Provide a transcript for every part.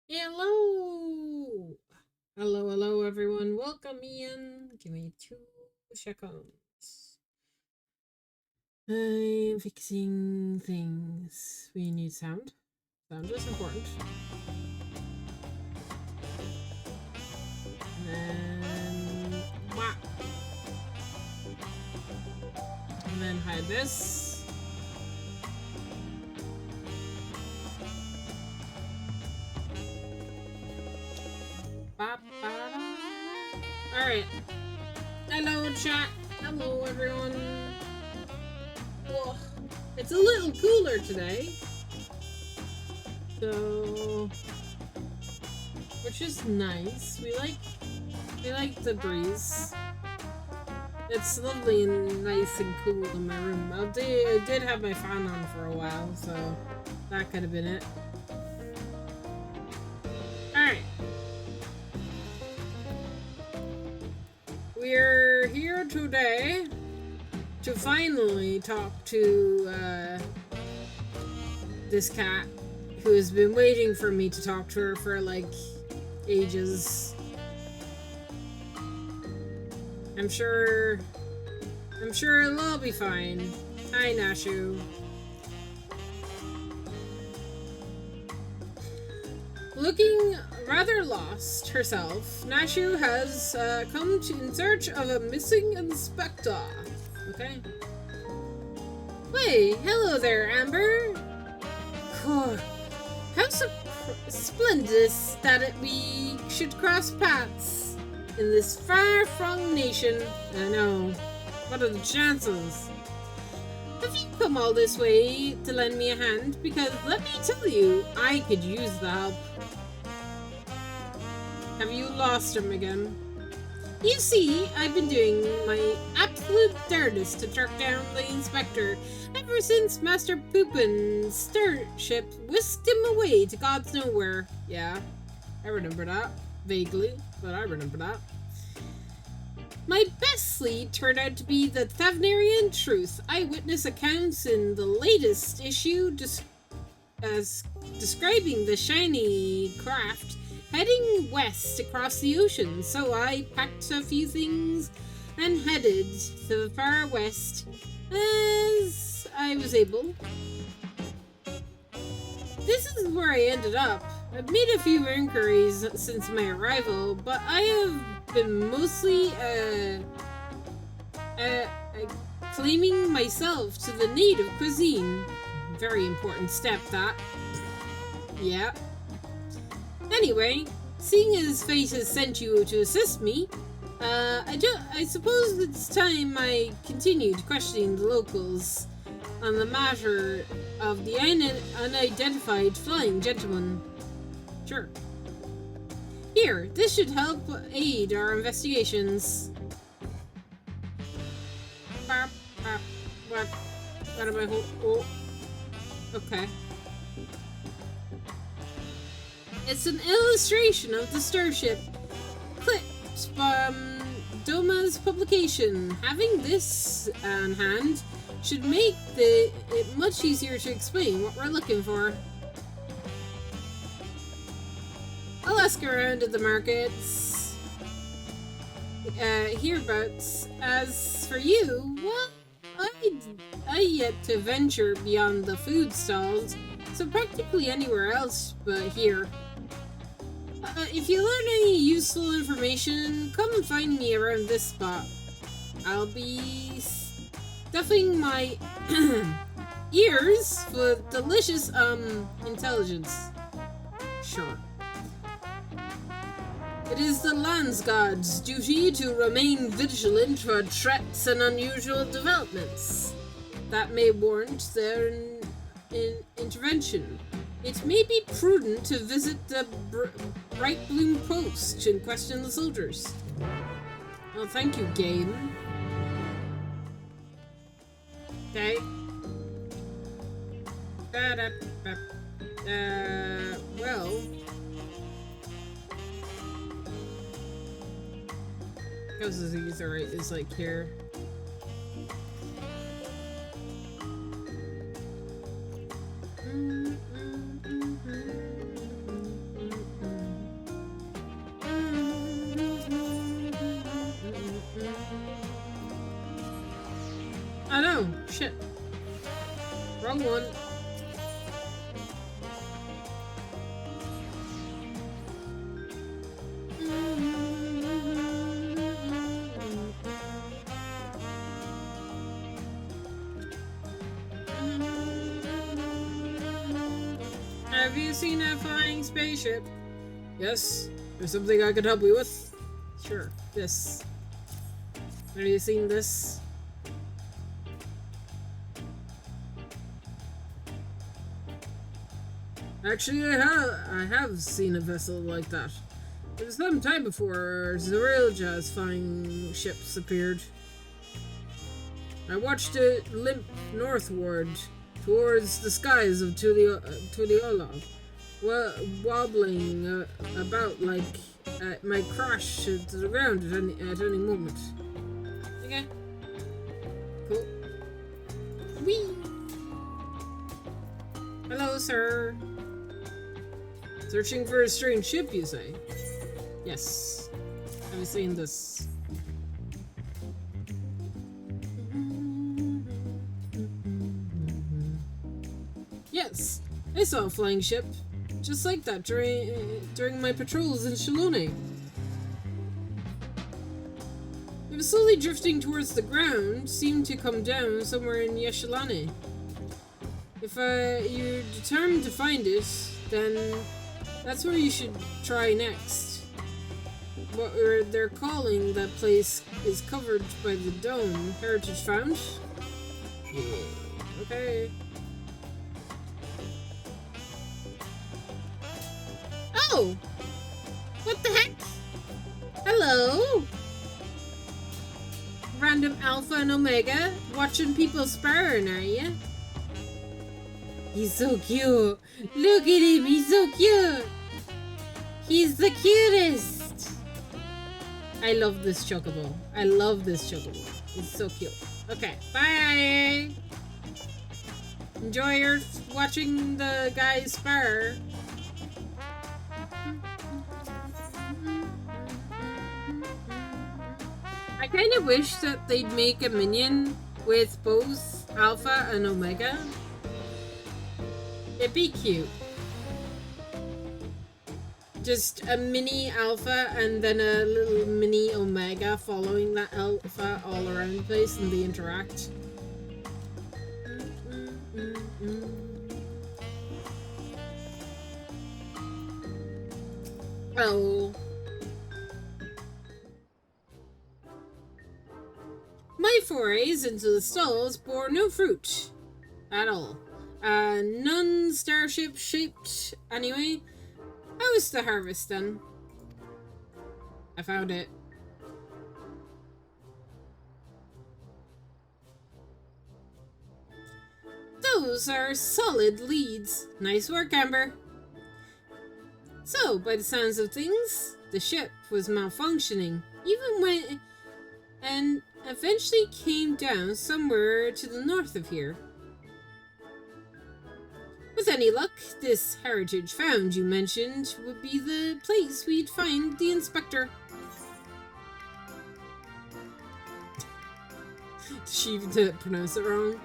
Hello! Hello, everyone. Welcome in. Give me 2 seconds. I'm fixing things. We need sound. Sound is important. And then, and then hide this. Alright. Hello, chat. Hello, everyone. Whoa. It's a little cooler today. So, which is nice. We like the breeze. It's lovely and nice and cool in my room. I did have my fan on for a while, so that could have been it. Alright. We're here today to finally talk to this cat who has been waiting for me to talk to her for like ages. I'm sure it'll all be fine. Hi, Nashu. Looking rather lost herself, Nashu has come in search of a missing inspector. Okay. Hey, hello there, Amber. How splendid that we should cross paths in this far-flung nation. I know. What are the chances? Have you come all this way to lend me a hand? Because let me tell you, I could use the help. Have you lost him again? You see, I've been doing my absolute darndest to track down the inspector ever since Master Poopin's starship whisked him away to God's nowhere. Yeah, I remember that. Vaguely, but I remember that. My best lead turned out to be the Thavnarian Truth eyewitness accounts in the latest issue as describing the shiny craft heading west across the ocean. So I packed a few things and headed to the far west as I was able. This is where I ended up. I've made a few inquiries since my arrival, but I have been mostly claiming myself to the native cuisine. Very important step, that. Yeah. Anyway, seeing as fate has sent you to assist me, I suppose it's time I continued questioning the locals on the matter of the unidentified flying gentleman. Sure. Here, this should help aid our investigations. What am I oh. Okay. It's an illustration of the starship clipped from Doma's publication. Having this on hand should make it much easier to explain what we're looking for. I'll ask around at the markets hereabouts. As for you, well, I yet to venture beyond the food stalls, so practically anywhere else but here. If you learn any useful information, come and find me around this spot. I'll be stuffing my ears with delicious intelligence. Sure. It is the Landsguard's duty to remain vigilant for threats and unusual developments that may warrant their intervention. It may be prudent to visit the Bright Bloom Post and question the soldiers. Well, thank you, game. Okay. Well... Because these are is like here. shit. Wrong one. Have you seen a flying spaceship? Yes. There's something I could help you with? Sure. This. Have you seen this? Actually, I have seen a vessel like that. It was some time before Zerilja's flying ships appeared. I watched it limp northward towards the skies of Tuliola, wobbling about like it might crash to the ground at any moment. Okay. Cool. Whee! Hello, sir. Searching for a strange ship, you say? Yes. Have you seen this? Yes, I saw a flying ship, just like that during my patrols in Shalone. It was slowly drifting towards the ground, seemed to come down somewhere in Yeshalane. If you're determined to find it, then that's where you should try next. What they're calling that place is covered by the dome. Heritage found? Yeah. Okay. Oh! What the heck? Hello? Random Alpha and Omega? Watching people sparring, are ya? He's so cute. Look at him, he's so cute. He's the cutest. I love this chocobo. I love this chocobo. It's so cute. Okay, bye. Enjoy watching the guys spar. I kind of wish that they'd make a minion with both Alpha and Omega. It'd be cute. Just a mini Alpha and then a little mini Omega following that Alpha all around the place and they interact. Oh. My forays into the stalls bore no fruit at all. None starship shaped anyway. How was the harvest then? I found it. Those are solid leads. Nice work, Amber. So, by the sounds of things, the ship was malfunctioning, even when and eventually came down somewhere to the north of here. With any luck, this heritage found you mentioned would be the place we'd find the inspector. She pronounced it wrong.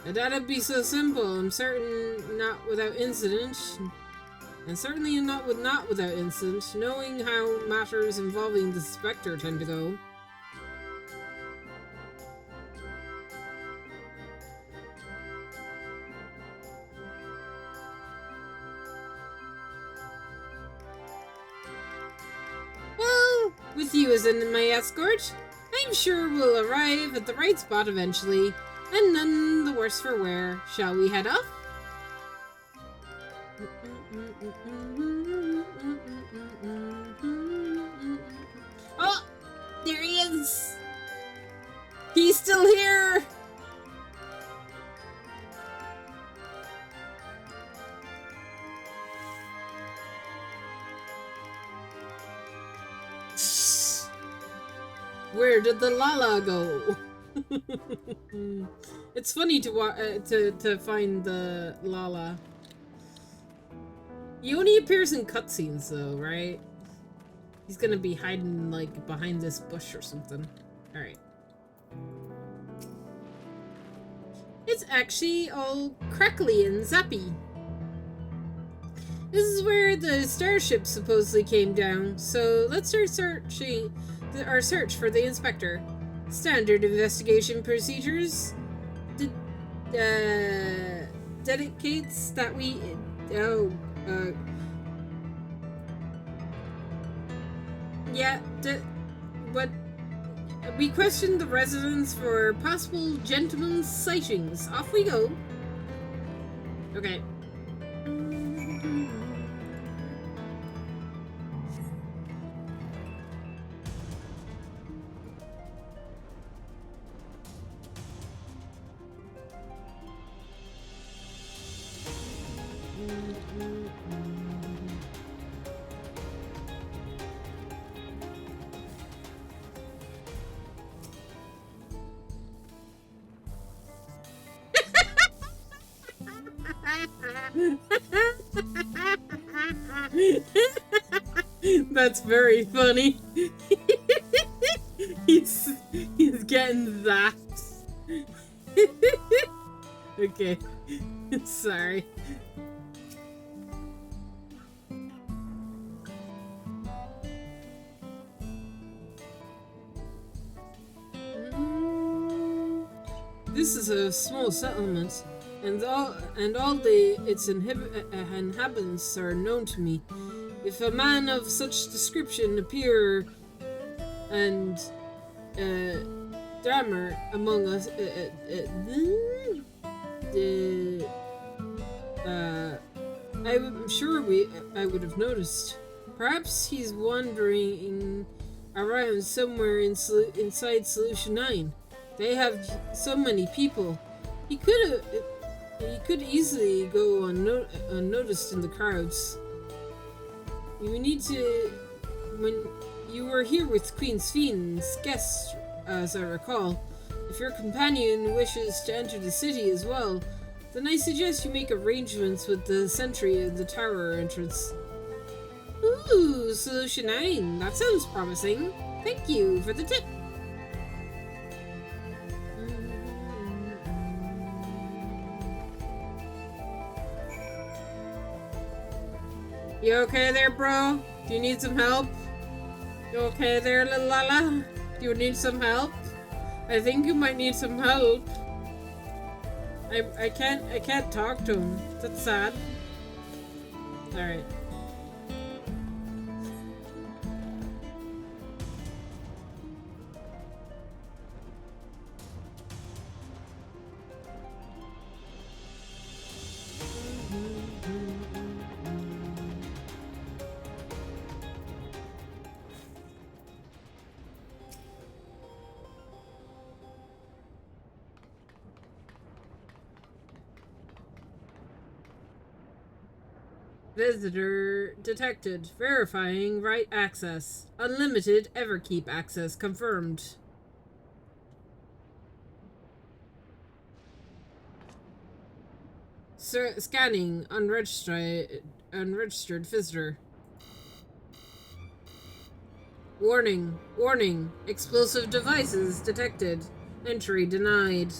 That'd be so simple. I'm certain not without incident. And certainly not without incident, knowing how matters involving the inspector tend to go. Well, with you as in my escort, I'm sure we'll arrive at the right spot eventually, and none the worse for wear. Shall we head off? Oh, there he is. He's still here. Where did the Lala go? It's funny to find the Lala. He only appears in cutscenes, though, right? He's gonna be hiding, like, behind this bush or something. Alright. It's actually all crackly and zappy. This is where the starship supposedly came down, so let's start searching our search for the inspector. Standard investigation procedures dedicates that we but we questioned the residents for possible gentlemen's sightings. Off we go. Okay. That's very funny. he's getting that. Okay. Sorry. This is a small settlement, and all its inhabitants are known to me. If a man of such description appear and Drammer among us, I'm sure I would have noticed. Perhaps he's wandering around somewhere inside Solution 9. They have so many people. He could easily go unnoticed in the crowds. You need to... When you were here with Queen Sphyn's guests, as I recall, if your companion wishes to enter the city as well, then I suggest you make arrangements with the sentry at the tower entrance. Ooh, Solution 9. That sounds promising. Thank you for the tip. You okay there, bro? Do you need some help? You okay there, little Lala? Do you need some help? I think you might need some help. I can't talk to him. That's sad. Alright. Visitor detected. Verifying right access. Unlimited Everkeep access confirmed. Scanning unregistered visitor. Warning. Warning. Explosive devices detected. Entry denied.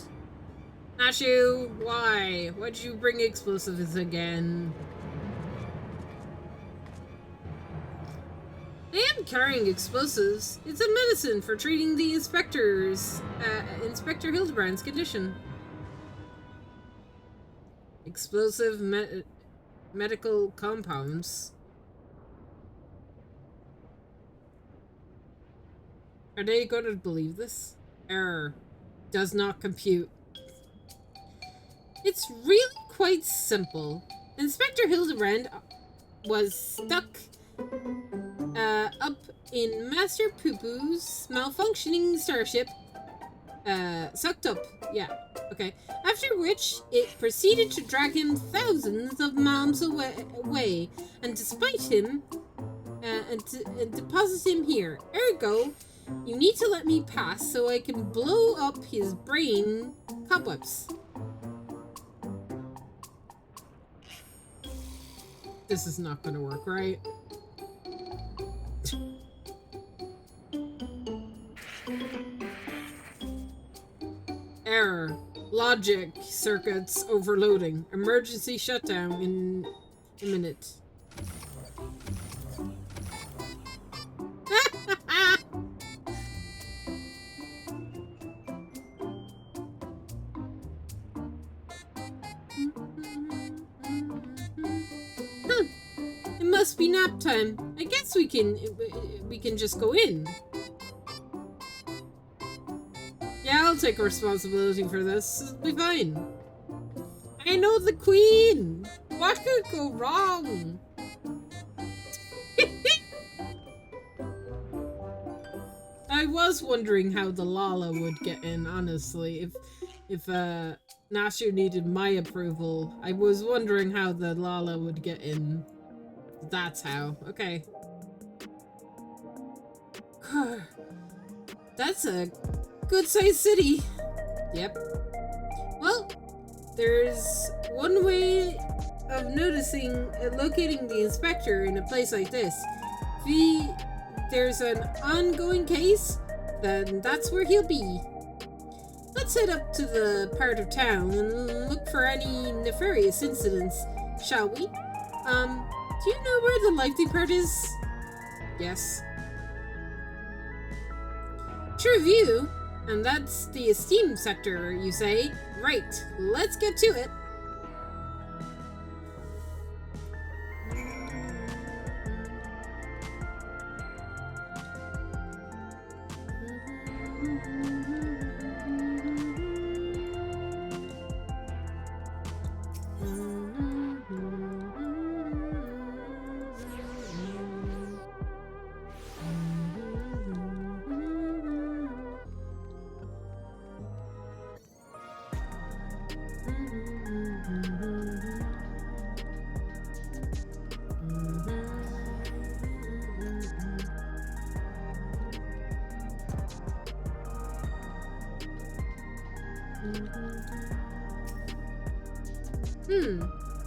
Nashu, why? Why did you bring explosives again? I am carrying explosives. It's a medicine for treating the Inspector Hildibrand's condition. Explosive medical compounds. Are they going to believe this? Error. Does not compute. It's really quite simple. Inspector Hildibrand was stuck up in Master Poo-Poo's malfunctioning starship. Sucked up. Yeah. Okay. After which, it proceeded to drag him thousands of miles away and despite him, and deposit him here. Ergo, you need to let me pass so I can blow up his brain cobwebs. This is not gonna work, right? Error. Logic circuits overloading. Emergency shutdown in a minute. It must be nap time. I guess we can just go in. Yeah, I'll take responsibility for this. It'll be fine. I know the queen. What could go wrong? I was wondering how the Lala would get in, honestly. If Nashu needed my approval, I was wondering how the Lala would get in. That's how. Okay. That's a good-sized city. Yep. Well, there's one way of locating the inspector in a place like this. If there's an ongoing case, then that's where he'll be. Let's head up to the part of town and look for any nefarious incidents, shall we? Do you know where the likely part is? Yes. True view. And that's the esteemed sector, you say? Right, let's get to it.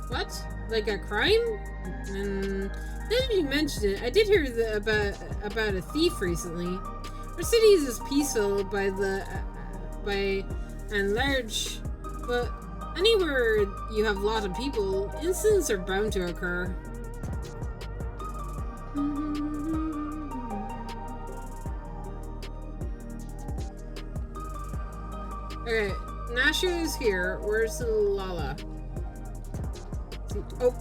What? Like a crime? Now that you mentioned it, I did hear about a thief recently. Our city is as peaceful by and large, but anywhere you have a lot of people, incidents are bound to occur. Okay, Nashu is here. Where's the Lala? Oh,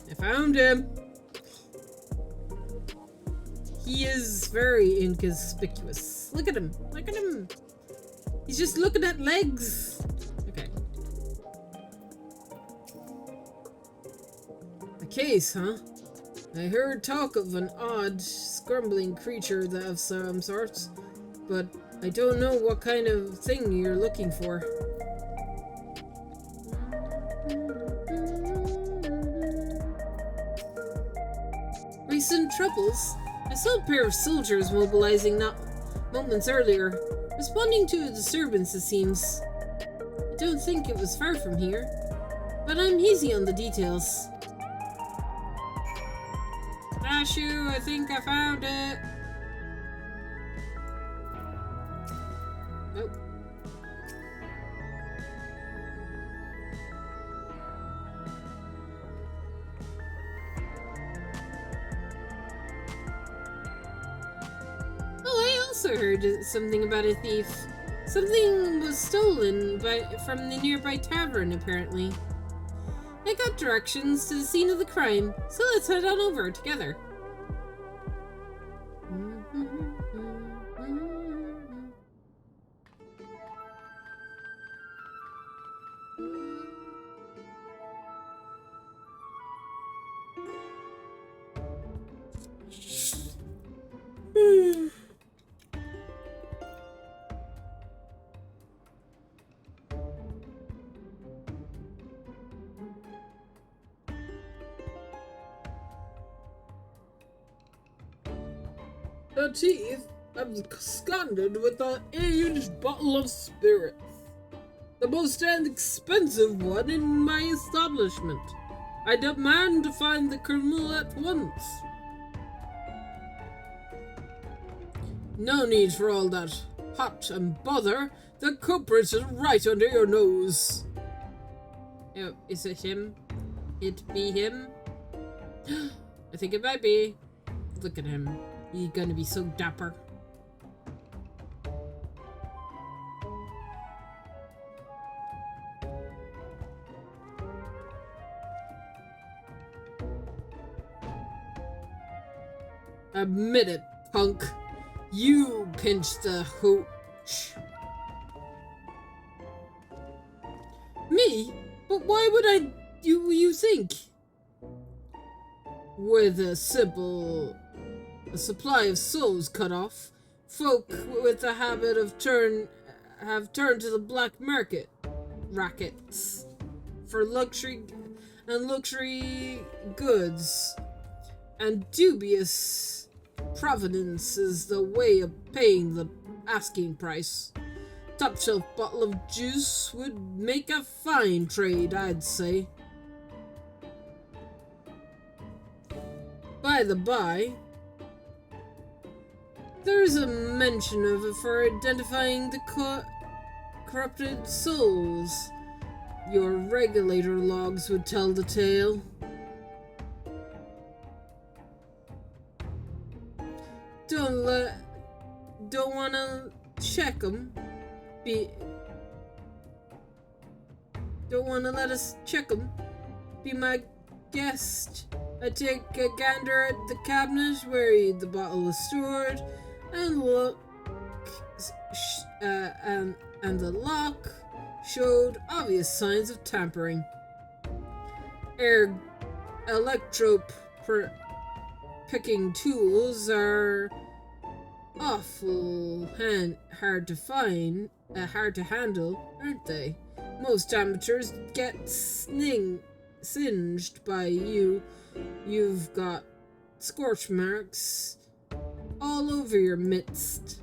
I found him. He is very inconspicuous. Look at him. Look at him. He's just looking at legs. Okay. A case, huh? I heard talk of an odd, scrambling creature of some sorts, but I don't know what kind of thing you're looking for. Recent troubles? I saw a pair of soldiers mobilizing moments earlier, responding to a disturbance, it seems. I don't think it was far from here, but I'm hazy on the details. Nashu, I think I found it. Nope. I heard something about a thief. Something was stolen from the nearby tavern, apparently. I got directions to the scene of the crime, so let's head on over together. The thief absconded with a huge bottle of spirits. The most expensive one in my establishment. I demand to find the criminal at once. No need for all that hot and bother. The culprit is right under your nose. Oh, is it him? It be him? I think it might be. Look at him. He's gonna be so dapper. Admit it, punk. You pinched the hooch. Me? But why would I do you think? With a supply of souls cut off, folk with a habit of have turned to the black market rackets for luxury goods, and dubious provenance is the way of paying the asking price. Top shelf bottle of juice would make a fine trade, I'd say. By the by, there is a mention of it for identifying the corrupted souls. Your regulator logs would tell the tale. Don't wanna check 'em. Don't wanna let us check 'em. Be my guest. I take a gander at the cabinet where the bottle is stored, and look, and the lock showed obvious signs of tampering. Picking tools are awful hard to handle, aren't they? Most amateurs get singed by you. You've got scorch marks all over your midst.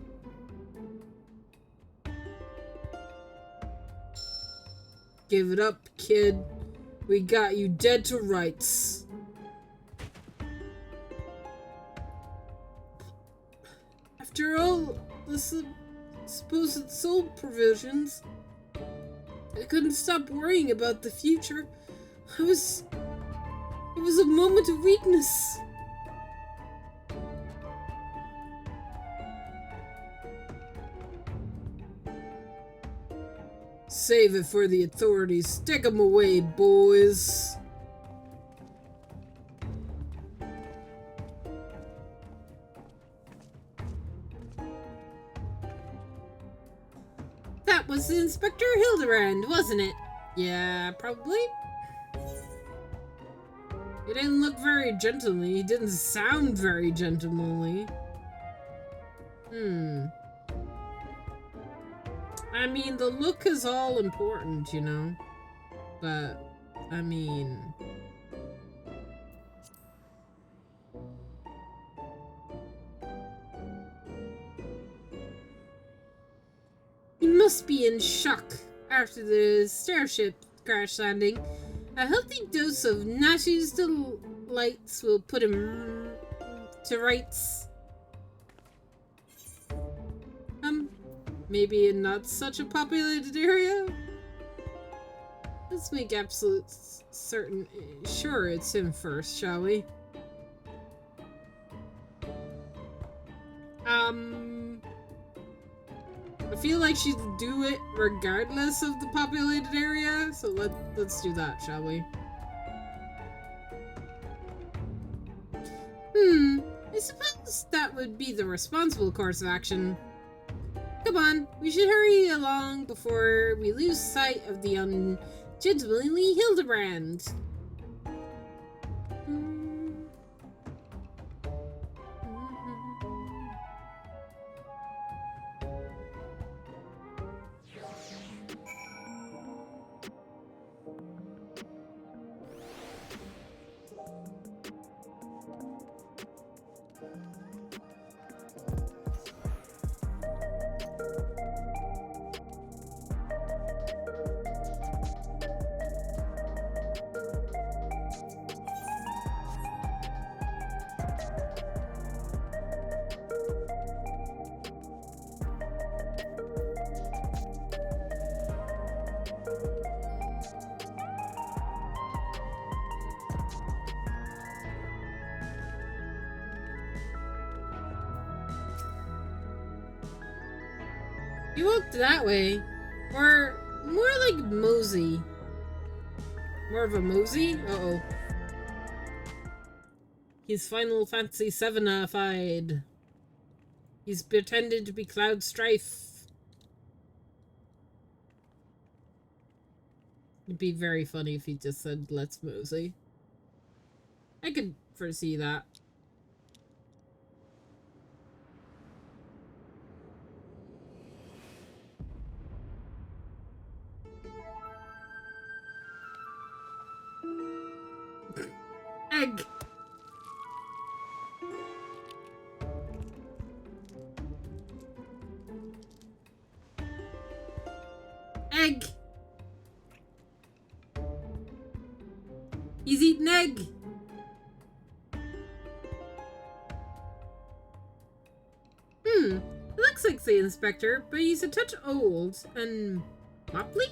Give it up, kid. We got you dead to rights. After all the supposed soul provisions, I couldn't stop worrying about the future. It was a moment of weakness. Save it for the authorities. Stick 'em away, boys. That was Inspector Hildibrand, wasn't it? Yeah, probably. He didn't look very gentlemanly. He didn't sound very gentlemanly. I mean, the look is all important, you know? But, I mean... He must be in shock after the starship crash landing. A healthy dose of Nashu's delights will put him to rights. Maybe in not such a populated area? Let's make absolute sure it's him first, shall we? I feel like she'd do it regardless of the populated area, so let's do that, shall we? I suppose that would be the responsible course of action. Come on, we should hurry along before we lose sight of the ungentlemanly Hildibrand. He walked that way. Or more like mosey. More of a mosey? Uh-oh. He's Final Fantasy 7-ified. He's pretended to be Cloud Strife. It'd be very funny if he just said, let's mosey. I could foresee that. Egg! Egg! He's eating egg! It looks like the inspector, but he's a touch old and mopply?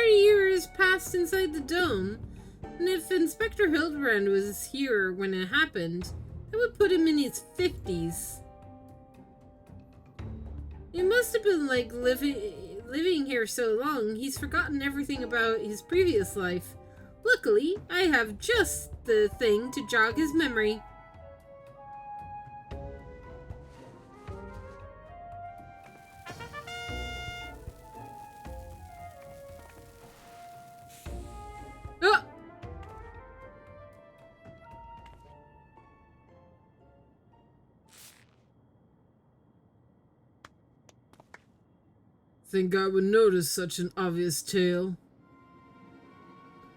Years passed inside the dome, and if Inspector Hildibrand was here when it happened, that would put him in his 50s. It must have been like living here so long, he's forgotten everything about his previous life. Luckily, I have just the thing to jog his memory. Think I would notice such an obvious tale.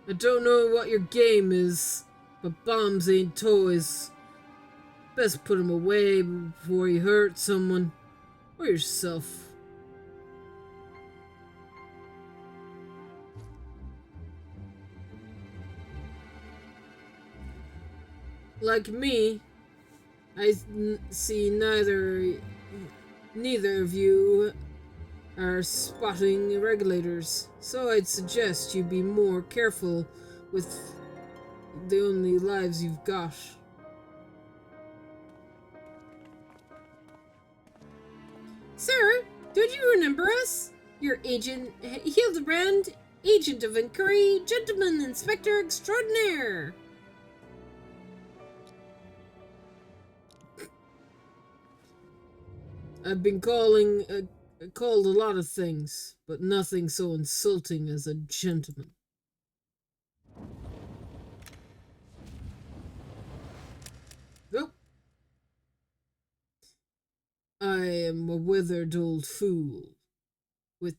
I don't know what your game is, but bombs ain't toys. Best put 'em away before you hurt someone. Or yourself. Like me, I see neither of you are spotting irregulators, so I'd suggest you be more careful with the only lives you've got. Sir, don't you remember us? You're Agent Hildibrand, Agent of Inquiry, Gentleman Inspector Extraordinaire. I've been called a lot of things, but nothing so insulting as a gentleman. Nope. I am a withered old fool. But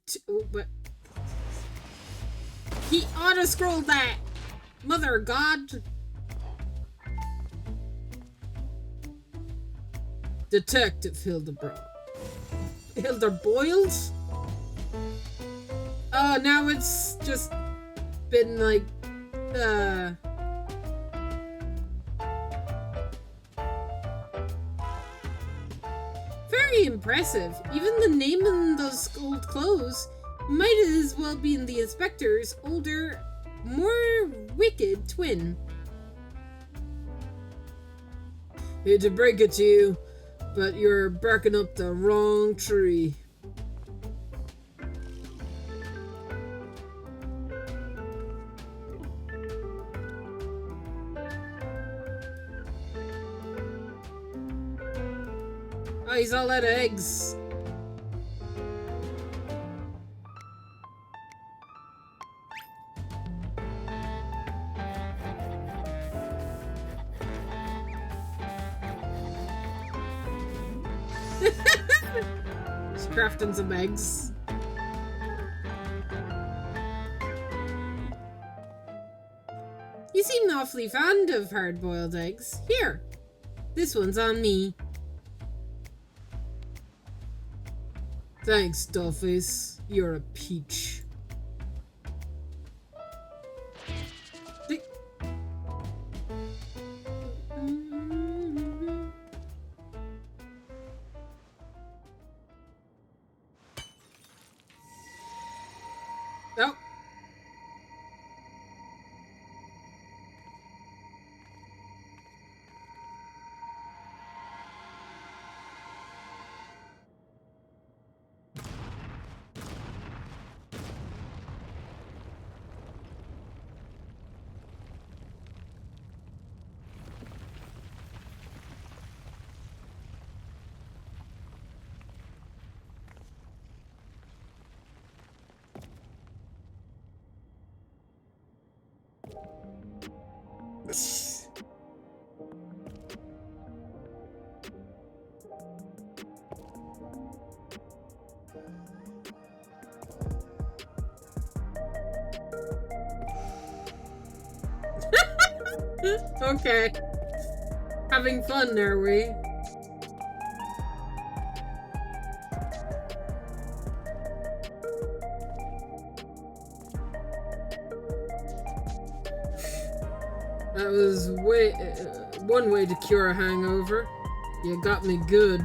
he auto-scrolled that! Mother of God! Detective Hildibrand. Hilderboils? Oh, now it's just been like, Very impressive. Even the name in those old clothes might as well be in the inspector's older, more wicked twin. Hate to break it to you, but you're barking up the wrong tree. Oh, he's all out of eggs. He's crafting some eggs. You seem awfully fond of hard-boiled eggs. Here, this one's on me. Thanks, Dollface. You're a peach. Oh. Okay. Having fun, are we? That was one way to cure a hangover. You got me good.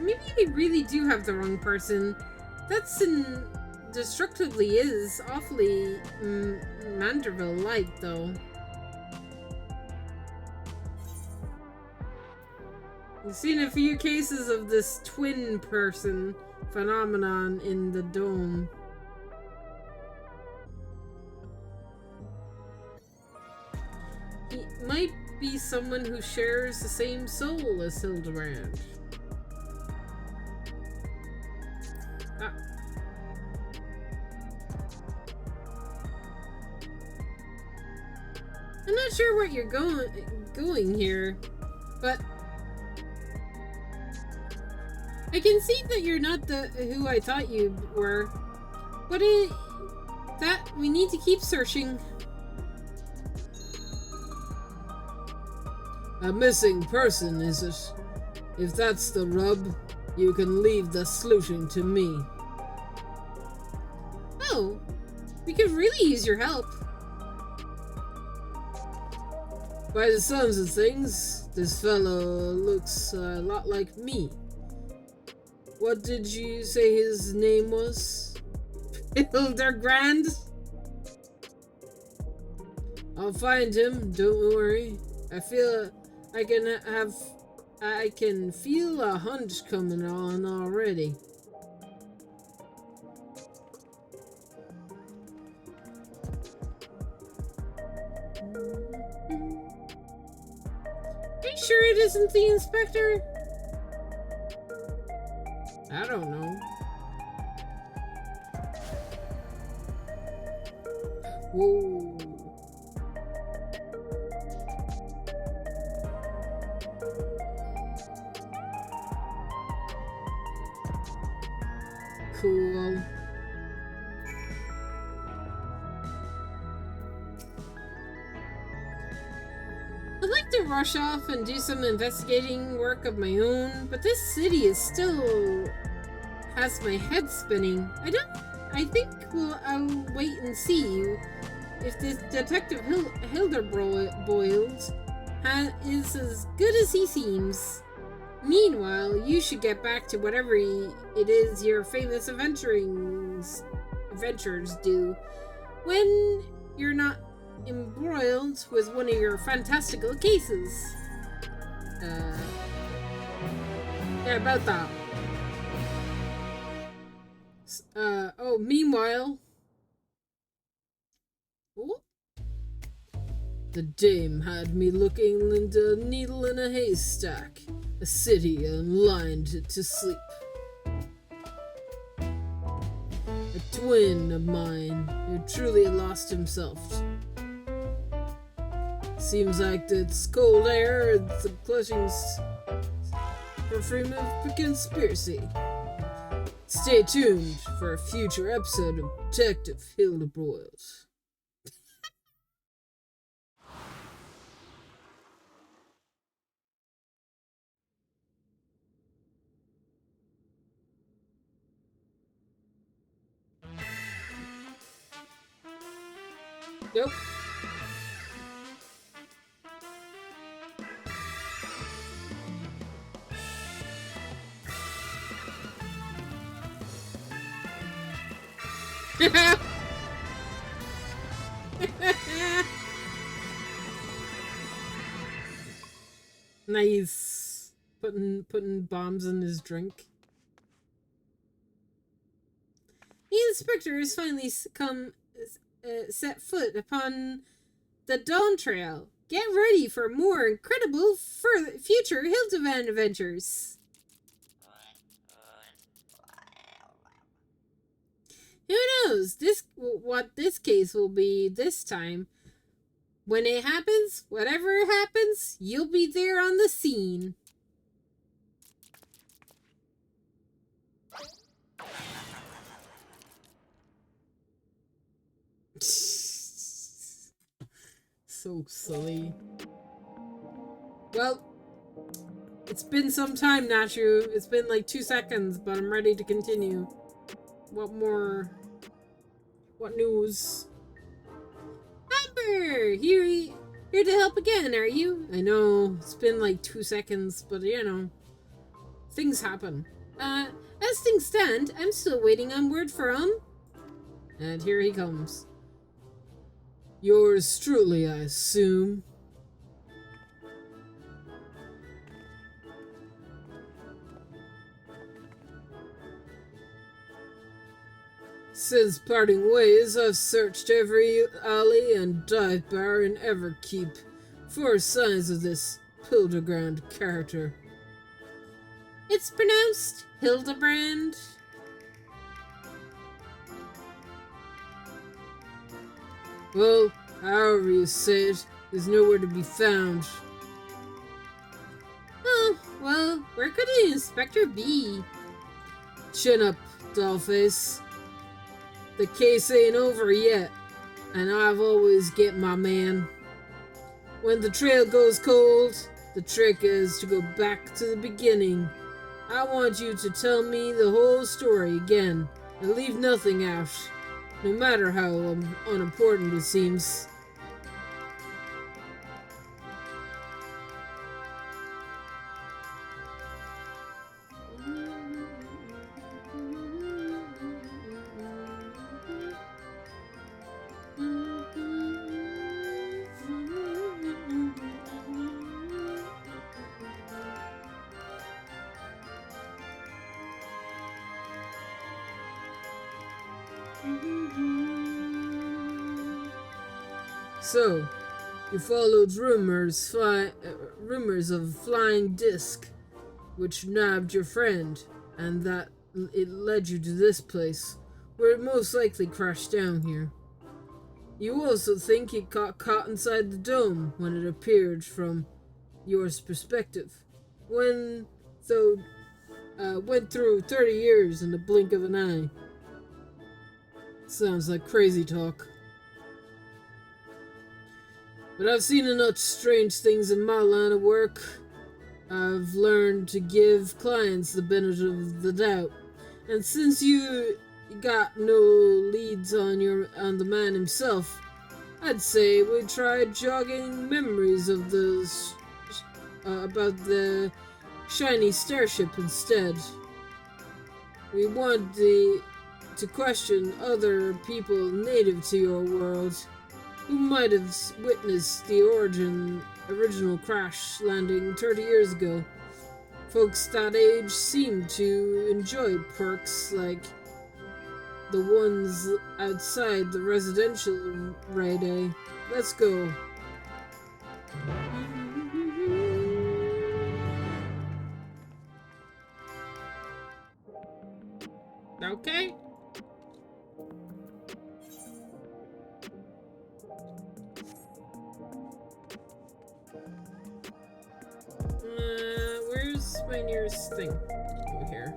Maybe we really do have the wrong person. That's destructively is awfully Manderville-like, though. We've seen a few cases of this twin person phenomenon in the dome. He might be someone who shares the same soul as Hildibrand. I'm not sure what you're going here, but I can see that you're not the who I thought you were. But that we need to keep searching. A missing person, is it? If that's the rub, you can leave the sleuthing to me. Oh, we could really use your help. By the sounds of things, this fellow looks a lot like me. What did you say his name was? Hildibrand? I'll find him, don't worry. I can feel a hunch coming on already. Are you sure it isn't the inspector? I don't know. Whoa. Cool. I'd like to rush off and do some investigating work of my own, but this city is still has my head spinning. I think I'll wait and see if this Detective Hildibrand is as good as he seems. Meanwhile, you should get back to whatever it is your famous adventures do when you're not embroiled with one of your fantastical cases. Yeah, about that. Meanwhile... Oh? The dame had me looking into a needle in a haystack, a city unlined to sleep. A twin of mine who truly lost himself. Seems like it's cold air and the clutching perfume of a conspiracy. Stay tuned for a future episode of Detective Hildibrand. Yep. Nice. Putting bombs in his drink. The inspector has finally set foot upon the Dawn Trail. Get ready for more incredible future Hildibrand adventures. Who knows what this case will be this time? When it happens, whatever happens, you'll be there on the scene. So silly. Well, it's been some time, Nashu. It's been like 2 seconds, but I'm ready to continue. What more? What news? Amber! Here to help again, are you? I know, it's been like 2 seconds, but you know, things happen. As things stand, I'm still waiting on word from... And here he comes. Yours truly, I assume. Since parting ways, I've searched every alley and dive bar in Everkeep for signs of this Hildibrand character. It's pronounced Hildibrand. Well, however you say it, is nowhere to be found. Oh, well, where could the inspector be? Chin up, dollface. The case ain't over yet, and I've always get my man. When the trail goes cold, the trick is to go back to the beginning. I want you to tell me the whole story again, and leave nothing out, no matter how unimportant it seems. So, you followed rumors of a flying disc, which nabbed your friend, and that it led you to this place, where it most likely crashed down here. You also think it got caught inside the dome when it appeared from yours perspective, went through 30 years in the blink of an eye. Sounds like crazy talk. But I've seen enough strange things in my line of work. I've learned to give clients the benefit of the doubt. And since you got no leads on the man himself, I'd say we try jogging memories of about the shiny starship instead. We want to question other people native to your world, who might have witnessed the original crash landing 30 years ago. Folks that age seem to enjoy perks like the ones outside the residential radar. Let's go. Okay. Where's my nearest thing? Over here.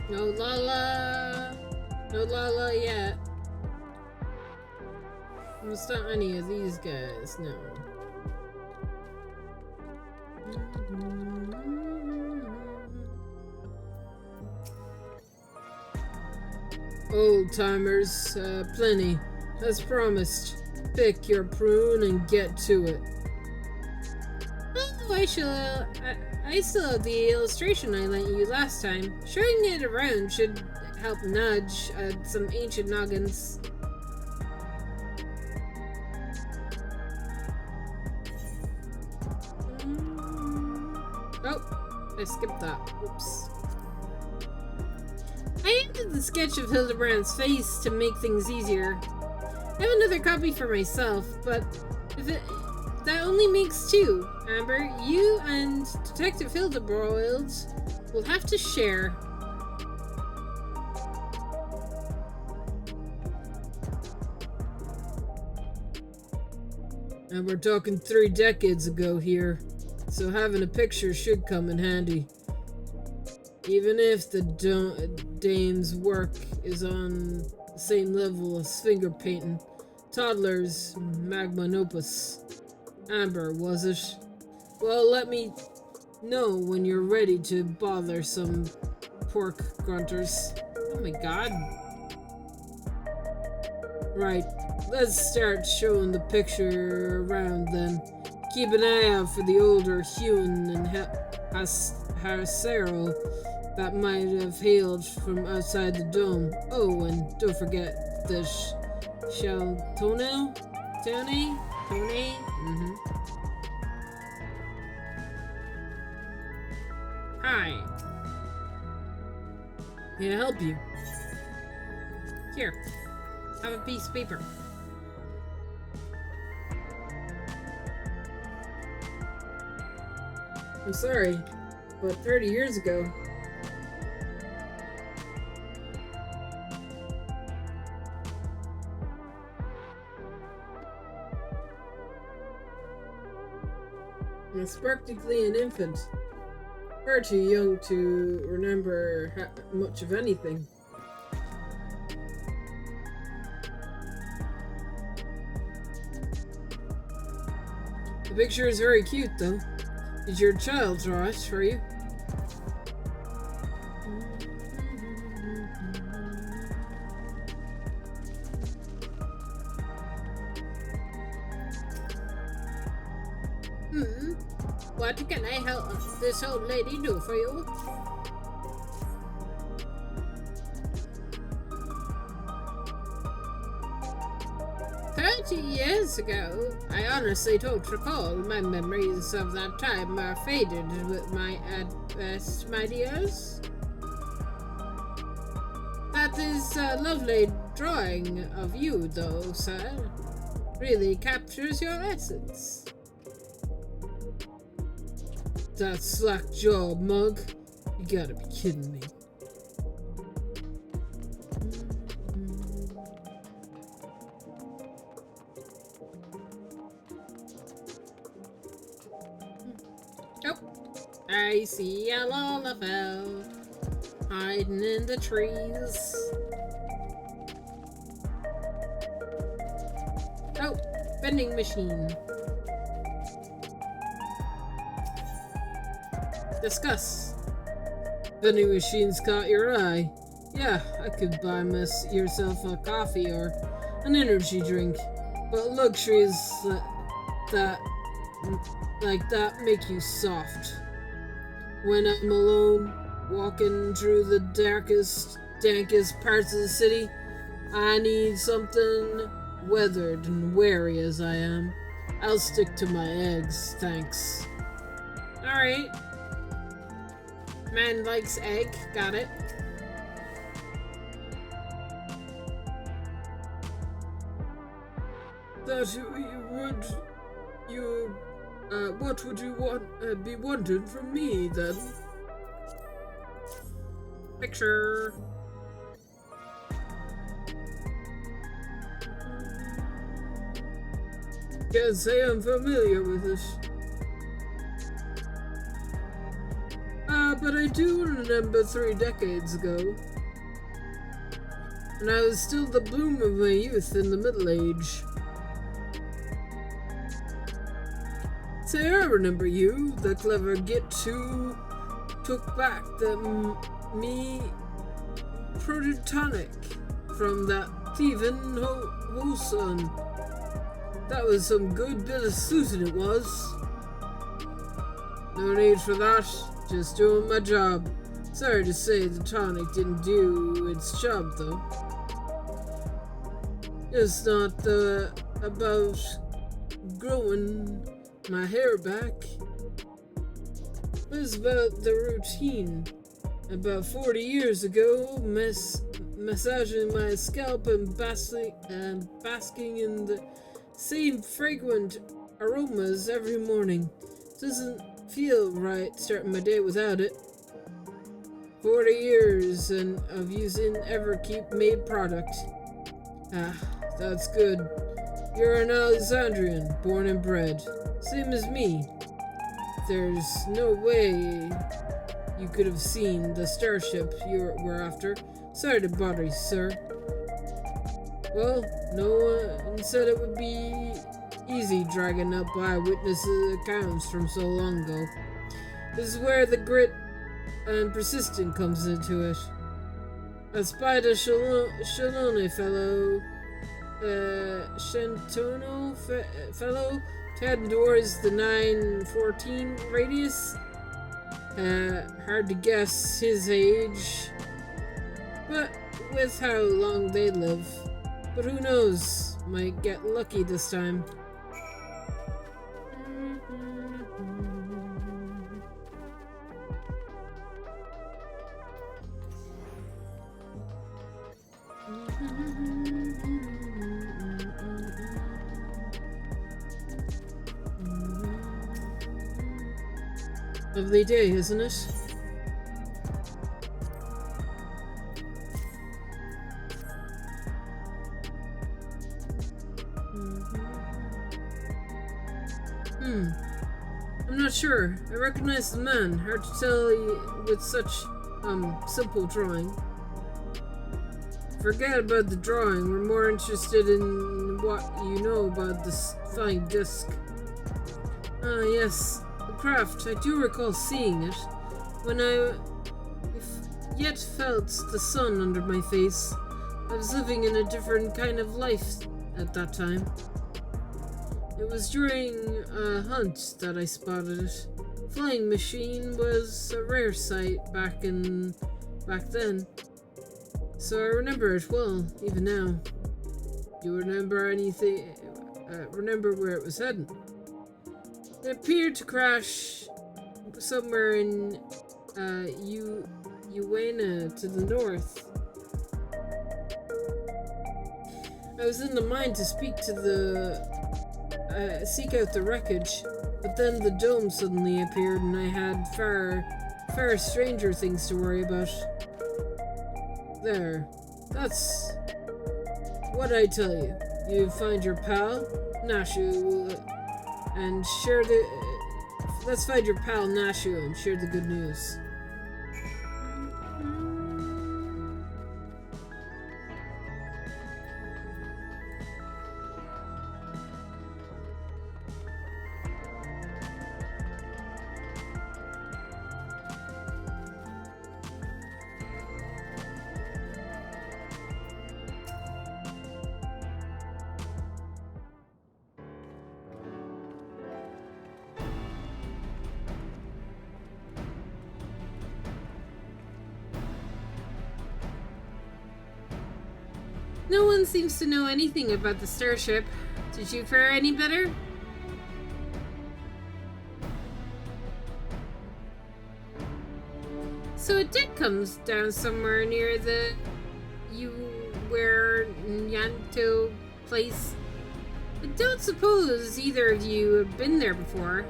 No Lala. No Lala yet. It's not any of these guys, no. Old timers, plenty. As promised, pick your prune and get to it. Oh, I still have the illustration I lent you last time. Showing it around should help nudge some ancient noggins. Oh, I skipped that. Oops. I added the sketch of Hildibrand's face to make things easier. I have another copy for myself, but that only makes two. Amber, you and Detective Hildibrand will have to share. And we're talking 3 decades ago here, so having a picture should come in handy. Even if the dame's work is on the same level as finger painting. Toddler's magnum opus. Amber, was it? Well, let me know when you're ready to bother some pork grunters. Oh my god. Right, let's start showing the picture around then. Keep an eye out for the older hewn and Harcero that might have hailed from outside the dome. Oh, and don't forget the Tone? Hi. Can I help you? Here, have a piece of paper. I'm sorry, but 30 years ago, I was practically an infant. Far too young to remember much of anything. The picture is very cute, though. Did your child draw it for you? What can I help this old lady do for you? Years ago, I honestly don't recall. My memories of that time are faded with my best, my dears. That is a lovely drawing of you, though, sir. Really captures your essence. That slack jaw mug. You gotta be kidding me. I see a Lalafell hiding in the trees. Oh, vending machine. Discuss. Vending machine's caught your eye. Yeah, I could buy yourself a coffee or an energy drink, but luxuries like that make you soft. When I'm alone, walking through the darkest, dankest parts of the city, I need something weathered and wary as I am. I'll stick to my eggs, thanks. Alright. Man likes egg, got it. What would you be wanting from me, then? Picture. Can't say I'm familiar with it. But I do remember 3 decades ago. And I was still the bloom of my youth in the Middle Age. Say, I remember you, the clever git who took back the me protonic from that thieving Hoson. That was some good bit of suiting it was. No need for that, just doing my job. Sorry to say the tonic didn't do its job though. It's not about growing my hair back. It was about the routine. About 40 years ago, massaging my scalp and basking in the same fragrant aromas every morning. Doesn't feel right starting my day without it. 40 years of using Everkeep made product. Ah, that's good. You're an Alexandrian, born and bred. Same as me. There's no way you could have seen the starship you were after. Sorry to bother you, sir. Well, no one said it would be easy dragging up eyewitnesses' accounts from so long ago. This is where the grit and persistence comes into it. I spied a Shalone fellow, Shentono fellow, heading towards the 914 radius. Hard to guess his age, but with how long they live. But who knows, might get lucky this time. Lovely day, isn't it? I'm not sure. I recognize the man. Hard to tell with such, simple drawing. Forget about the drawing. We're more interested in what you know about this fine disc. Ah, yes. The craft. I do recall seeing it. When I yet felt the sun under my face. I was living in a different kind of life at that time. It was during a hunt that I spotted it. Flying machine was a rare sight back then. So I remember it well, even now. Do you remember anything? Remember where it was heading? It appeared to crash somewhere in Uena to the north. I was in the mind to seek out the wreckage, but then the dome suddenly appeared and I had far stranger things to worry about. There. That's what I tell you. You find your pal, Nashu, and share the... Let's find your pal, Nashu, and share the good news. No one seems to know anything about the starship. Did you fare any better? So it did come down somewhere near the Nyanto place. I don't suppose either of you have been there before.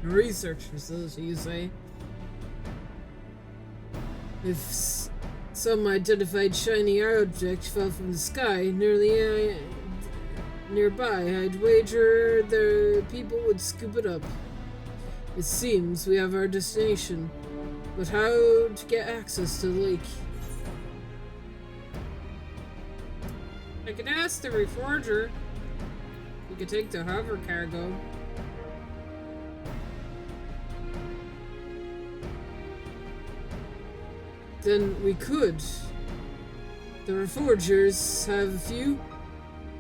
Research facility, you say? If some identified shiny object fell from the sky nearby, I'd wager the people would scoop it up. It seems we have our destination. But how to get access to the lake? I could ask the reforger. We could take the hover cargo. Then we could. The reforgers have a few,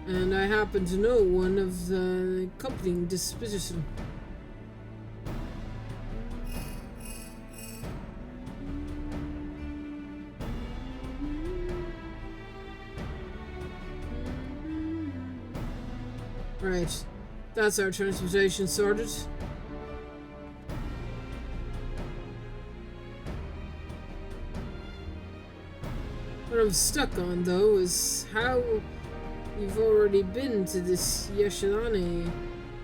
and I happen to know one of the accompanying disposition. Right, that's our transportation sorted. What I'm stuck on, though, is how you've already been to this Yeshinane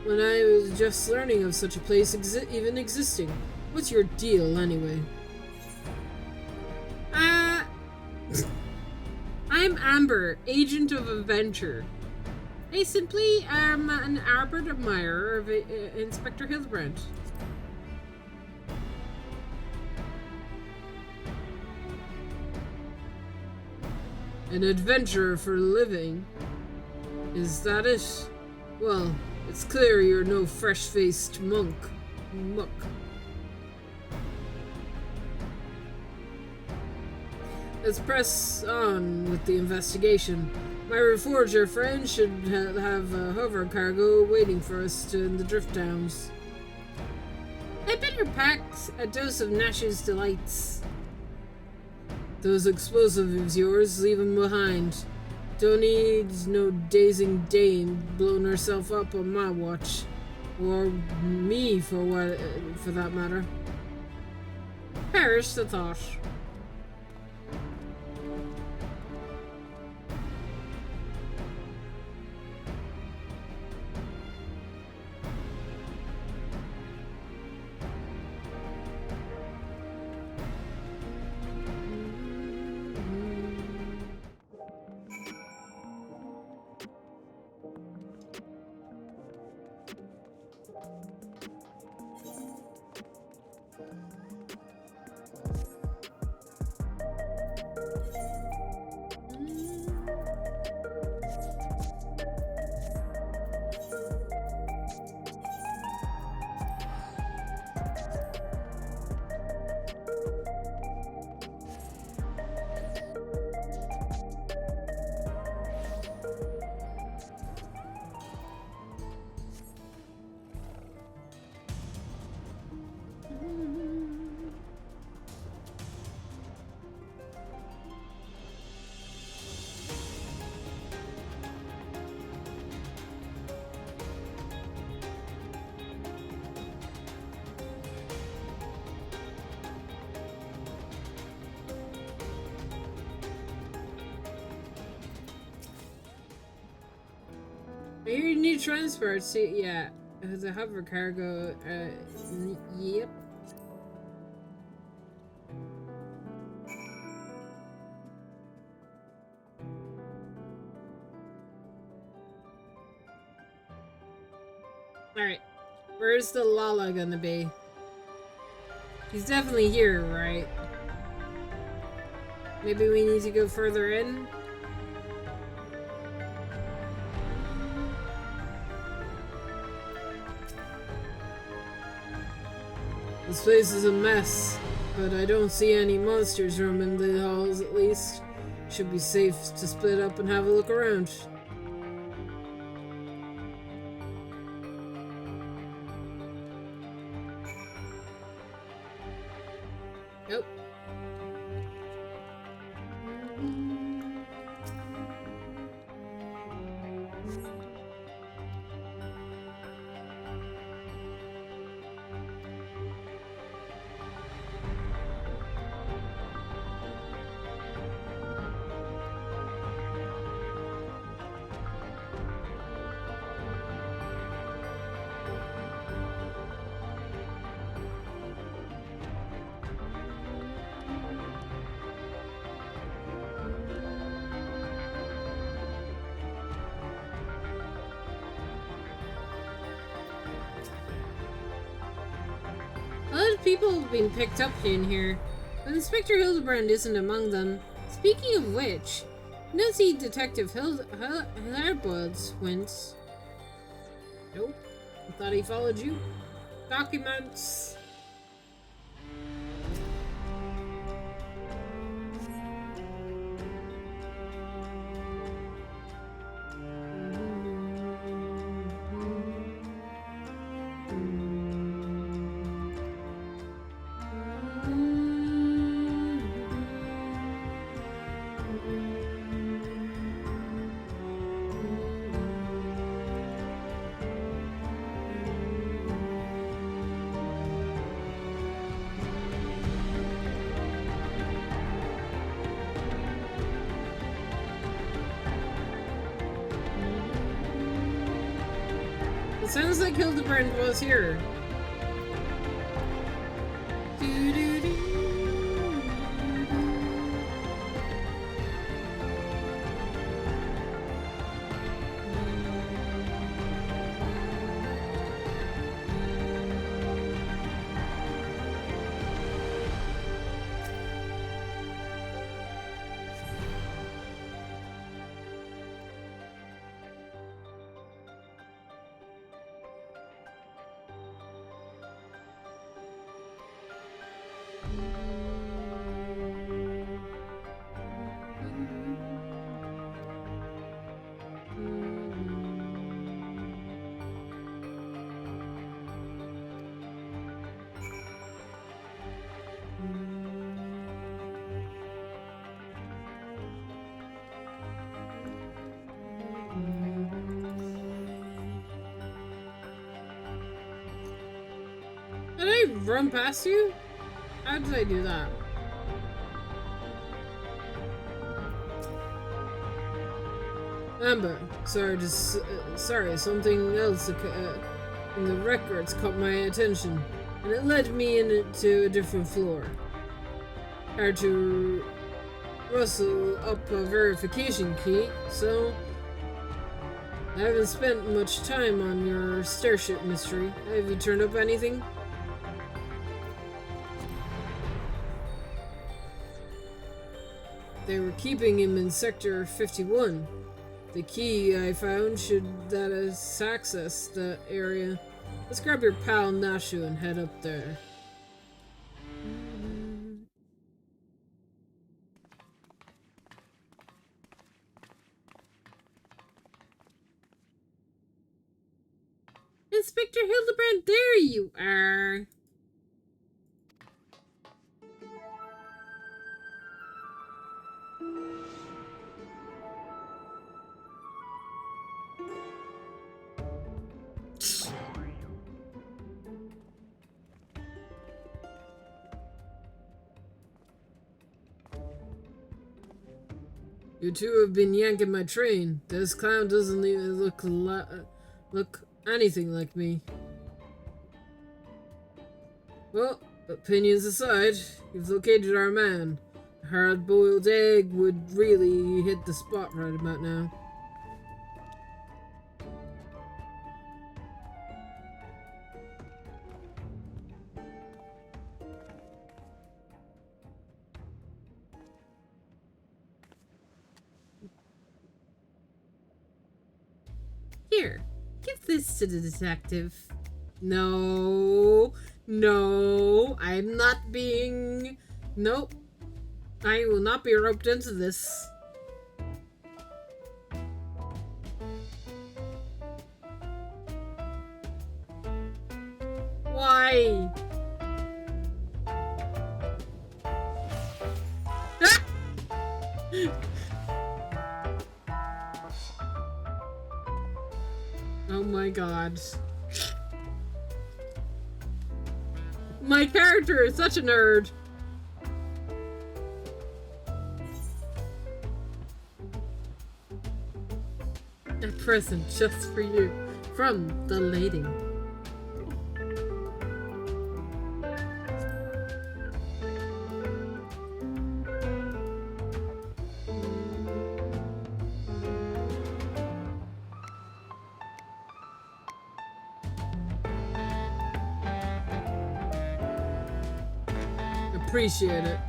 when I was just learning of such a place even existing. What's your deal, anyway? I'm Amber, agent of adventure. I simply am an ardent admirer of Inspector Hildibrand. An adventurer for a living? Is that it? Well, it's clear you're no fresh-faced muck. Let's press on with the investigation. My reforger friend should have a hover cargo waiting for us in the drift downs. I better pack a dose of Nash's delights. Those explosives of yours, leave them behind. Don't need no dazing dame blowing herself up on my watch. Or me, for that matter. Perish the thought. You need transport, see, yeah. The hover cargo, yep. Alright, where's the Lala gonna be? He's definitely here, right? Maybe we need to go further in? This place is a mess, but I don't see any monsters roaming the halls at least. Should be safe to split up and have a look around. Nope. people have been picked up in here, but Inspector Hildibrand isn't among them. Speaking of which, no see Detective Hildibrand wince. Nope. I thought he followed you. Documents. It sounds like Hildibrand was here. Did I run past you? How did I do that? Amber, sorry, something else in the records caught my attention, and it led me into a different floor. I had to rustle up a verification key, so I haven't spent much time on your starship mystery. Have you turned up anything? They were keeping him in Sector 51. The key I found should let us access that area. Let's grab your pal Nashu and head up there. Inspector Hildibrand, there you are! You two have been yanking my train. This clown doesn't even look anything like me. Well, opinions aside, you've located our man. A hard-boiled egg would really hit the spot right about now. Here, give this to the detective. No, I'm not being... Nope. I will not be roped into this. Why? Oh my god. My character is such a nerd. A present just for you from the lady. appreciate it.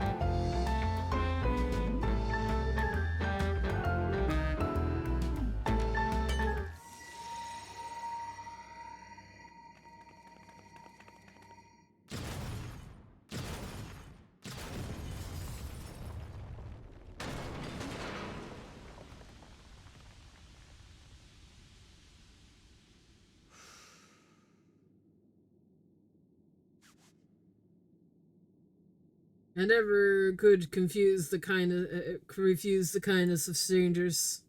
I never could refuse the kindness of strangers.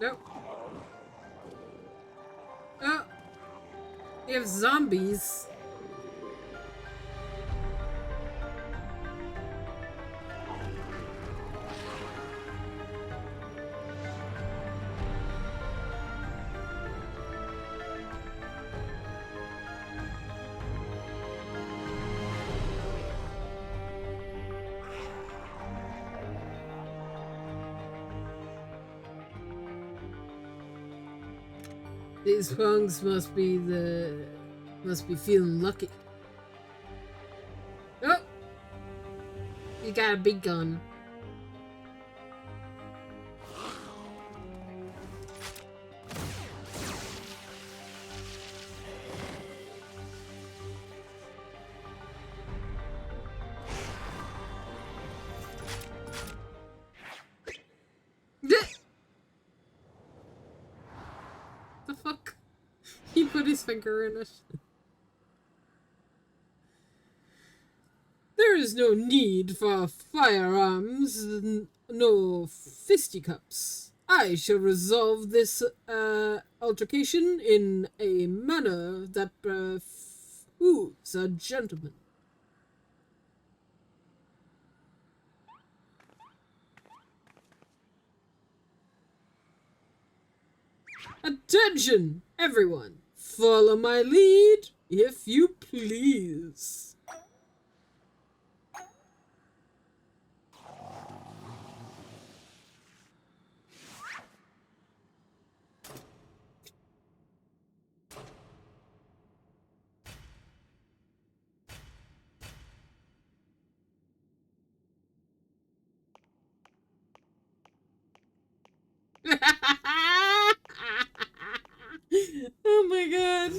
Nope. Oh, you have zombies. These punks must be feeling lucky. Oh! You got a big gun. The fuck? He put his finger in it. There is no need for firearms, no fisticuffs. I shall resolve this altercation in a manner that behooves a gentleman. Attention, everyone! Follow my lead, if you please. Oh my god.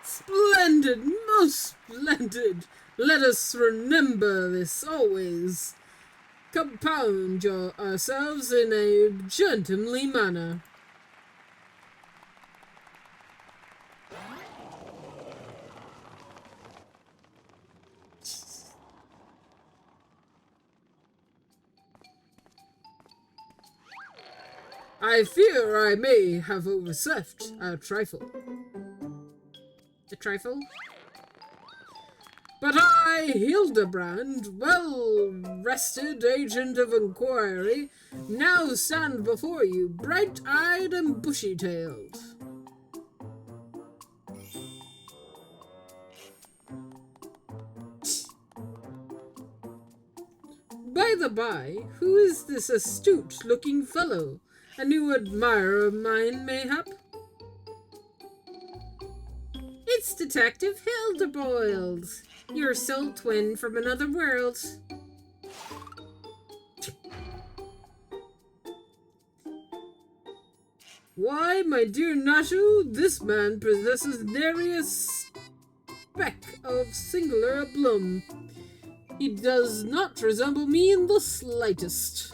Splendid, most splendid. Let us remember this always. Compound ourselves in a gentlemanly manner. I fear I may have overslept a trifle. A trifle? But I, Hildibrand, well-rested agent of inquiry, now stand before you, bright-eyed and bushy-tailed. By the by, who is this astute-looking fellow? A new admirer of mine, mayhap? It's Detective Hildibrand, your soul twin from another world. Why, my dear Nashu, this man possesses nary a speck of singular aplomb. He does not resemble me in the slightest.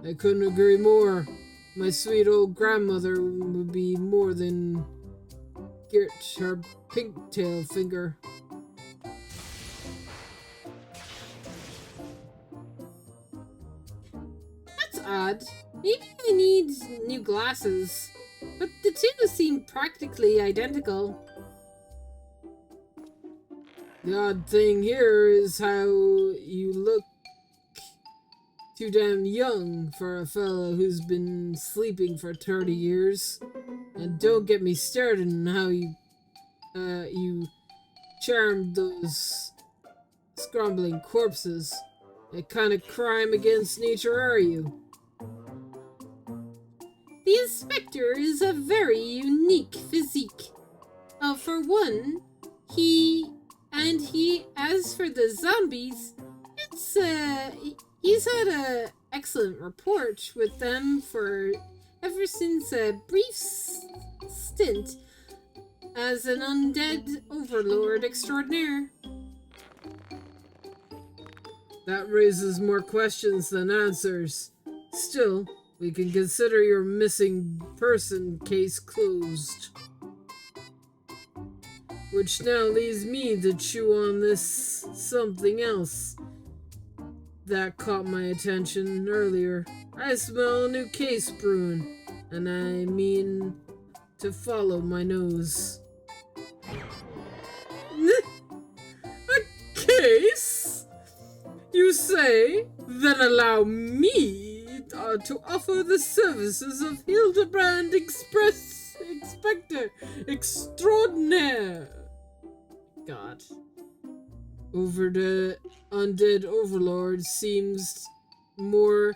I couldn't agree more. My sweet old grandmother would be more than girt her pigtail finger. odd. Maybe I need new glasses. But the two seem practically identical. The odd thing here is how you look too damn young for a fellow who's been sleeping for 30 years. And don't get me started on how you charmed those scrambling corpses. What kind of crime against nature are you? The inspector is a very unique physique. For one, as for the zombies, he's had a excellent report with them for ever since a brief stint as an undead overlord extraordinaire. That raises more questions than answers. Still, we can consider your missing person case closed. Which now leaves me to chew on this something else that caught my attention earlier. I smell a new case brewing, and I mean to follow my nose. A case? You say? Then allow me to offer the services of Hildibrand Inspector Extraordinaire. God. Over the undead overlord seems more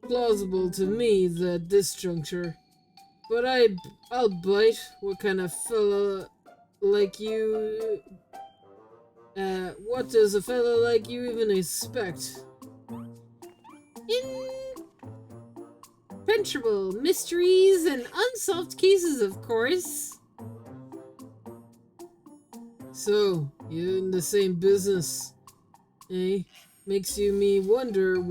plausible to me at this juncture. But I'll bite. What kind of fella like you... what does a fella like you even expect? Impenetrable mysteries and unsolved cases, of course. So, you're in the same business, eh? Makes me wonder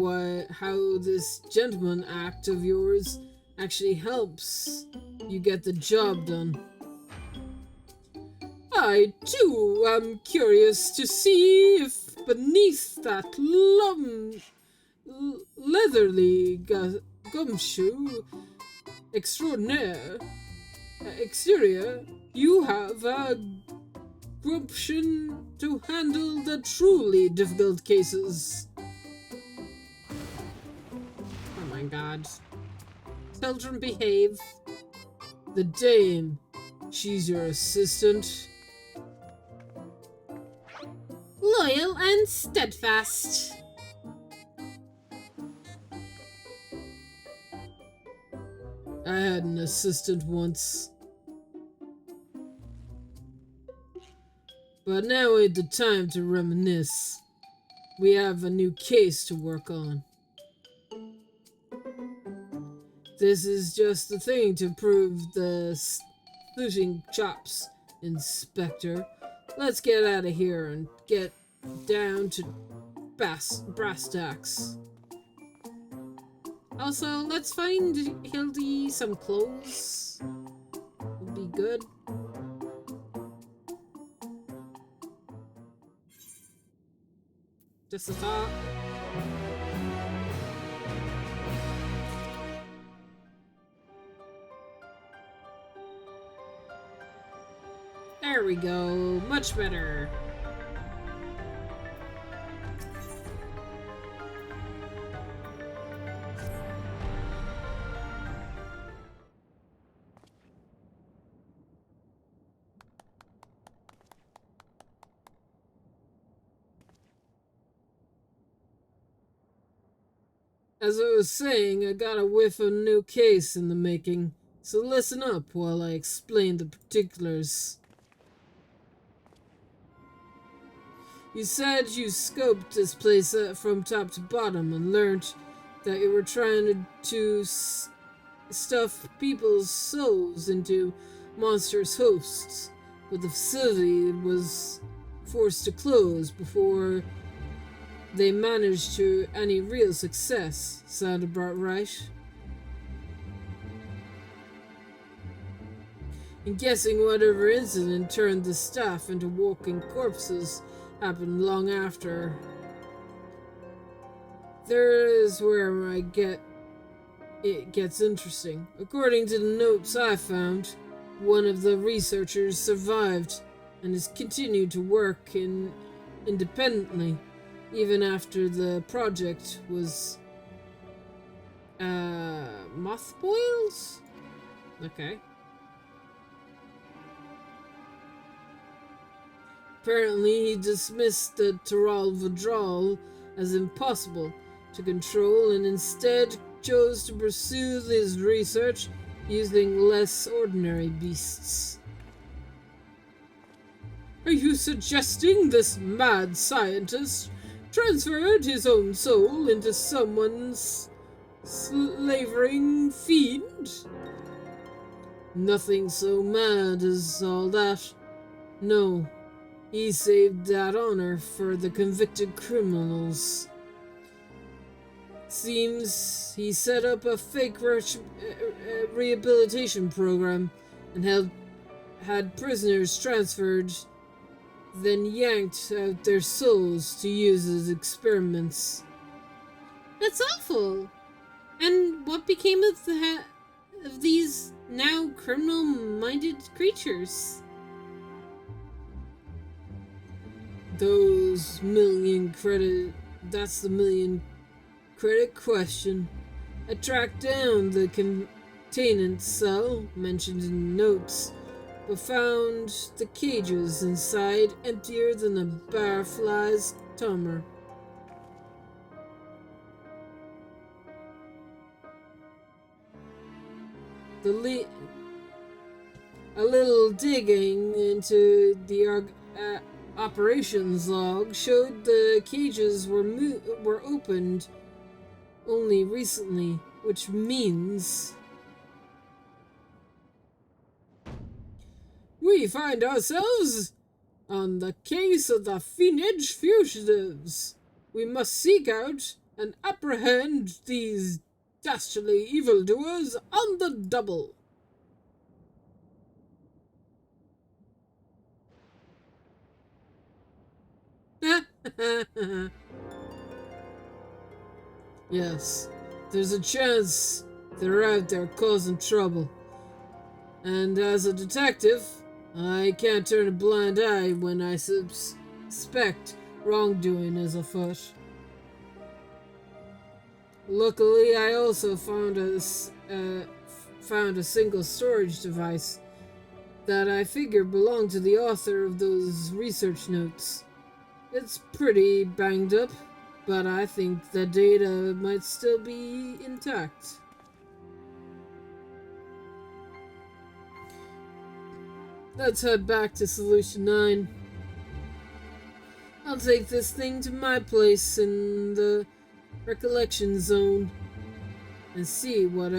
how this gentleman act of yours actually helps you get the job done. I, too, am curious to see if beneath that leatherly gumshoe extraordinaire exterior, you have a gumption to handle the truly difficult cases. Oh my god. Children, behave. The dame, she's your assistant. Loyal and steadfast. I had an assistant once. But now ain't the time to reminisce. We have a new case to work on. This is just the thing to prove the sleuthing chops, Inspector. Let's get out of here and get down to brass tacks. Also, let's find Hildy some clothes. Would be good. Just a thought. There we go. Much better. As I was saying, I got a whiff of a new case in the making, so listen up while I explain the particulars. You said you scoped this place from top to bottom and learnt that you were trying to stuff people's souls into monstrous hosts, but the facility was forced to close before they managed to any real success. Sound about right? I'm guessing whatever incident turned the staff into walking corpses happened long after. There is where it gets interesting. According to the notes I found, one of the researchers survived and has continued to work independently, even after the project was mothballs? Okay. Apparently, he dismissed the Taral withdrawal as impossible to control and instead chose to pursue his research using less ordinary beasts. Are you suggesting this mad scientist transferred his own soul into someone's slavering fiend? Nothing so mad as all that. No, he saved that honor for the convicted criminals. Seems he set up a fake rehabilitation program and had prisoners transferred, then yanked out their souls to use as experiments. That's awful. And what became of these now criminal-minded creatures? That's the million credit question. I tracked down the containment cell mentioned in the notes, but found the cages inside emptier than a barfly's tumor. A little digging into the operations log showed the cages were opened only recently, which means we find ourselves on the case of the Phoenix fugitives. We must seek out and apprehend these dastardly evildoers on the double. Yes, there's a chance they're out there causing trouble. And as a detective, I can't turn a blind eye when I suspect wrongdoing is afoot. Luckily, I also found a single storage device that I figure belonged to the author of those research notes. It's pretty banged up, but I think the data might still be intact. Let's head back to Solution 9. I'll take this thing to my place in the recollection zone and see what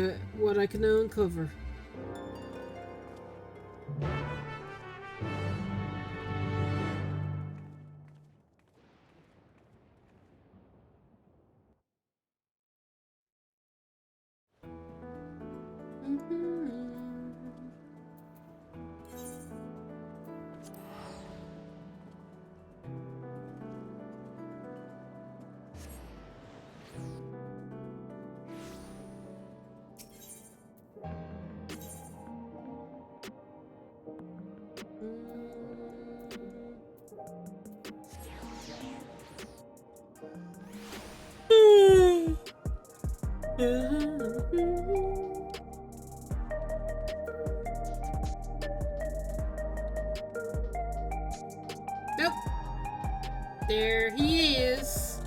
I can uncover. Nope. There he is.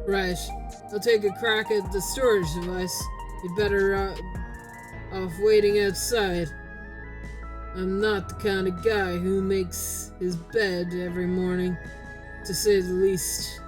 Right. I'll take a crack at the storage device. You'd better off waiting outside. I'm not the kind of guy who makes his bed every morning, to say the least.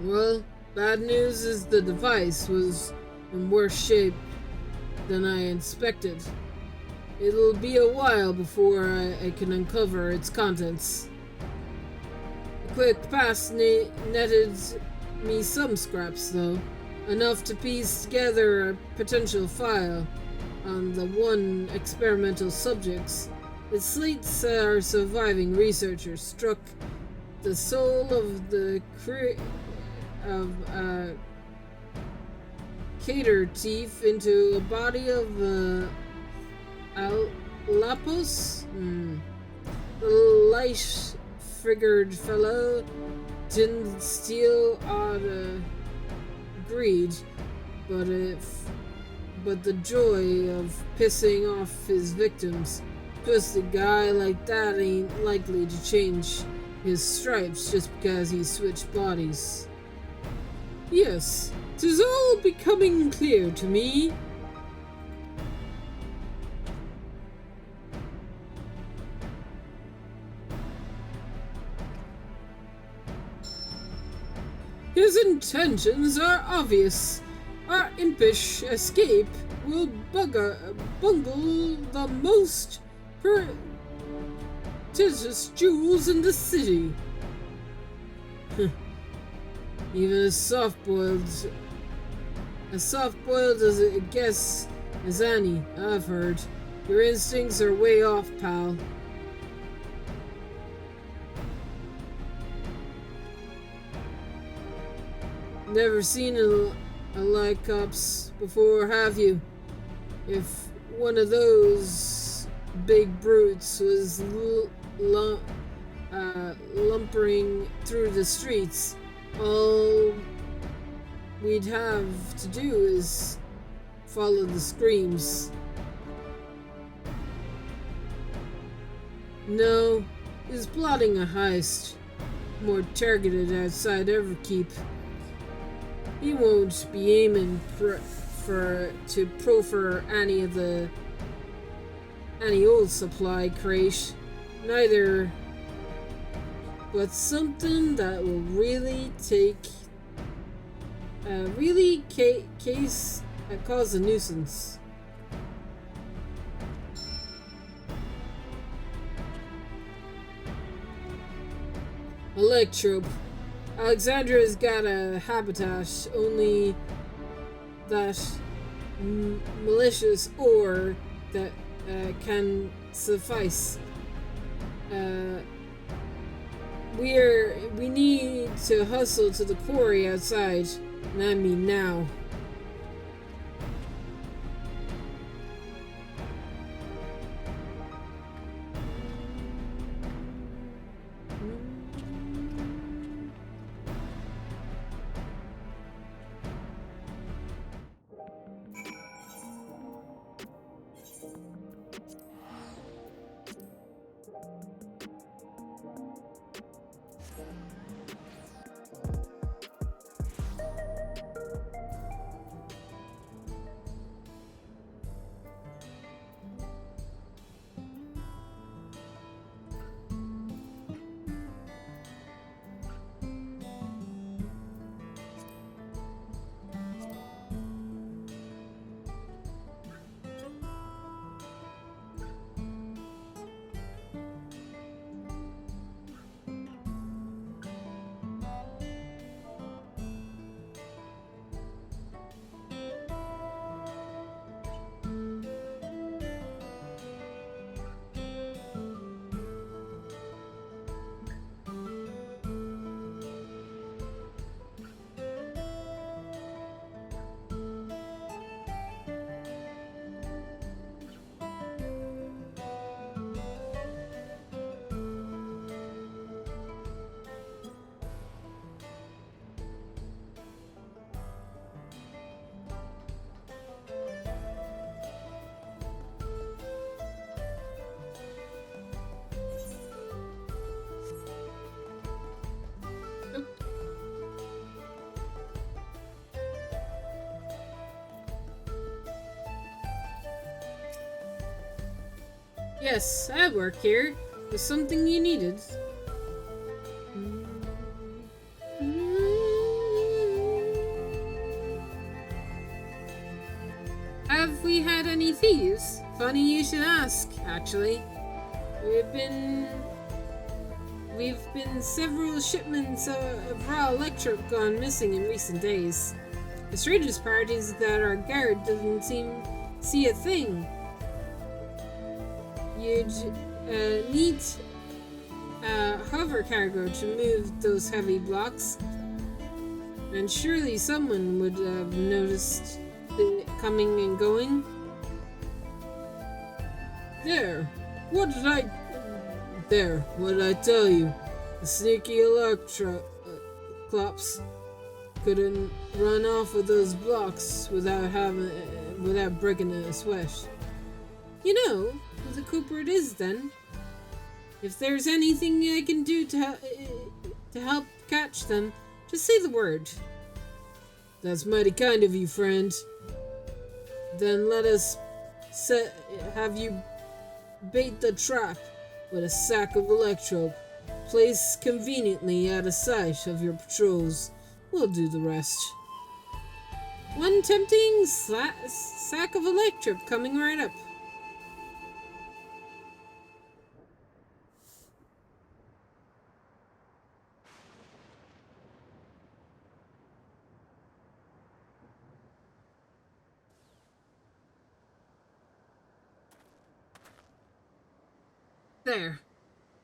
Well, Bad news is the device was in worse shape than I expected. It'll be a while before I can uncover its contents. A quick pass netted me some scraps, though. Enough to piece together a potential file on the one experimental subjects. It slates our surviving researchers struck the soul of the cater thief into a body of Lapos. The light-figured fellow didn't steal out of greed, but the joy of pissing off his victims. Twisted guy like that ain't likely to change his stripes just because he switched bodies. Yes, 'tis all becoming clear to me. His intentions are obvious. Our impish escape will bungle the most precious jewels in the city. Even as soft-boiled as a guess as any, I've heard. Your instincts are way off, pal. Never seen a Lycops before, have you? If one of those big brutes was lumbering through the streets, all we'd have to do is follow the screams. No, he's plotting a heist, more targeted outside Everkeep. He won't be aiming to proffer any old supply crate, neither, but something that will really cause a nuisance. Electrope. Alexandra's got a habitat, only that malicious ore that can suffice. We need to hustle to the quarry outside, and I mean now. Yes, I work here. Was something you needed? had any thieves. Funny you should ask, actually. We've been several shipments of raw electric gone missing in recent days. The strangest part is that our guard doesn't see a thing. You'd need a hover cargo to move those heavy blocks, and surely someone would have noticed the coming and going. What did I tell you? The sneaky Electroclops couldn't run off of those blocks without breaking a sweat. You know who the culprit is, then. If there's anything I can do to help catch them, just say the word. That's mighty kind of you, friend. Then let us have you bait the trap with a sack of electro, placed conveniently out of sight of your patrols. We'll do the rest. One tempting sack of electro coming right up. There.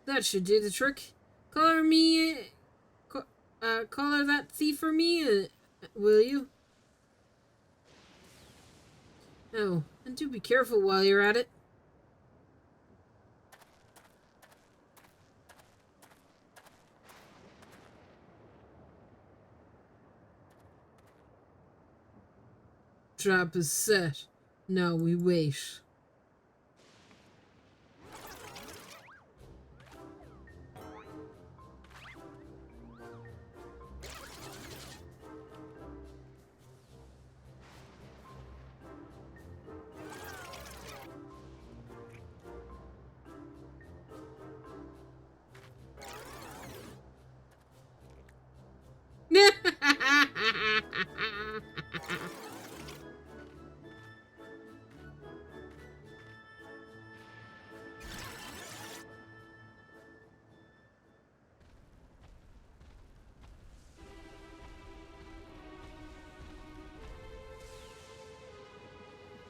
That should do the trick. Collar that thief for me, will you? Oh, and do be careful while you're at it. Trap is set. Now we wait.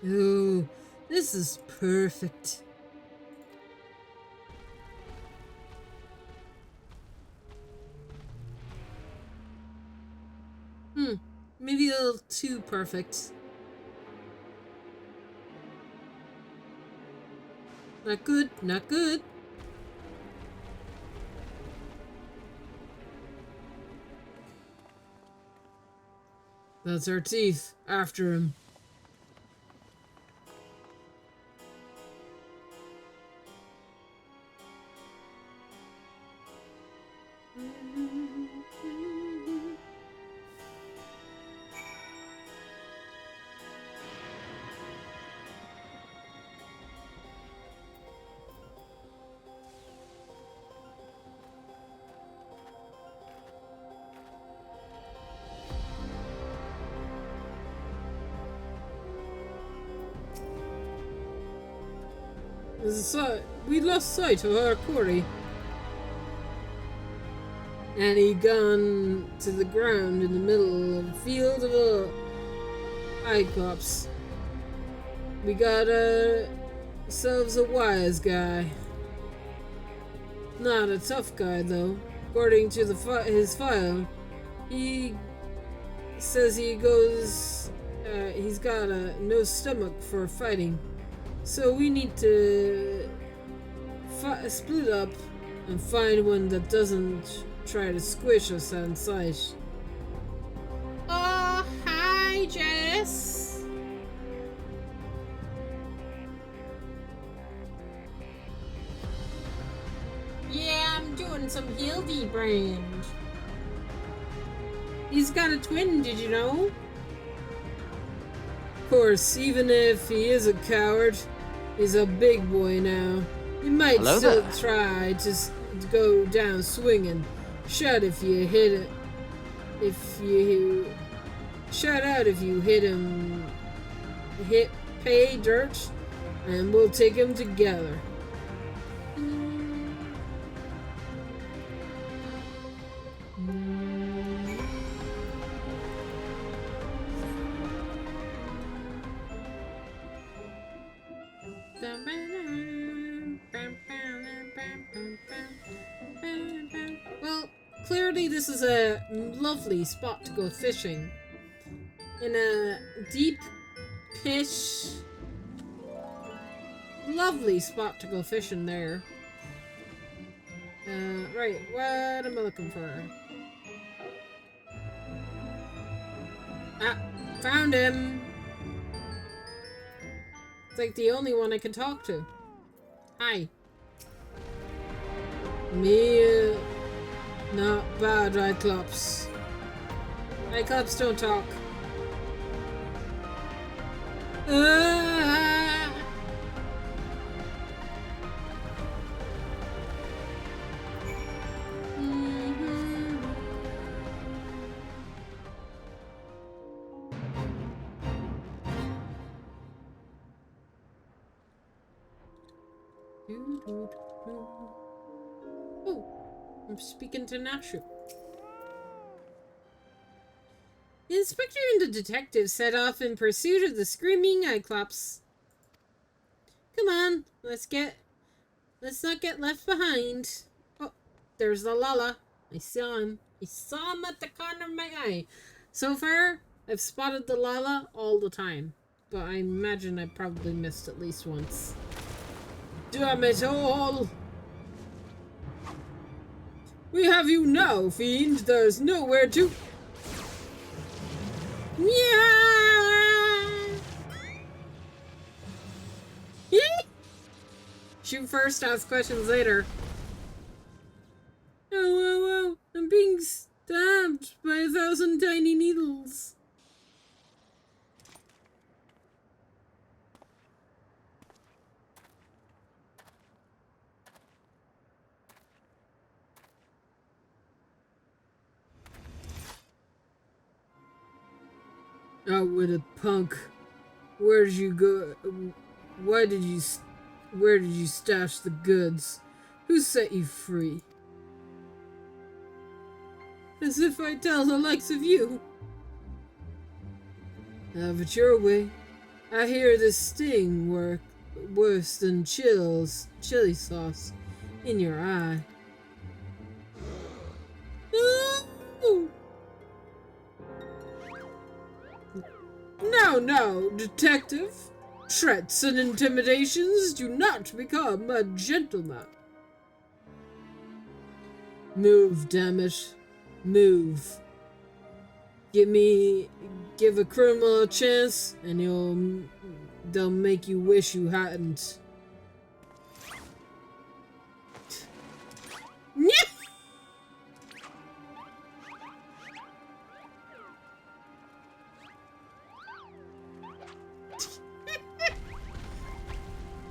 Ooh, this is perfect. Maybe a little too perfect. Not good, not good. That's our teeth. After him. We lost sight of our quarry. And he gone to the ground in the middle of a field of Cyclops. We got ourselves a wise guy. Not a tough guy, though. According to his file, he says he's got no stomach for fighting. So we need to split up and find one that doesn't try to squish us on sight. Oh, hi, Jess. Yeah, I'm doing some Hildibrand. He's got a twin, did you know? Of course, even if he is a coward, he's a big boy now. He might still try to go down swinging. Shut if you hit it. Shut out if you hit him. pay dirt, and we'll take him together. Well, clearly this is a lovely spot to go fishing. In a deep pish. Lovely spot to go fishing there. Right, what am I looking for? Ah, found him! It's like the only one I can talk to. Hi. Me, not bad, Cyclops. Cyclops don't talk. Oh, I'm speaking to Nashu. The inspector and the detective set off in pursuit of the screaming Cyclops. Come on, let's not get left behind. Oh, there's the Lala. I saw him. I saw him at the corner of my eye. So far, I've spotted the Lala all the time, but I imagine I probably missed at least once. Damn it all! We have you now, fiend. There's nowhere to... Yeah! Shoot first, ask questions later. Oh, I'm being stabbed by 1,000 tiny needles. Outwitted punk. Where did you go? Where did you stash the goods? Who set you free? As if I tell the likes of you. Have it your way. I hear this sting work worse than chili sauce in your eye. No, detective. Threats and intimidations do not become a gentleman. Move, damn it. Move. Give a criminal a chance, and they'll make you wish you hadn't.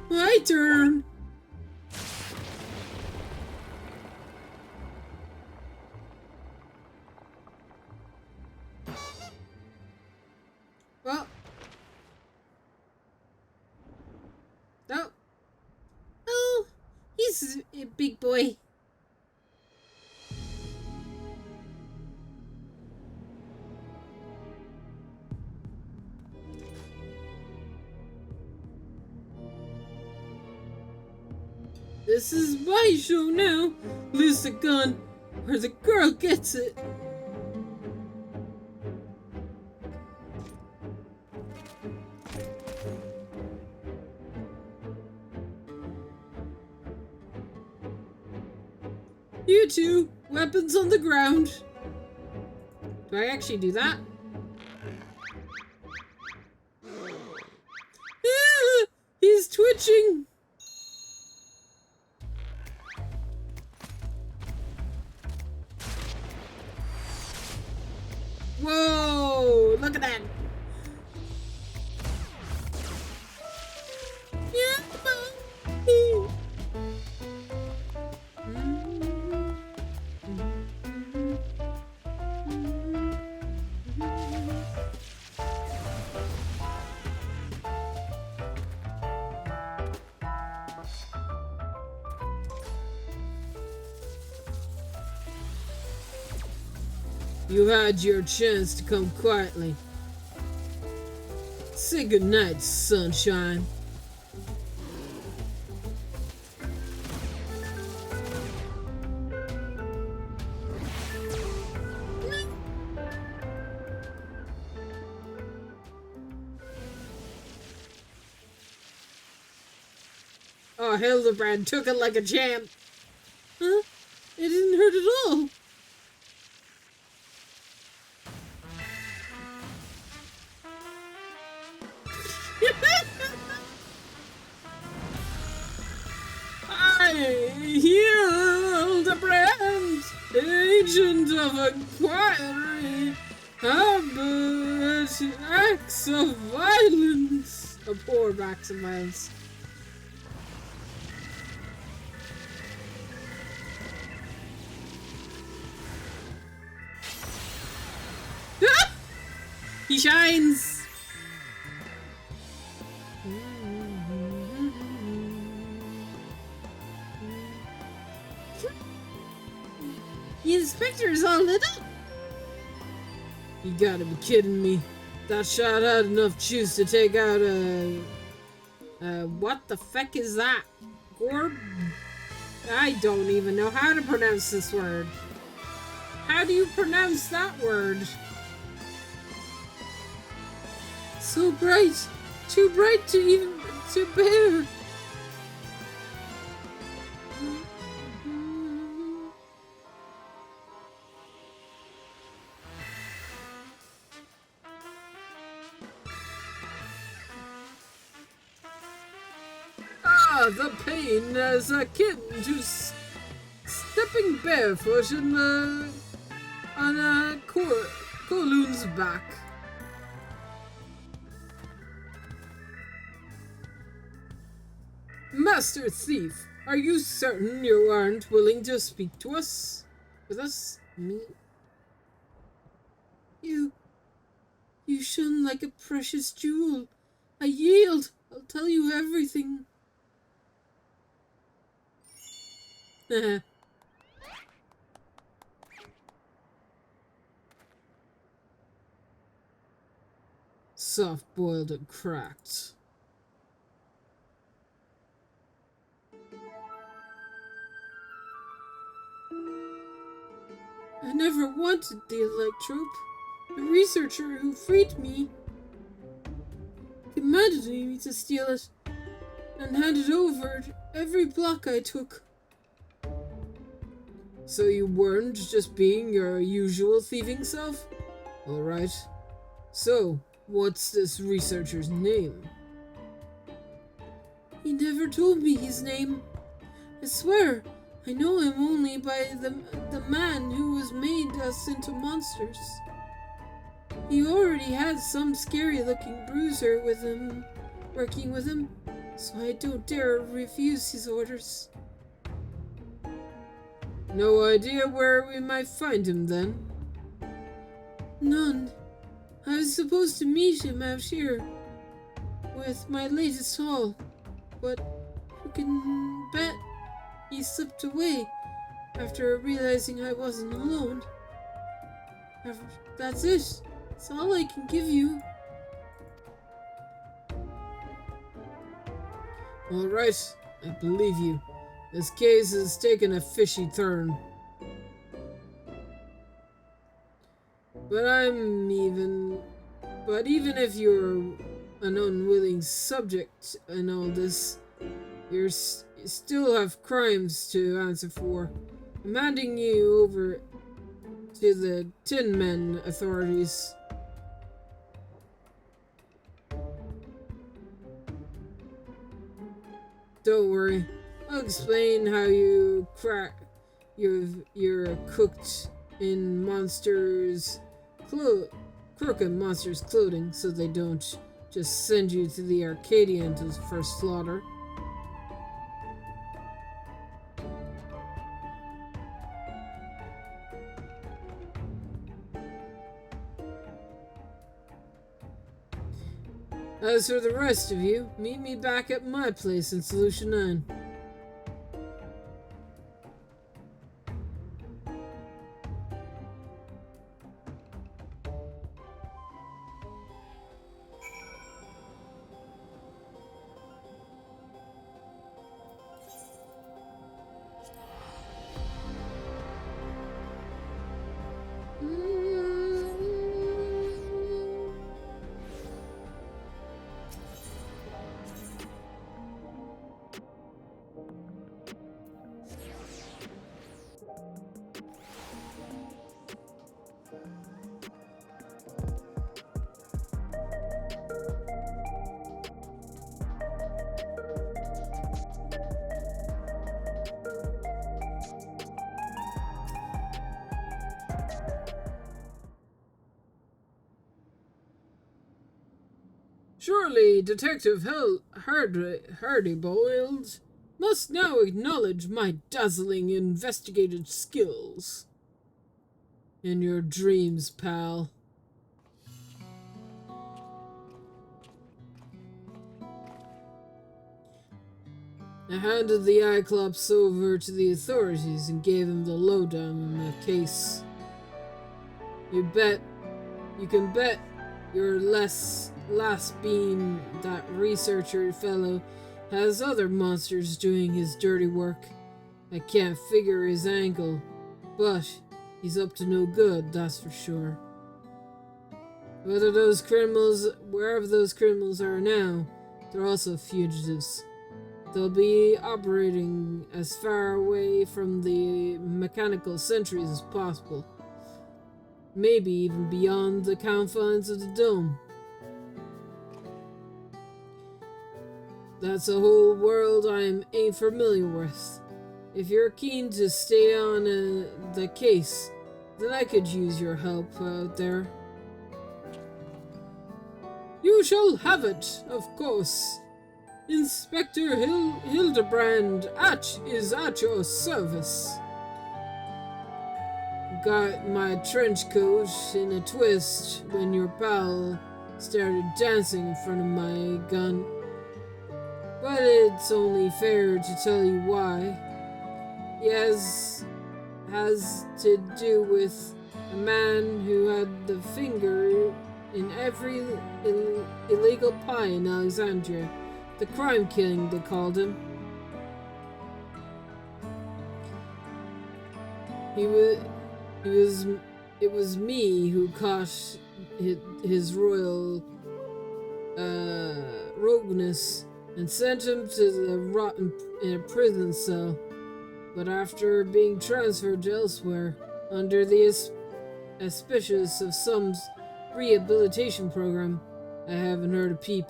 My turn. Well. Oh, he's a big boy. This is my show now. Lose the gun, or the girl gets it. You two, weapons on the ground. Do I actually do that? He's twitching. Whoa! Look at that! You had your chance to come quietly. Say goodnight, sunshine. Oh, Hildibrand took it like a champ. Huh? It didn't hurt at all. I, Hildibrand, agent of inquiry, habit acts of violence. Abhor acts of violence. He shines! The inspector is all lit up! You gotta be kidding me. That shot had enough juice to take out what the feck is that? Gorb? I don't even know how to pronounce this word. How do you pronounce that word? So bright! Too bright to bear! Ah, the pain as a kitten to stepping barefoot on a Kowloon's back. Master Thief, are you certain you aren't willing to speak to us? With us? Me? You shone like a precious jewel. I yield. I'll tell you everything. Soft-boiled and cracked. I never wanted the electrope. The researcher who freed me commanded me to steal it and handed over every block I took. So you weren't just being your usual thieving self? Alright. So, what's this researcher's name? He never told me his name. I swear, I know him only by the man who has made us into monsters. He already had some scary-looking bruiser with him, working with him, so I don't dare refuse his orders. No idea where we might find him, then? None. I was supposed to meet him out here with my latest haul, but who can bet he slipped away after realizing I wasn't alone. That's it. That's all I can give you. Alright, I believe you. This case has taken a fishy turn. But even if you're an unwilling subject in all this, you still have crimes to answer for. I'm handing you over to the Tin Men authorities. Don't worry. I'll explain how you're cooked in crooked monsters' clothing, so they don't just send you to the Arcadian for slaughter. As for the rest of you, meet me back at my place in Solution 9. Surely Detective Hardy-Boiled must now acknowledge my dazzling investigative skills. In your dreams, pal. I handed the Cyclops over to the authorities and gave him the lowdown on the case. You can bet your last beam that researcher fellow has other monsters doing his dirty work. I can't figure his angle, but he's up to no good, that's for sure. Wherever those criminals are now, they're also fugitives. They'll be operating as far away from the mechanical sentries as possible. Maybe even beyond the confines of the dome. That's a whole world I ain't familiar with. If you're keen to stay on the case, then I could use your help out there. You shall have it, of course. Inspector Hildibrand is at your service. Got my trench coat in a twist when your pal started dancing in front of my gun. But it's only fair to tell you why. It has to do with a man who had the finger in every illegal pie in Alexandria. The crime king, they called him. It was me who caught his royal rogueness and sent him to the rotten in a prison cell. But after being transferred to elsewhere, under the auspices of some rehabilitation program, I haven't heard a peep.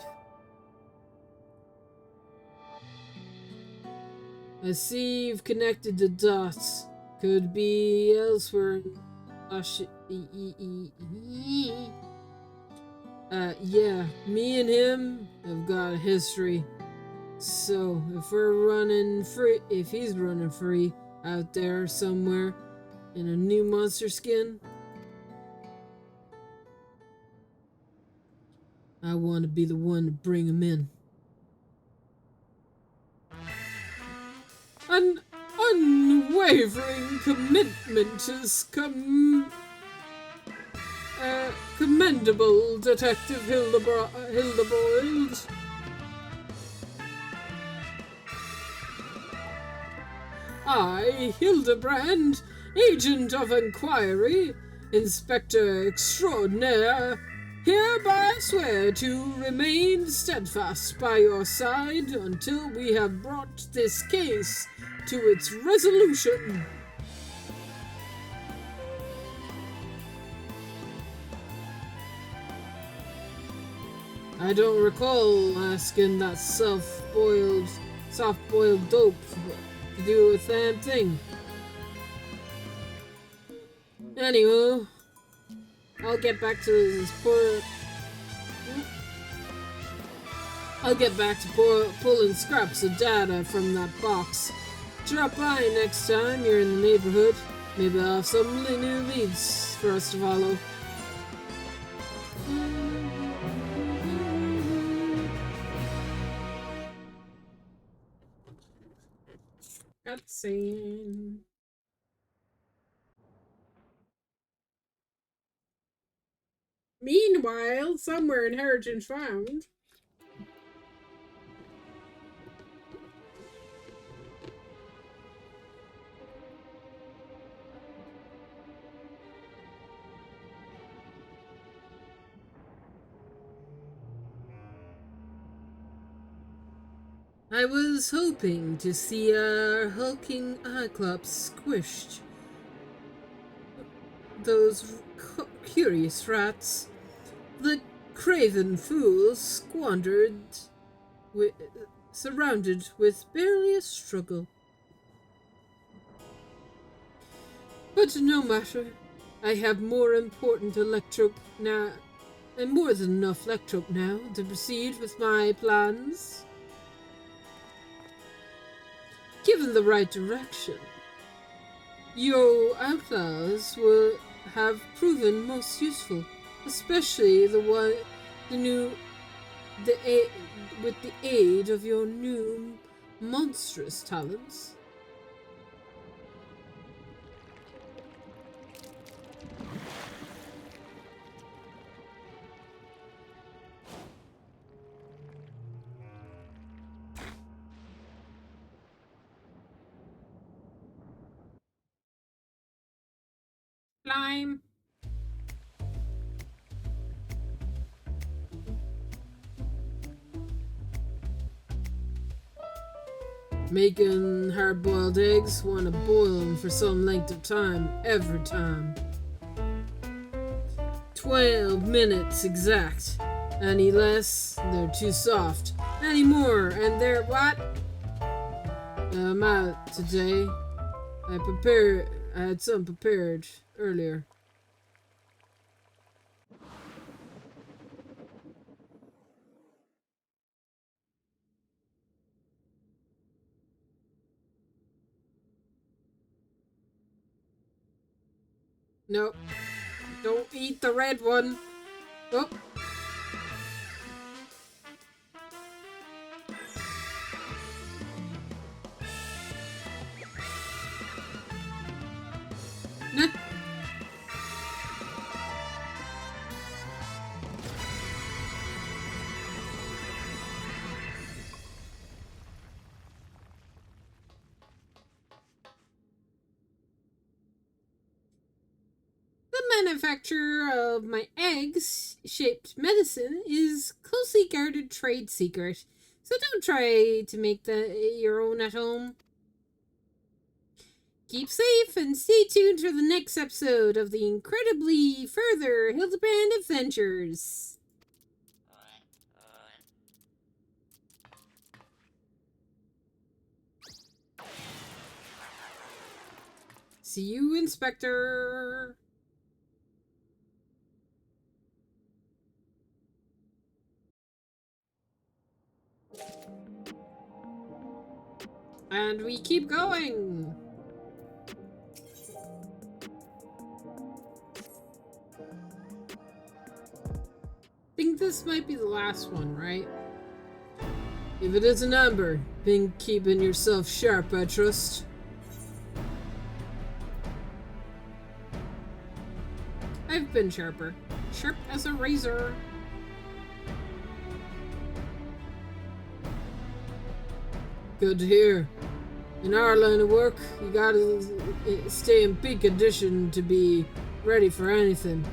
I see you've connected the dots. Could be elsewhere. Yeah, me and him have got a history. So, if he's running free out there somewhere in a new monster skin, I want to be the one to bring him in. An unwavering commitment is commendable, Detective Hildibrand. I, Hildibrand, Agent of Inquiry, Inspector Extraordinaire, hereby swear to remain steadfast by your side until we have brought this case to its resolution. I don't recall asking that soft-boiled dope to do a damn thing. Anywho, I'll get back to pulling scraps of data from that box. Drop by next time you're in the neighborhood. Maybe I'll have some new leads for us to follow. Cutscene. Meanwhile, somewhere in Heritage Found, I was hoping to see our hulking Cyclops squished. Those curious rats. The craven fools surrounded with barely a struggle. But no matter. I have more important I'm more than enough lectrope now to proceed with my plans. Given the right direction, your outlaws will have proven most useful, especially with the aid of your new monstrous talents. Climb. Making hard-boiled eggs, want to boil them for some length of time, every time. 12 minutes exact. Any less, they're too soft. Any more, and they're what? I'm out today. I had some prepared earlier. Nope. Don't eat the red one. Oh. Nah. The manufacture of my eggs-shaped medicine is closely guarded trade secret, so don't try to make your own at home. Keep safe and stay tuned for the next episode of the incredibly further Hildibrand adventures. See you, Inspector. And we keep going. I think this might be the last one, right? If it isn't Amber, been keeping yourself sharp, I trust. I've been sharper. Sharp as a razor. Good to hear. In our line of work, you gotta stay in peak condition to be ready for anything.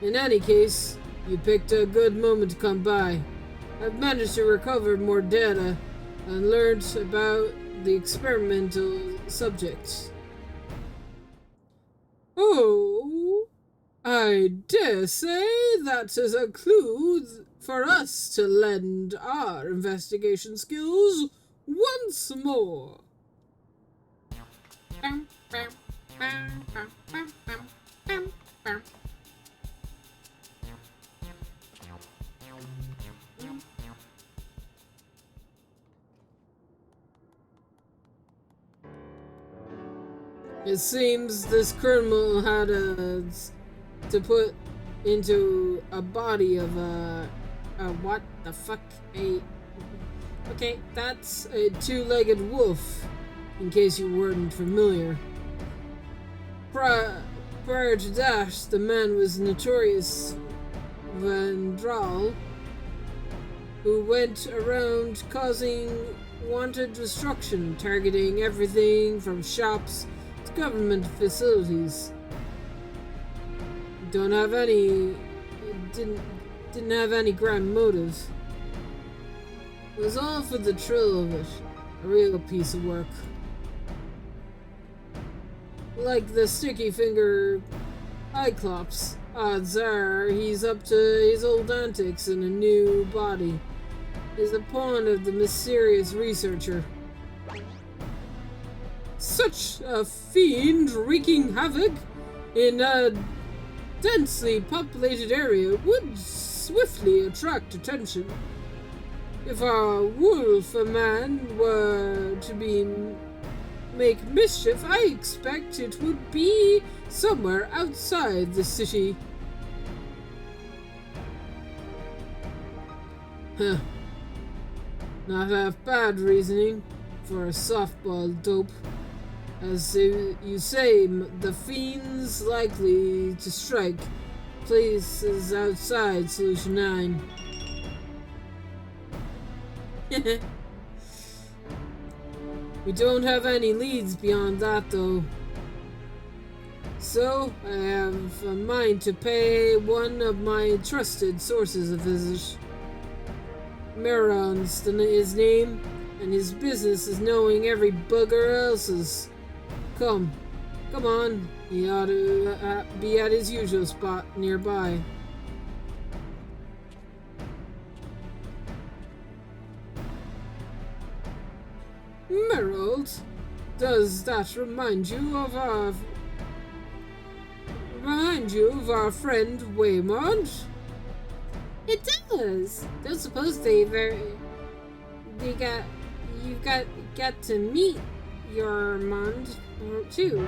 In any case, you picked a good moment to come by. I've managed to recover more data and learned about the experimental subjects. Oh, I dare say that is a clue for us to lend our investigation skills once more. It seems this criminal had to put into a body of a what the fuck? Okay, that's a two-legged wolf, in case you weren't familiar. Prior to that, the man was notorious vandal who went around causing wanted destruction, targeting everything from shops to government facilities. Didn't have any grand motives. It was all for the thrill of it. A real piece of work. Like the sticky finger Cyclops, odds are he's up to his old antics in a new body. He's a pawn of the mysterious researcher. Such a fiend wreaking havoc in a densely populated area would swiftly attract attention. If a wolf a man were to make mischief, I expect it would be somewhere outside the city. Huh. Not half bad reasoning for a softball dope. As you say, the fiend's likely to strike places outside Solution 9. We don't have any leads beyond that, though. So, I have a mind to pay one of my trusted sources a visit. Meron's his name, and his business is knowing every bugger else's. Come on, he ought to be at his usual spot nearby. Merald, does that remind you of our friend Waymond? It does. Don't suppose you got to meet your Mond too.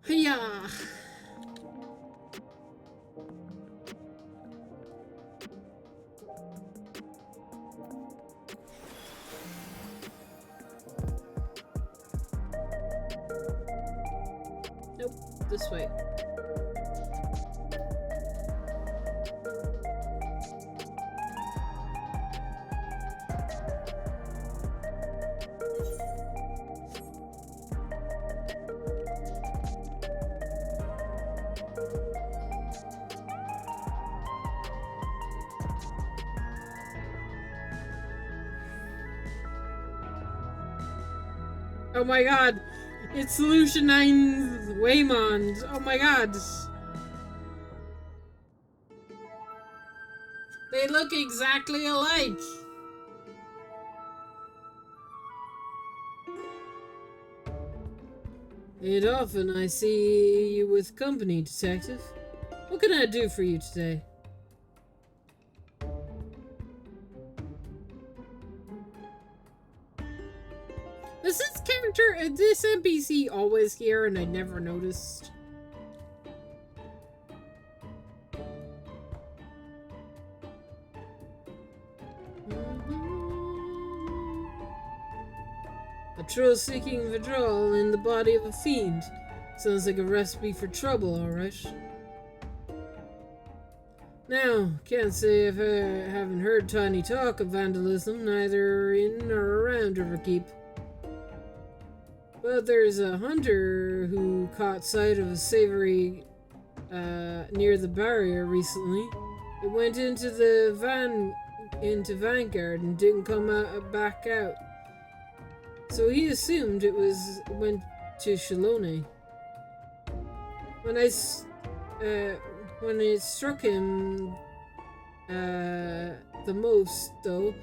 Yeah. Nope, this way. Oh my god! It's Solution 9's Waymond! Oh my god! They look exactly alike! Ain't often I see you with company, Detective. What can I do for you today? Is this NPC always here and I never noticed? A thrill-seeking withdrawal in the body of a fiend. Sounds like a recipe for trouble, alright. Now, can't say I haven't heard Tiny talk of vandalism, neither in or around Riverkeep. But there's a hunter who caught sight of a savory near the barrier recently. It went into Vanguard and didn't come back out. So he assumed it went to Shalone. When it struck him the most, though,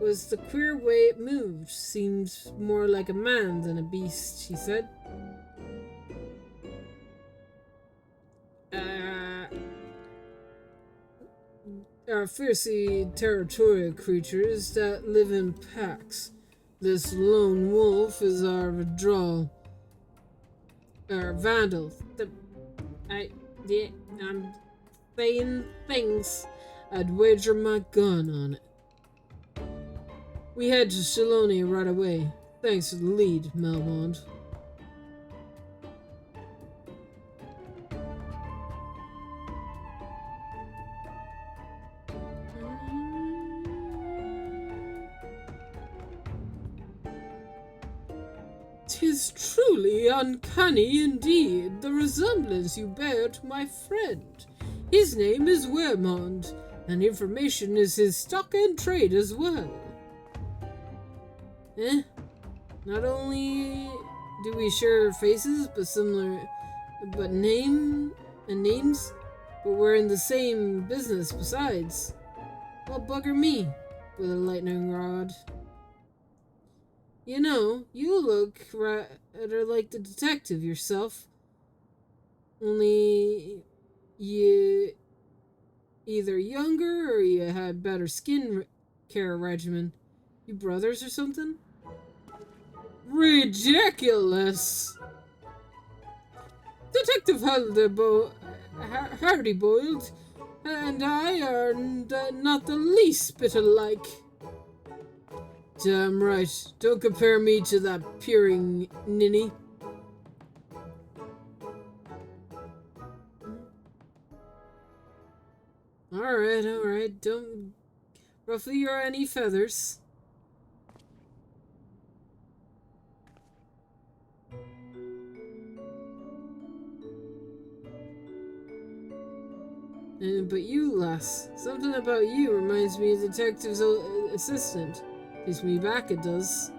was the queer way it moved. Seemed more like a man than a beast, he said. Are fiercely territorial creatures that live in packs. This lone wolf is our vandal. I'm saying things. I'd wager my gun on it. We head to Shalone right away. Thanks for the lead, Melmond. "'Tis truly uncanny indeed, the resemblance you bear to my friend. His name is Waymond, and information is his stock and trade as well." Not only do we share faces, but names, but we're in the same business besides. Well, bugger me with a lightning rod. You know, you look rather like the detective yourself. Only you either younger or you had better skin care regimen. You brothers or something? Ridiculous! Detective Hardy Boiled and I are not the least bit alike. Damn right. Don't compare me to that peering ninny. Alright. Don't ruffle your any feathers. But you, lass, something about you reminds me of the detective's assistant. Takes me back, it does.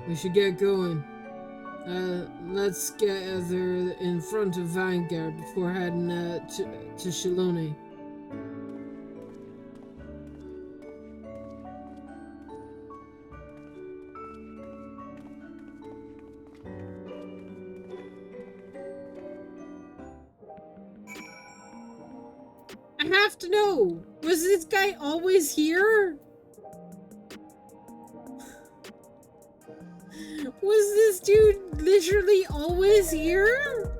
We should get going. Let's gather in front of Vanguard before heading to Shilone. I have to know, was this guy always here? Was this dude literally always here?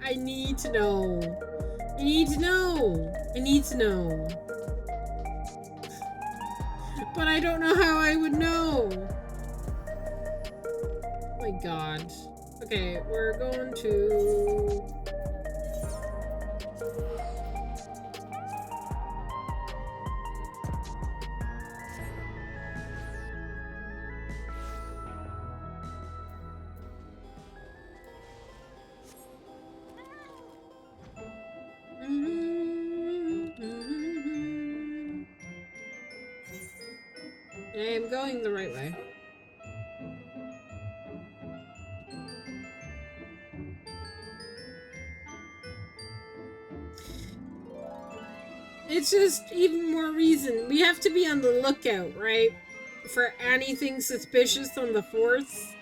I need to know. I need to know. I need to know. But I don't know how I would know. Oh my god. Okay, we're going to... I am going the right way. It's just even more reason. We have to be on the lookout, right? For anything suspicious on the 4th.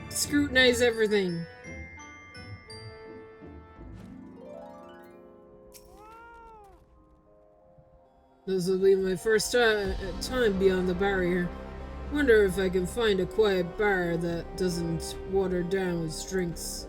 Scrutinize everything. This will be my first time beyond the barrier. Wonder if I can find a quiet bar that doesn't water down its drinks.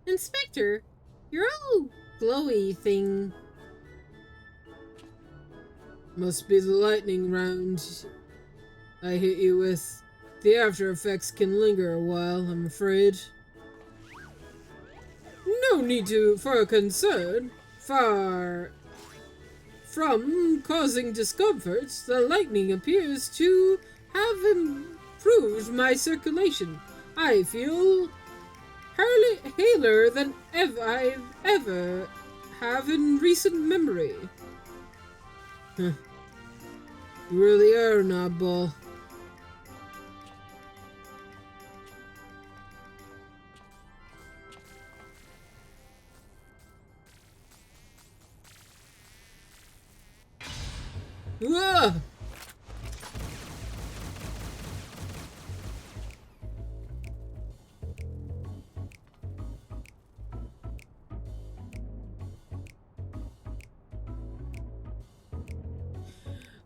Inspector, your old glowy thing. Must be the lightning round I hit you with. The after effects can linger a while, I'm afraid. No need for concern. Far from causing discomfort, the lightning appears to have improved my circulation. I feel hailer than I've ever have in recent memory. Huh. You really are an oddball. Ah!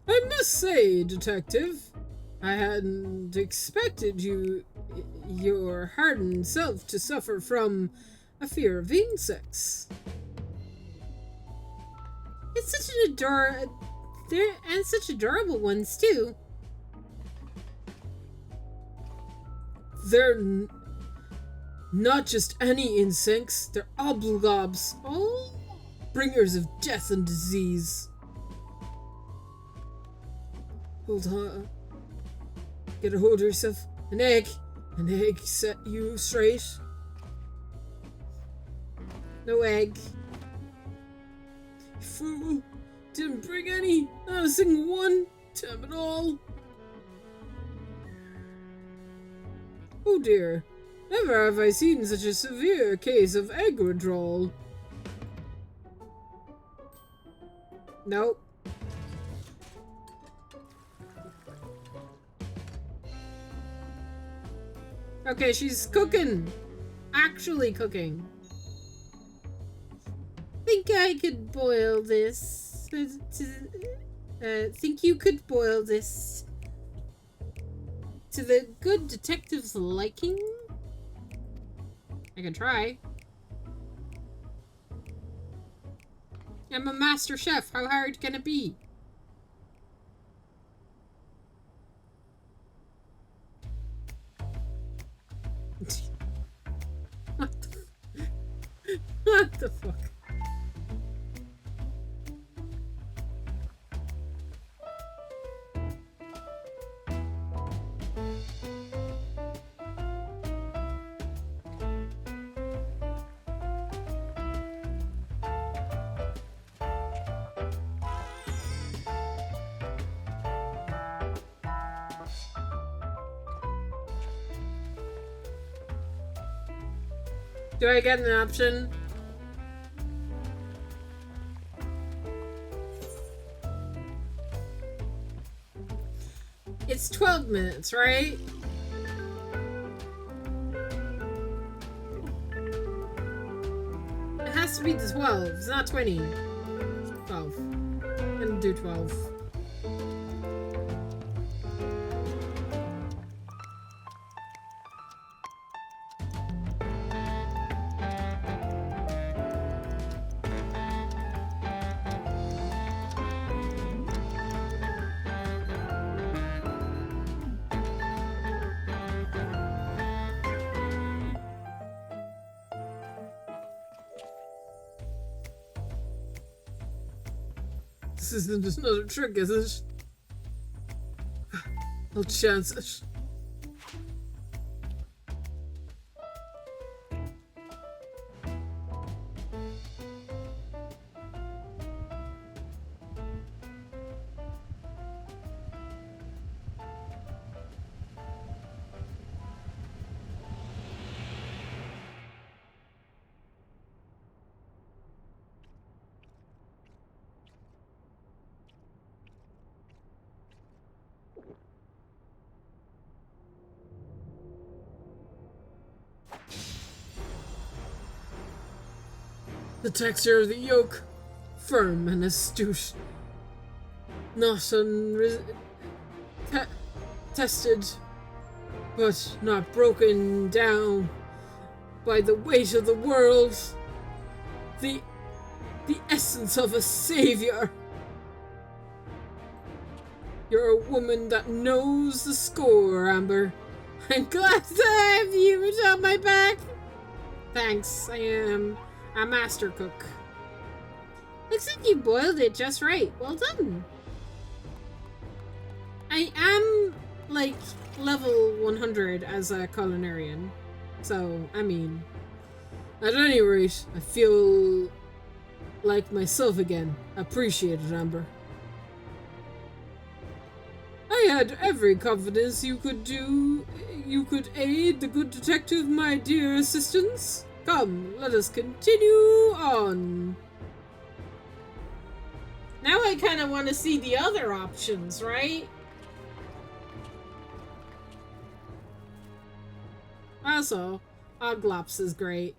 I must say, Detective, I hadn't expected your hardened self to suffer from a fear of insects. It's such an such adorable ones too. Not just any insects, they're oblogobs. Oh? Bringers of death and disease. Hold on. Get a hold of yourself. An egg. An egg set you straight. No egg. You fool. Didn't bring any. Not a single one. Damn it all. Oh dear. Never have I seen such a severe case of egg withdrawal. Nope. Okay, she's cooking. Actually cooking. Think I could boil this. Think you could boil this to the good detective's liking? I can try. I'm a master chef. How hard can it be? What the fuck? Do I get an option? It's 12 minutes, right? It has to be the 12. It's not 20. 12. I'm gonna do 12. This isn't just another trick, is it? I'll chance it. The texture of the yolk, firm and astute, not tested, but not broken down by the weight of the world. The essence of a savior. You're a woman that knows the score, Amber. I'm glad to have you on my back. Thanks, I am a master cook. Looks like you boiled it just right. Well done. I am, like, level 100 as a culinarian. So, I mean... At any rate, I feel like myself again. Appreciate it, Amber. I had every confidence you could aid the good detective, my dear assistants. Come, let us continue on. Now I kind of want to see the other options, right? Also, Oglops is great.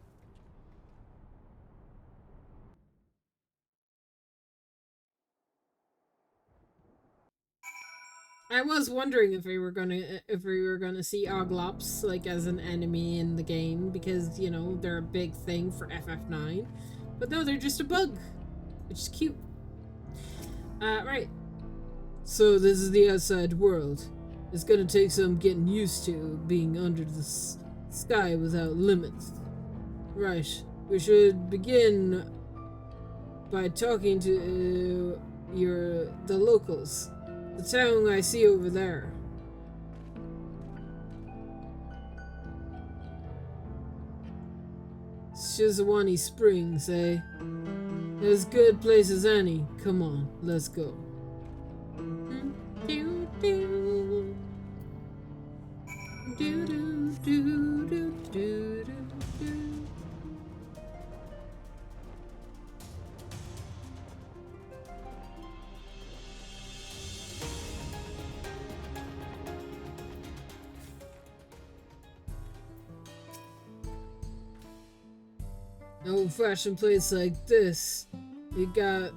I was wondering if we were gonna see Oglops like as an enemy in the game because you know they're a big thing for FF9, but no, they're just a bug, which is cute. Right. So this is the outside world. It's gonna take some getting used to being under the sky without limits. Right, we should begin by talking to the locals. The town I see over there. Shizawani Springs, eh? As good place as any. Come on, let's go. Do, do. Do, do, do, do, do, do, do. An old-fashioned place like this, it got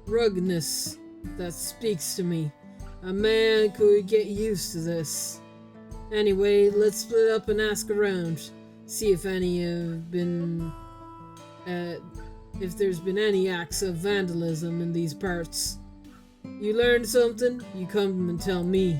ruggedness that speaks to me. A man could get used to this. Anyway, let's split up and ask around. See if any have been... if there's been any acts of vandalism in these parts. You learn something, you come and tell me.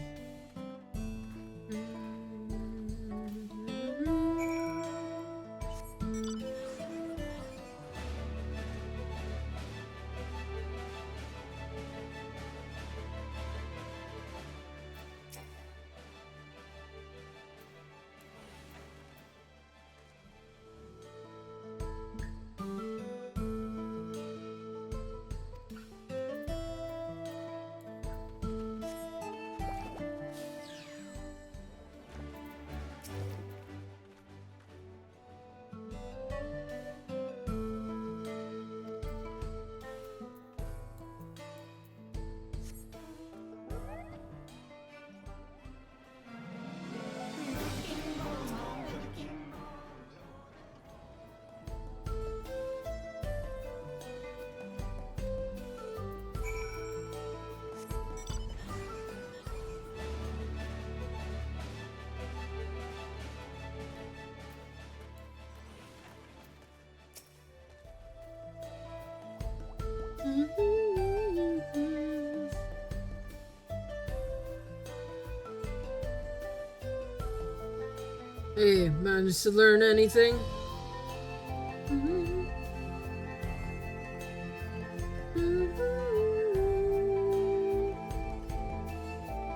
Hey, managed to learn anything?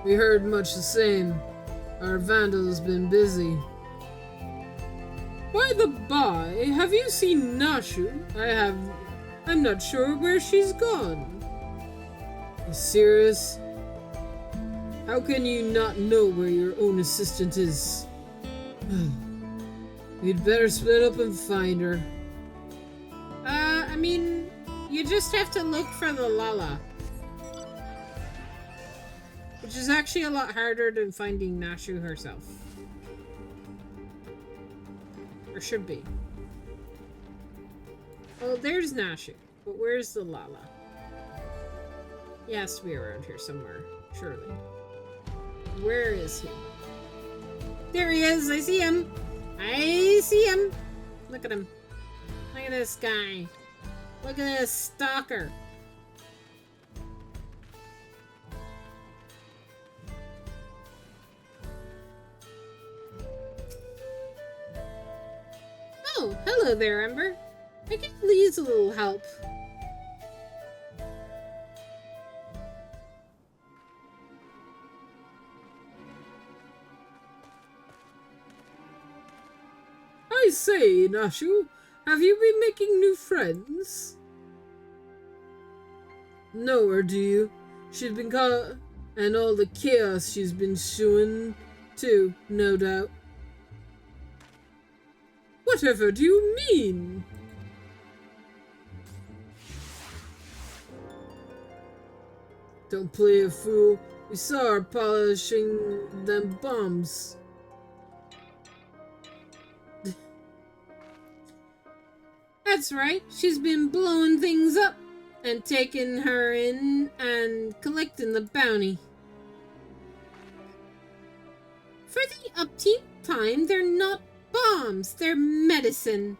We heard much the same. Our vandal's been busy. By the by, have you seen Nashu? I have. I'm not sure where she's gone. You serious? How can you not know where your own assistant is? We'd better split up and find her. I mean, you just have to look for the Lala. Which is actually a lot harder than finding Nashu herself. Or should be. Oh, there's Nashu. But where's the Lala? He has to be around here somewhere, surely. Where is he? There he is! I see him! I see him! Look at him. Look at this guy. Look at this stalker. Oh, hello there, Ember. I could use a little help. I say, Nashu, have you been making new friends? No, or do you? She's been caught, and all the chaos she's been showing, too, no doubt. Whatever do you mean? Don't play a fool. We saw her polishing them bombs. That's right. She's been blowing things up and taking her in and collecting the bounty. For the upteenth time, they're not bombs, they're medicine.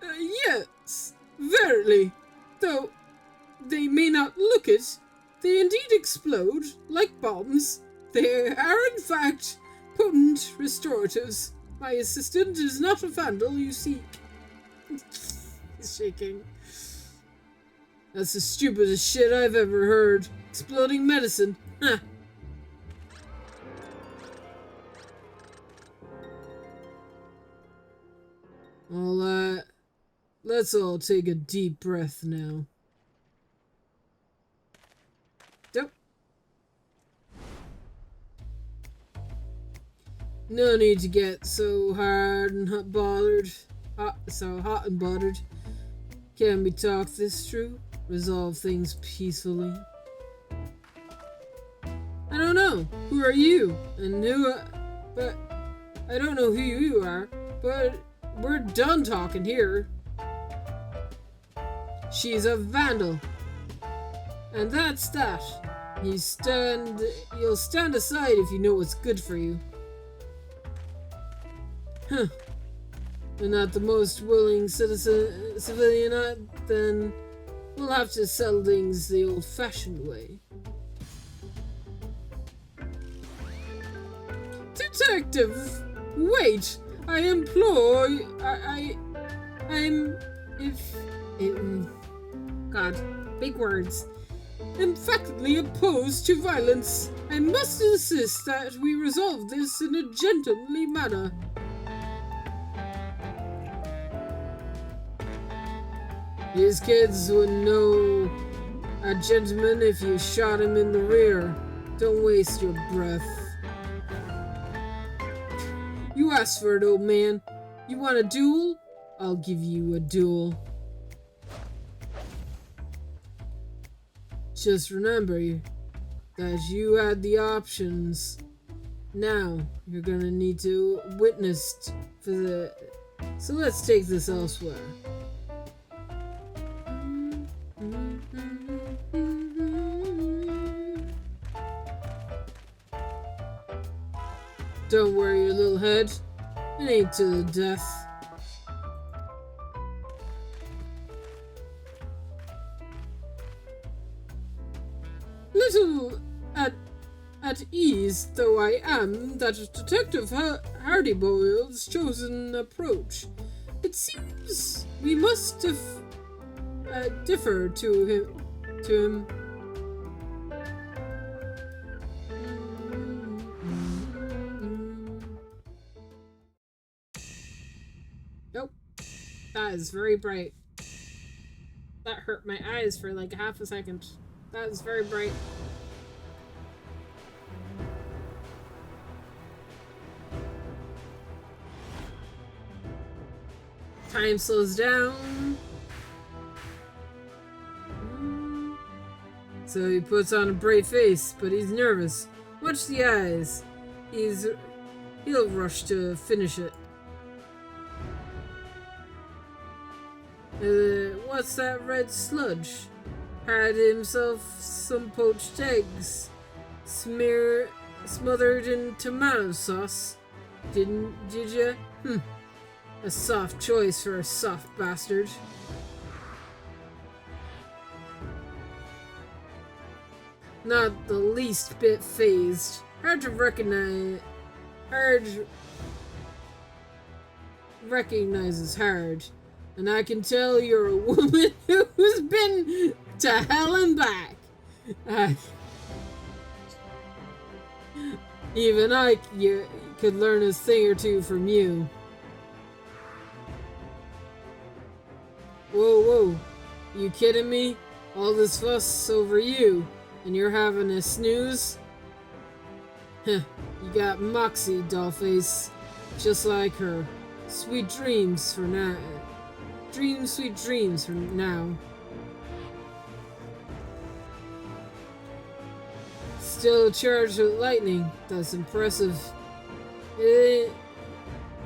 Yes, verily. Though they may not look it, they indeed explode like bombs. They are, in fact, potent restoratives. My assistant is not a vandal you seek. He's shaking. That's the stupidest shit I've ever heard. Exploding medicine. Huh. Let's all take a deep breath now. Yep. No need to get so hard and bothered. So hot and bothered. Can we talk this through? Resolve things peacefully. I don't know. Who are you? And but I don't know who you are, but we're done talking here. She's a vandal. And that's that. You'll stand aside if you know what's good for you. Huh. You're not the most willing civilian, then we'll have to settle things the old-fashioned way. Detective! Wait! I implore you, God, big words. emphatically opposed to violence. I must insist that we resolve this in a gentlemanly manner. These kids wouldn't know a gentleman if you shot him in the rear. Don't waste your breath. You asked for it, old man. You want a duel? I'll give you a duel. Just remember that you had the options. Now, you're gonna need to witness for the... So let's take this elsewhere. Don't worry your little head. It ain't to the death. Little at ease though I am that Detective Hardyboyle's chosen approach, it seems we must differ to him. Nope. That is very bright. That hurt my eyes for like half a second. That is very bright. Time slows down. So he puts on a brave face, but he's nervous. Watch the eyes. He'll rush to finish it. What's that red sludge? Had himself some poached eggs, smothered in tomato sauce. Did ya? A soft choice for a soft bastard. Not the least bit phased. Hard recognizes hard. And I can tell you're a woman who's been to hell and back. Even I could learn a thing or two from you. Whoa. You kidding me? All this fuss over you, and you're having a snooze? You got Moxie, dollface. Just like her. Sweet dreams for now. Sweet dreams for now. Still charged with lightning. That's impressive. In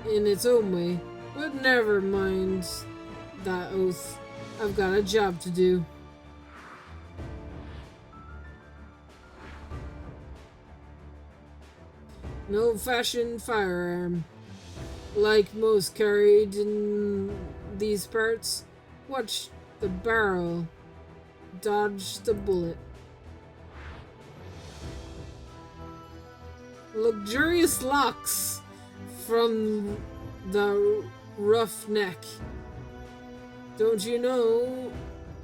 its own way. But never mind that oath. I've got a job to do. An old-fashioned firearm. Like most carried in these parts. Watch the barrel. Dodge the bullet. luxurious locks from the rough neck. Don't you know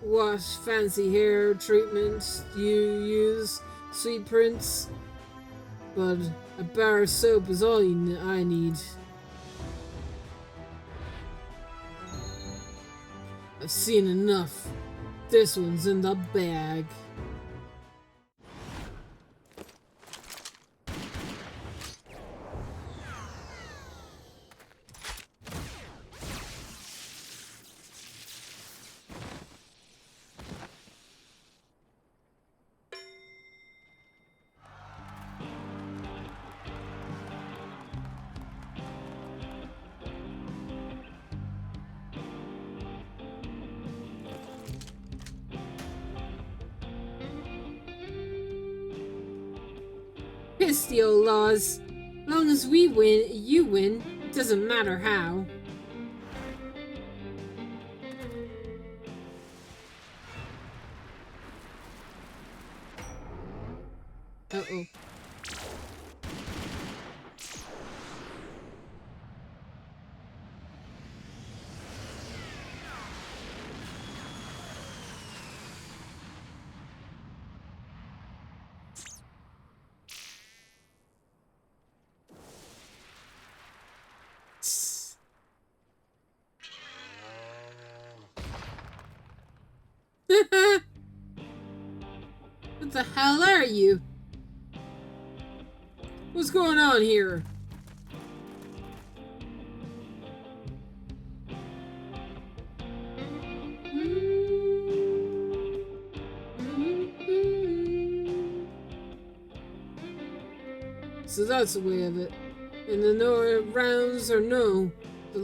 what fancy hair treatment you use, sweet prince? But a bar of soap is all I need. I've seen enough. This one's in the bag. Piss the old laws. Long as we win, you win. It doesn't matter how. Uh-oh. What the hell are you? What's going on here? So that's the way of it. In the rounds or no, the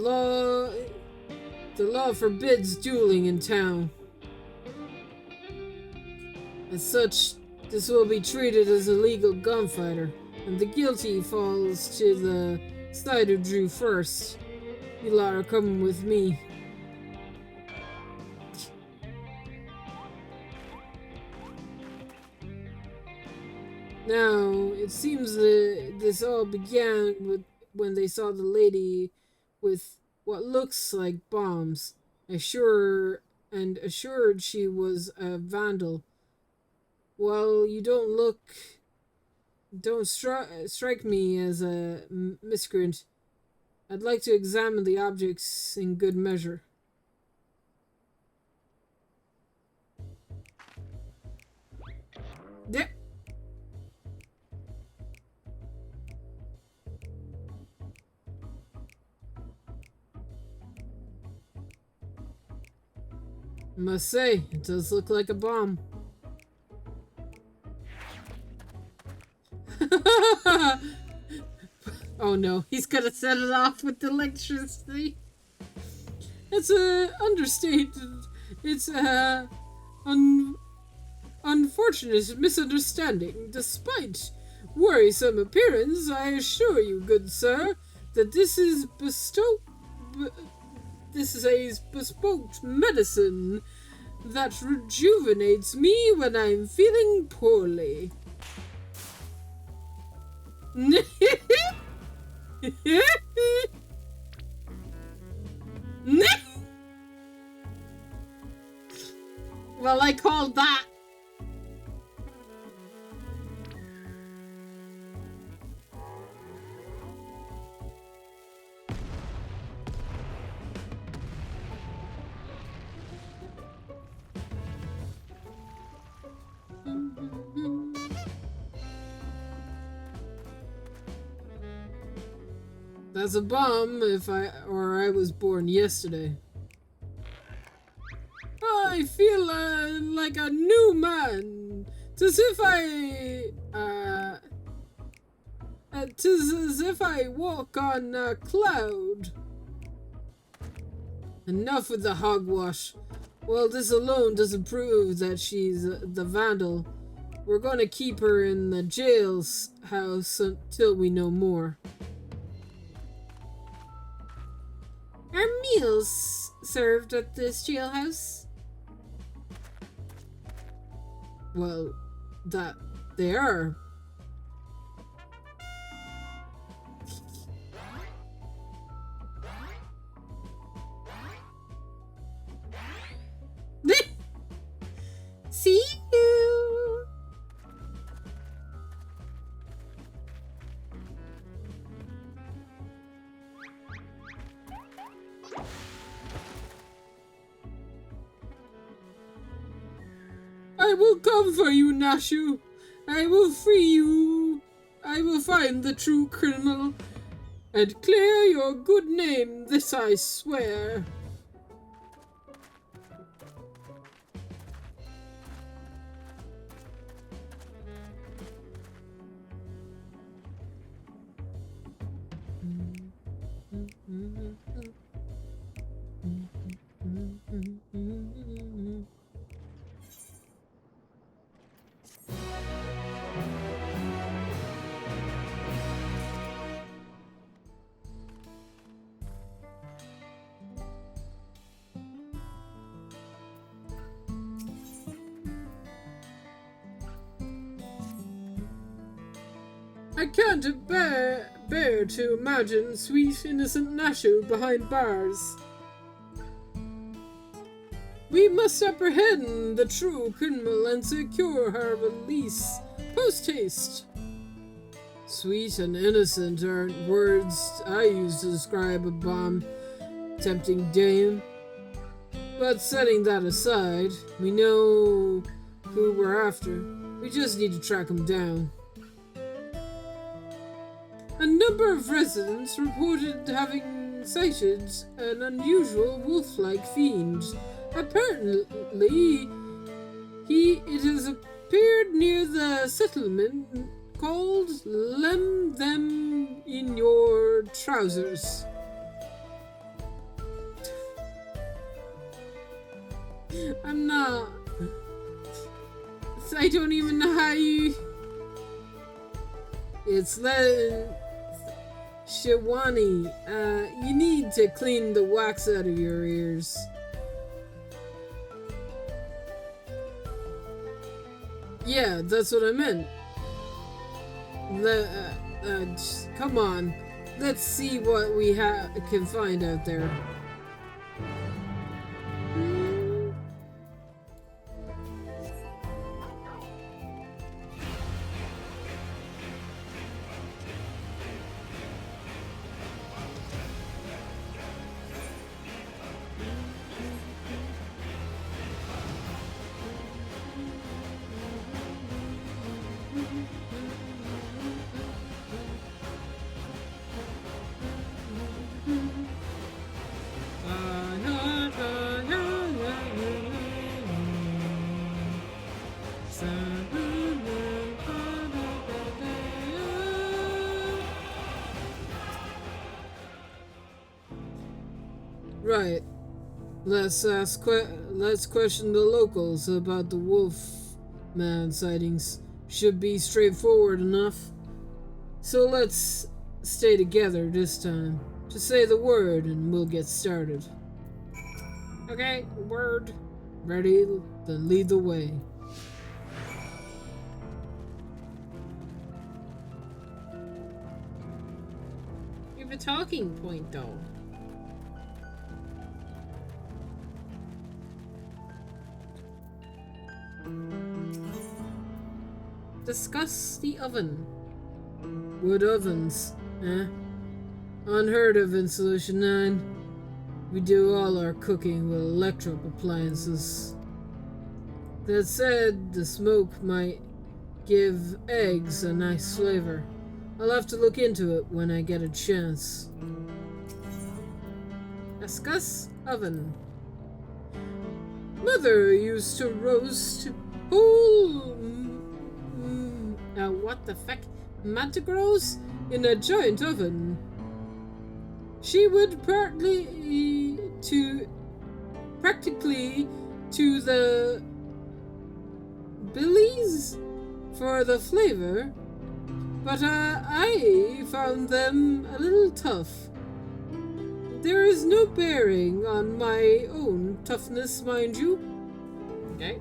law forbids dueling in town. As such, this will be treated as a legal gunfighter, and the guilty falls to the side who drew first. You lot are coming with me. Now, it seems that this all began with when they saw the lady with what looks like bombs, assured she was a vandal. While you don't strike me as a miscreant, I'd like to examine the objects in good measure. Yep. Must say, it does look like a bomb. Oh no, he's gonna set it off with electricity. It's understated. It's unfortunate misunderstanding. Despite worrisome appearance, I assure you, good sir, that this is a bespoke medicine that rejuvenates me when I'm feeling poorly. Well, I called that. That's a bomb I was born yesterday. I feel like a new man. Tis as if I walk on a cloud. Enough with the hogwash. Well, this alone doesn't prove that she's the vandal. We're gonna keep her in the jail's house until we know more. Are meals served at this jailhouse? Well, that they are. will come for you, Nashu. I will free you. I will find the true criminal and clear your good name, this I swear. I can't bear to imagine sweet innocent Nashu behind bars. We must apprehend the true criminal and secure her release post-haste. Sweet and innocent aren't words I use to describe a bomb-tempting dame. But setting that aside, we know who we're after. We just need to track him down. A number of residents reported having sighted an unusual wolf-like fiend. Apparently, it has appeared near the settlement called Lem Them in Your Trousers. I don't even know how you... It's Shawani, you need to clean the wax out of your ears. Yeah, that's what I meant. Come on. Let's see what we can find out there. Right. Let's question the locals about the Wolfman sightings. Should be straightforward enough. So let's stay together this time. Just say the word and we'll get started. Okay, word. Ready? Then lead the way. You have a talking point, though. Discuss the oven. Wood ovens, eh? Unheard of in Solution 9. We do all our cooking with electric appliances. That said, the smoke might give eggs a nice flavor. I'll have to look into it when I get a chance. Discuss oven. Mother used to roast whole What the fuck? mantigros in a giant oven. She would practically to the billies for the flavor, but I found them a little tough. There is no bearing on my own toughness, mind you. Okay.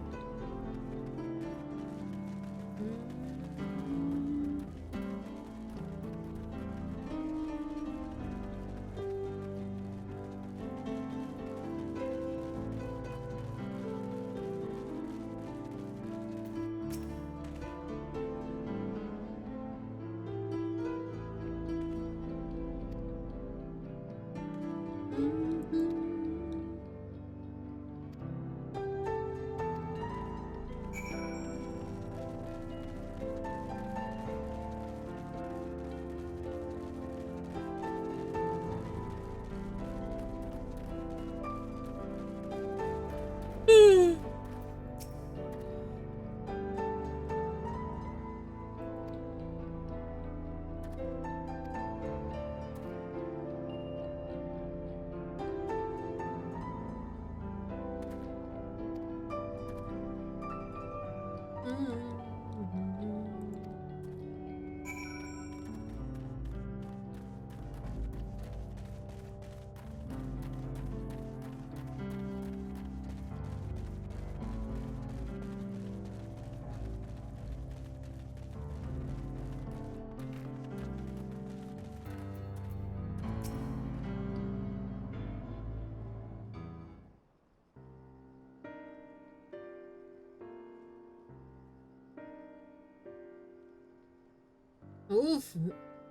A wolf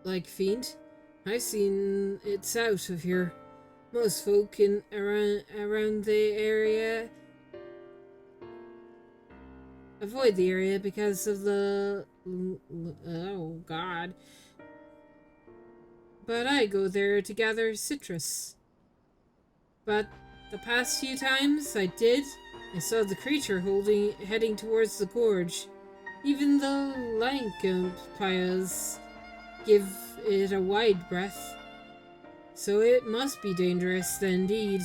like fiend. I've seen it's out of here. Most folk in around the area avoid the area because of the oh god. But I go there to gather citrus. But the past few times I did, I saw the creature heading towards the gorge. Even though lycanthropes give it a wide breath, so it must be dangerous indeed.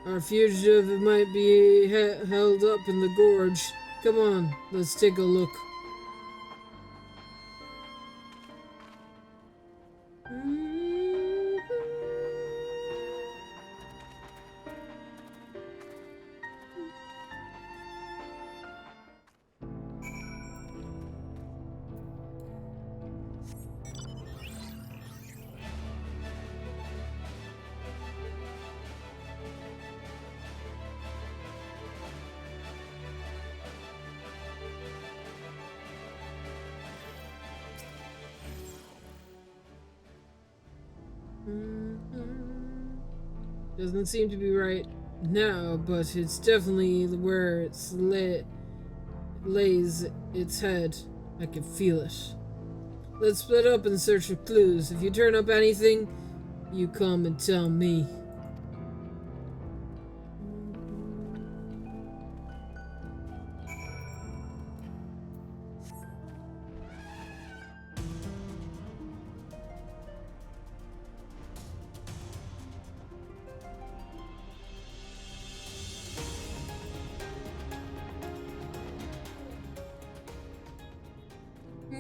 Our fugitive might be held up in the gorge. Come on, let's take a look. Doesn't seem to be right now, but it's definitely where lays its head. I can feel it. Let's split up and search for clues. If you turn up anything, you come and tell me.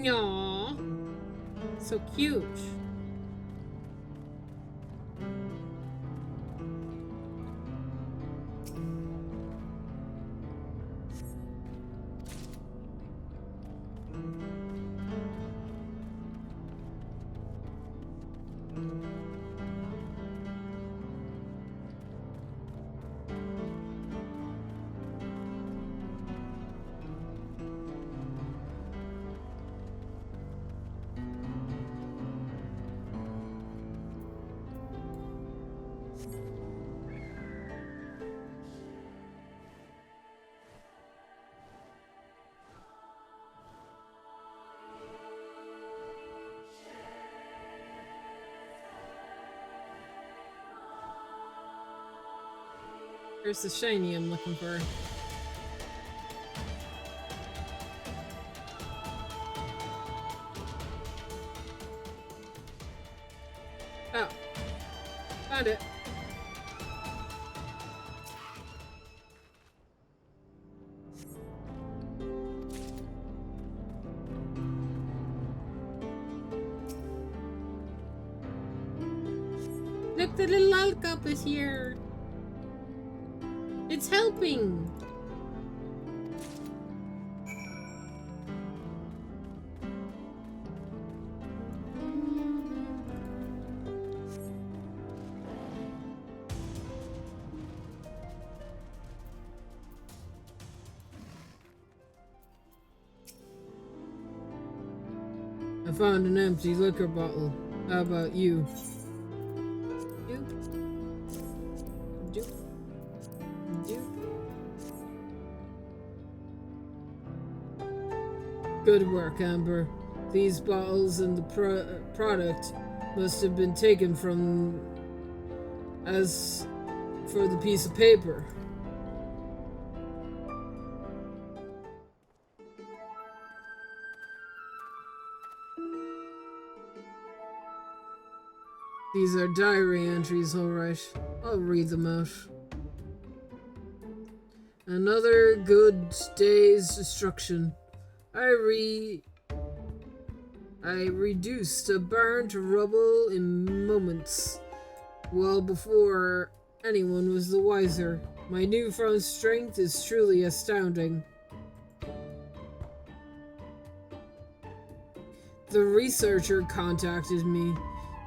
Aww. So cute. Here's the shiny I'm looking for. Oh. Found it. Look, the little lollicop is here. It's helping. I found an empty liquor bottle. How about you? Good work, Amber. These bottles and the product must have been taken from as for the piece of paper. These are diary entries, alright. I'll read them out. Another good day's destruction. I reduced a barn to rubble in moments, well before anyone was the wiser. My newfound strength is truly astounding. The researcher contacted me.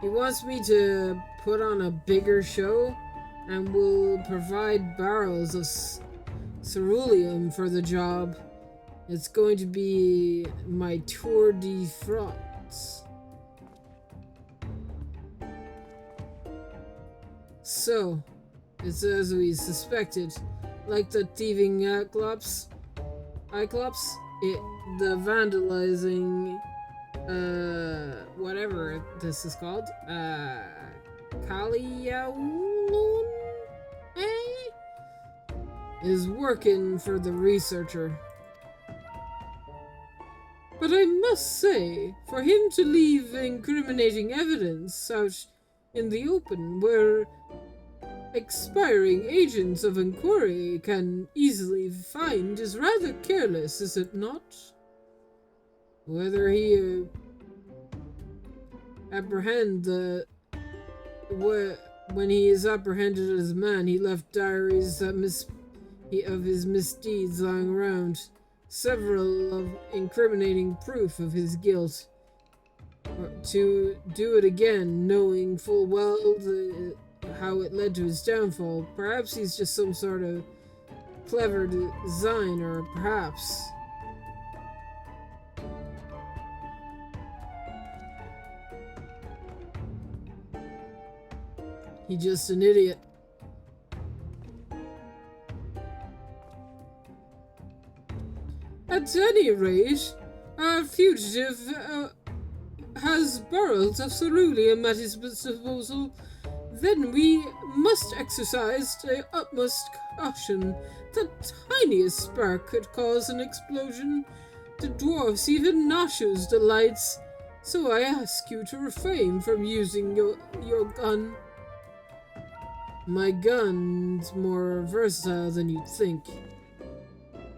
He wants me to put on a bigger show and will provide barrels of ceruleum for the job. It's going to be my tour de France. So, it's as we suspected. Like the thieving Cyclops, the vandalizing, whatever this is called, Kaliaulun, is working for the researcher. But I must say, for him to leave incriminating evidence out in the open where expiring agents of inquiry can easily find is rather careless, is it not? Whether he when he is apprehended as a man, he left diaries of his misdeeds lying around, several of incriminating proof of his guilt. To do it again, knowing full well how it led to his downfall. Perhaps he's just some sort of clever designer, perhaps. He's just an idiot. At any rate, our fugitive has barrels of ceruleum at his disposal. Then we must exercise the utmost caution. The tiniest spark could cause an explosion. The dwarfs even Nashu's delights. So I ask you to refrain from using your gun. My gun's more versatile than you'd think.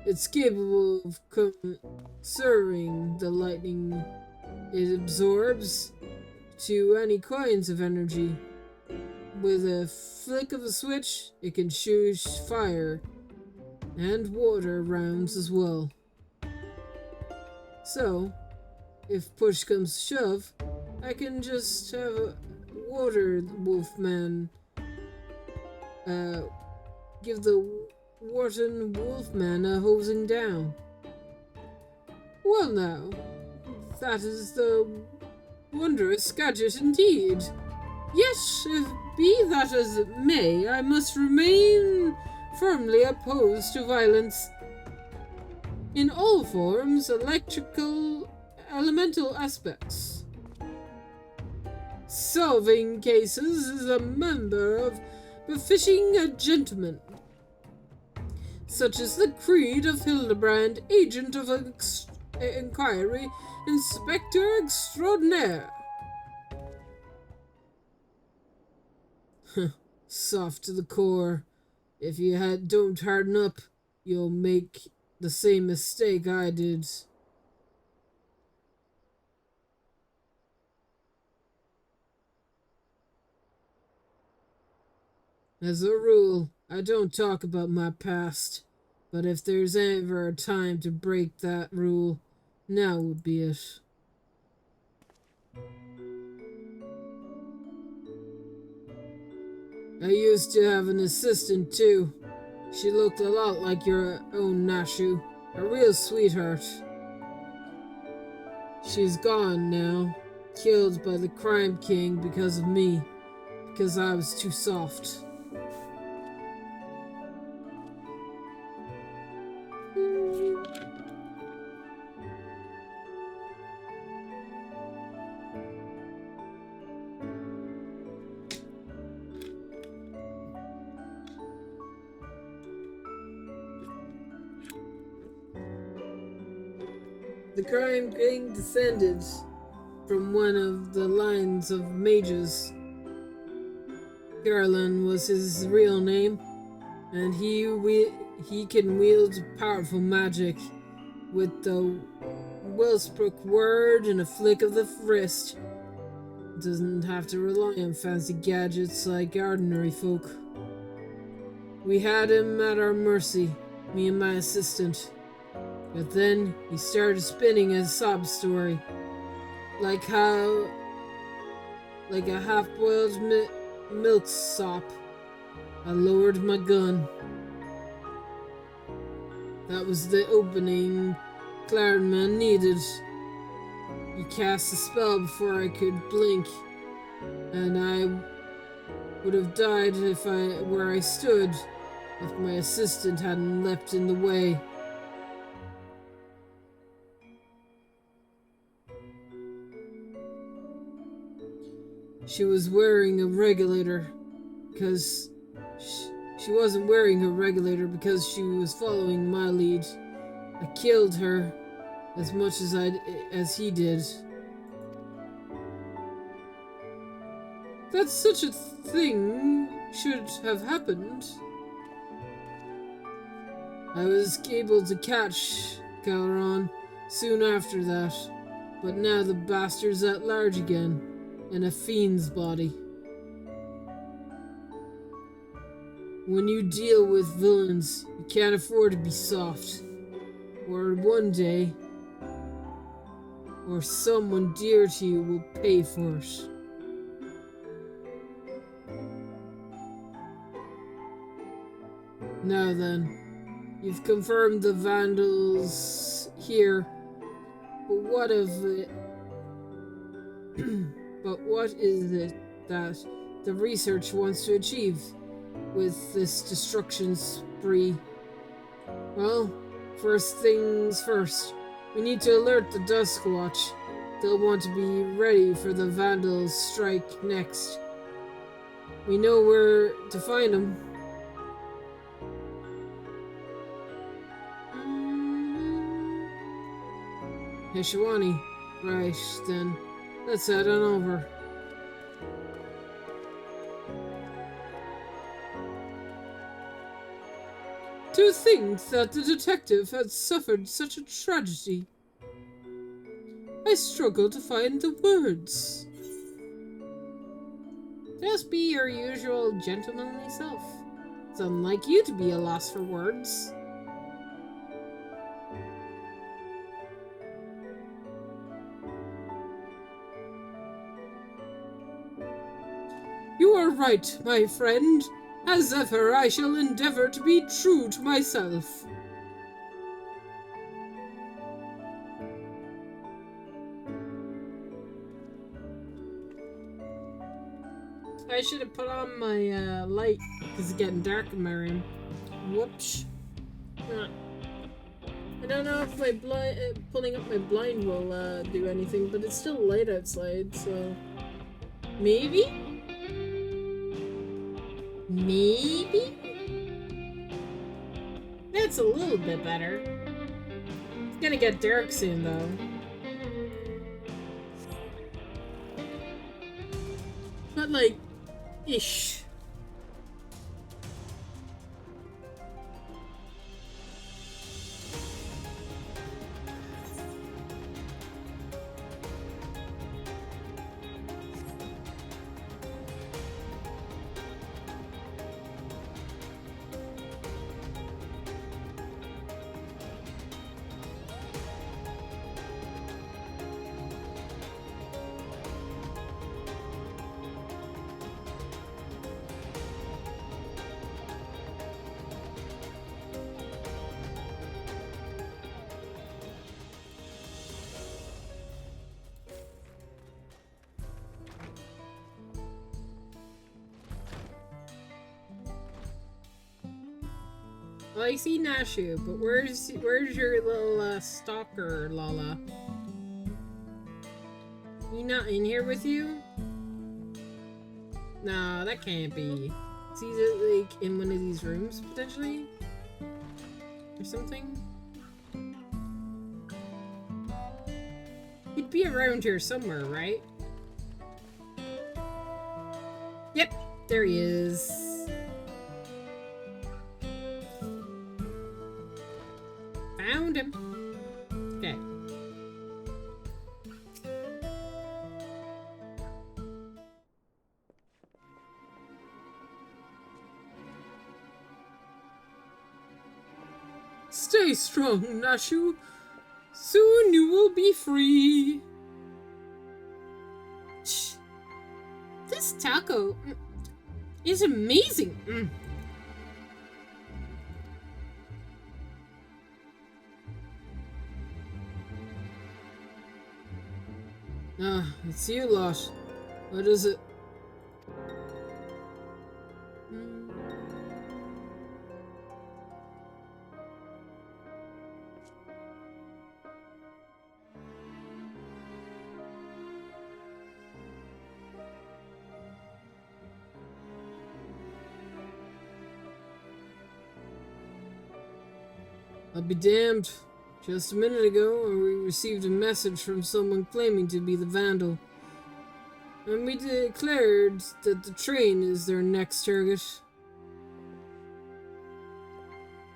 It's capable of conserving the lightning it absorbs to any kinds of energy. With a flick of a switch, it can shoot fire and water rounds as well. So, if push comes to shove, I can just have a water wolfman give the Wharton wolfman a hosing down. Well now, that is the wondrous gadget indeed. Yet, be that as it may, I must remain firmly opposed to violence in all forms, electrical, elemental aspects. Solving cases is a member of befitting a gentleman, such as the creed of Hildibrand, agent of inquiry, inspector extraordinaire. Soft to the core. If you don't harden up, you'll make the same mistake I did. As a rule, I don't talk about my past, but if there's ever a time to break that rule, now would be it. I used to have an assistant too. She looked a lot like your own Nashu, a real sweetheart. She's gone now, killed by the crime king because of me, because I was too soft. The crime king descended from one of the lines of mages. Garland was his real name, and he he can wield powerful magic with the well-spoken word and a flick of the wrist. Doesn't have to rely on fancy gadgets like ordinary folk. We had him at our mercy, me and my assistant. But then he started spinning a sob story, like a half-boiled milk sop. I lowered my gun. That was the opening Clarendman needed. He cast a spell before I could blink, and I would have died where I stood if my assistant hadn't leapt in the way. She was wearing a regulator because she wasn't wearing a regulator because she was following my lead. I killed her as much as he did. That such a thing should have happened. I was able to catch Gowron soon after that, but now the bastard's at large again, in a fiend's body. When you deal with villains, you can't afford to be soft. Or one day, or someone dear to you will pay for it. Now then, you've confirmed the Vandals here, but what of it? But what is it that the research wants to achieve with this destruction spree? Well, first things first, we need to alert the Duskwatch. They'll want to be ready for the Vandals' strike next. We know where to find them. Heshwani. Right, then. Let's head on over. To think that the detective had suffered such a tragedy. I struggle to find the words. Just be your usual gentlemanly self. It's unlike you to be a loss for words. You are right, my friend. As ever, I shall endeavor to be true to myself. I should have put on my light because it's getting dark in my room. Whoops. I don't know if my pulling up my blind will do anything, but it's still light outside, so maybe. Maybe? That's a little bit better. It's gonna get dark soon, though. But, like, ish. Well, I see Nashu, but where's your little stalker, Lala? He not in here with you? No, that can't be. Is he like in one of these rooms potentially, or something? He'd be around here somewhere, right? Yep, there he is. Found him. Okay. Stay strong, Nashu. Soon you will be free. This taco is amazing. It's you lot. What is it? I'll be damned. Just a minute ago, we received a message from someone claiming to be the Vandal. And we declared that the train is their next target.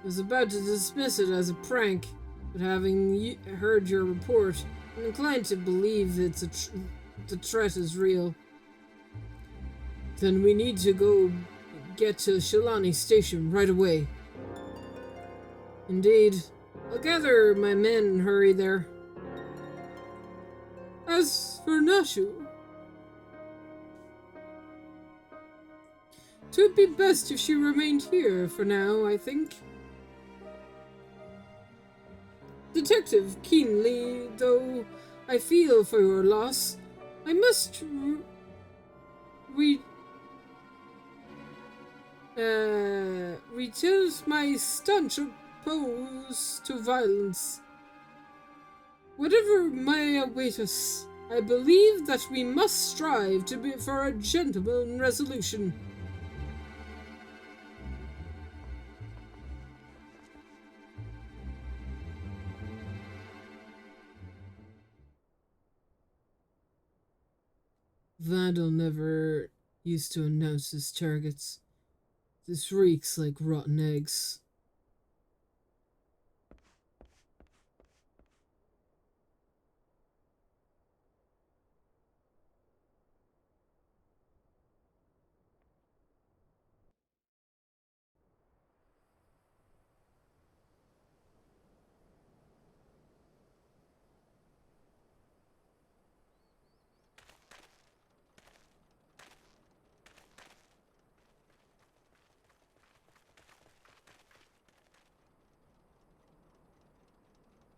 I was about to dismiss it as a prank, but having heard your report, I'm inclined to believe the threat is real. Then we need to go get to Shilani Station right away. Indeed. I'll gather my men and hurry there. As for Nashu, 'twould be best if she remained here for now, I think. Detective, keenly though I feel for your loss, I must retilt my stanch opposed to violence. Whatever may await us, I believe that we must strive for a gentleman resolution. Vandal never used to announce his targets. This reeks like rotten eggs.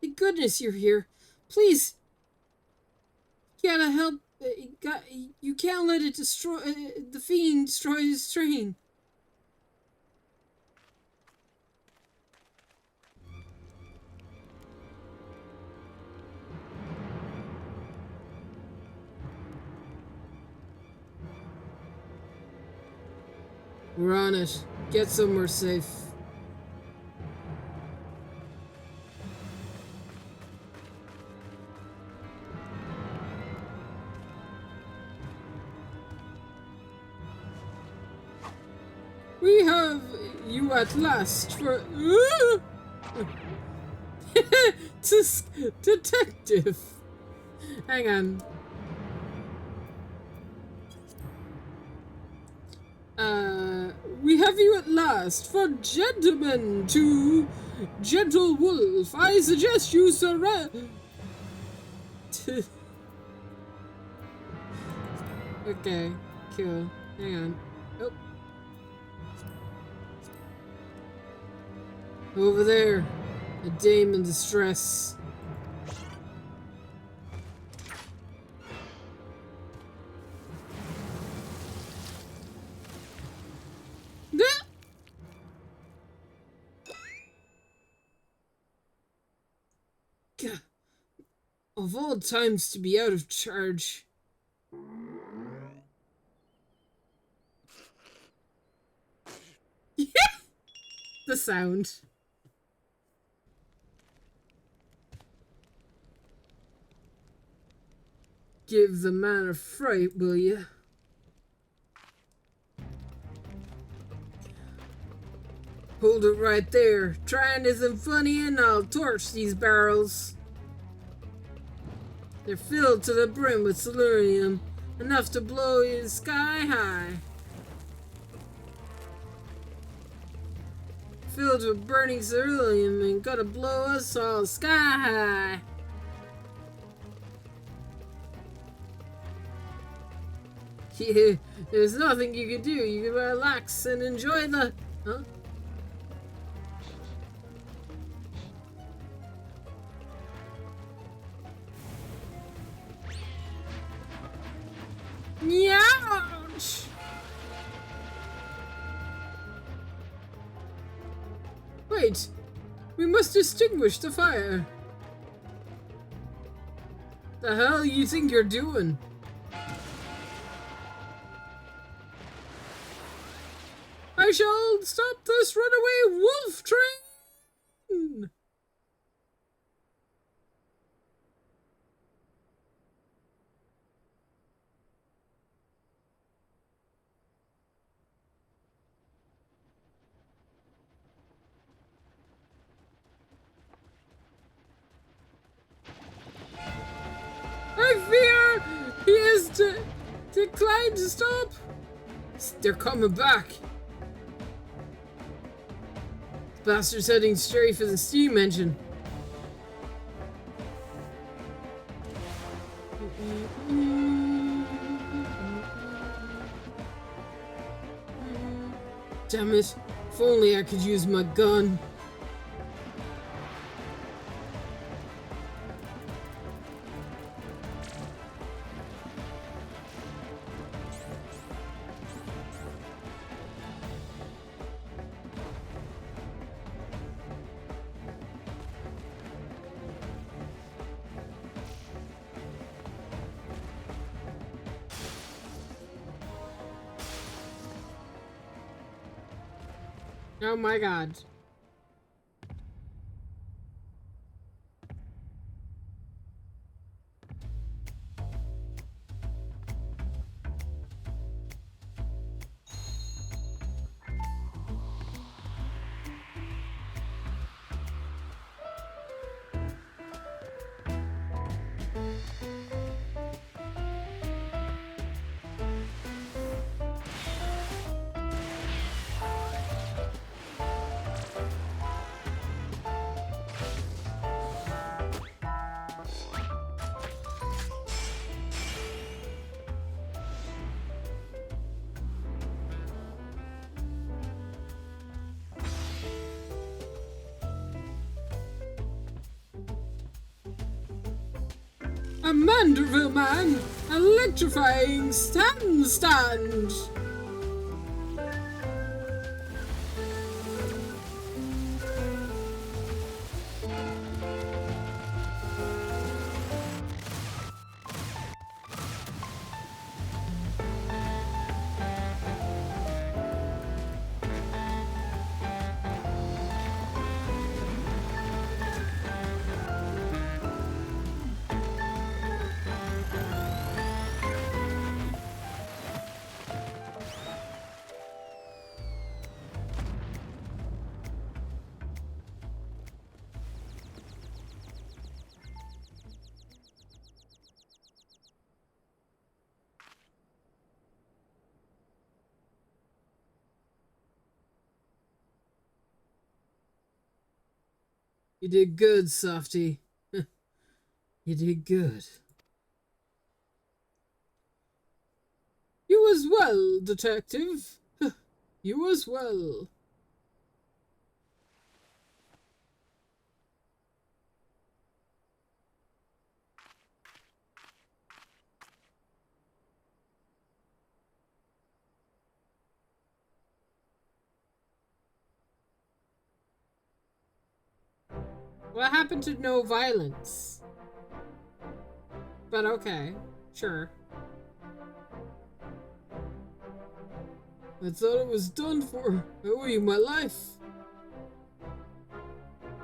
Thank goodness you're here. Please, you gotta help. You can't let it destroy. The fiend destroy his train. We're on it. Get somewhere safe. We have you at last for detective. Hang on. We have you at last for gentlemen to Gentle Wolf. I suggest you surrender. Okay, cool. Hang on. Oh. Over there, a dame in distress. God. Of all times to be out of charge. The sound. Give the man a fright, will you? Hold it right there. Trying isn't funny and I'll torch these barrels. They're filled to the brim with selenium, enough to blow you sky high. Filled with burning ceruleum and gonna blow us all sky high. Yeah, there's nothing you can do. You can relax and enjoy the... Huh? Ouch! Wait, we must extinguish the fire. The hell you think you're doing? I shall stop this runaway wolf train! I fear he is declined to stop. They're coming back. The bastard's heading straight for the steam engine. Damn it. If only I could use my gun. Oh my god. A Manderville man! Electrifying stand! You did good, Softy. You did good. You as well, detective. You as well. What happened to no violence? But okay, sure. I thought it was done for. I owe you my life.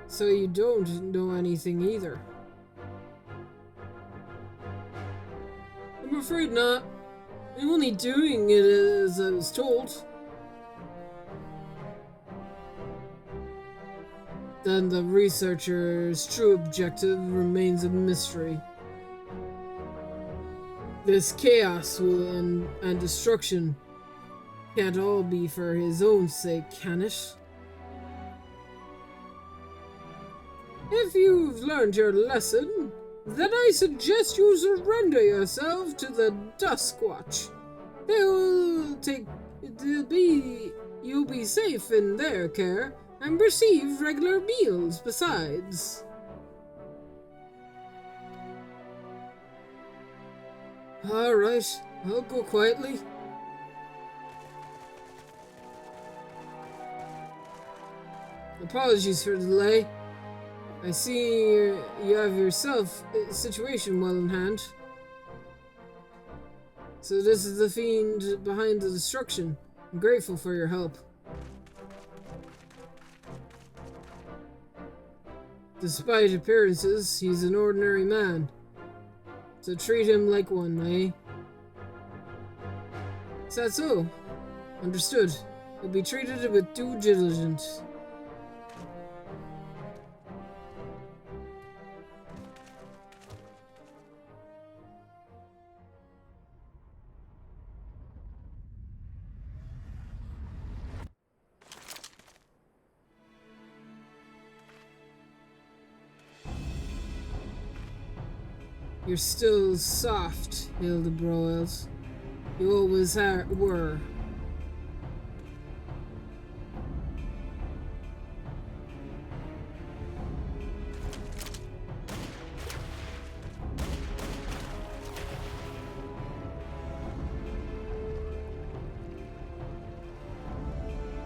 So you don't know anything either. I'm afraid not. I'm only doing it as I was told. Then the researcher's true objective remains a mystery. This chaos and destruction can't all be for his own sake, can it? If you've learned your lesson, then I suggest you surrender yourself to the Duskwatch. You'll be safe in their care and receive regular meals besides. Alright, I'll go quietly. Apologies for the delay. I see you have yourself a situation well in hand. So this is the fiend behind the destruction. I'm grateful for your help. Despite appearances, he's an ordinary man. So treat him like one, eh? Is that so? Understood. He'll be treated with due diligence. You're still soft, Hildibrand. You always were.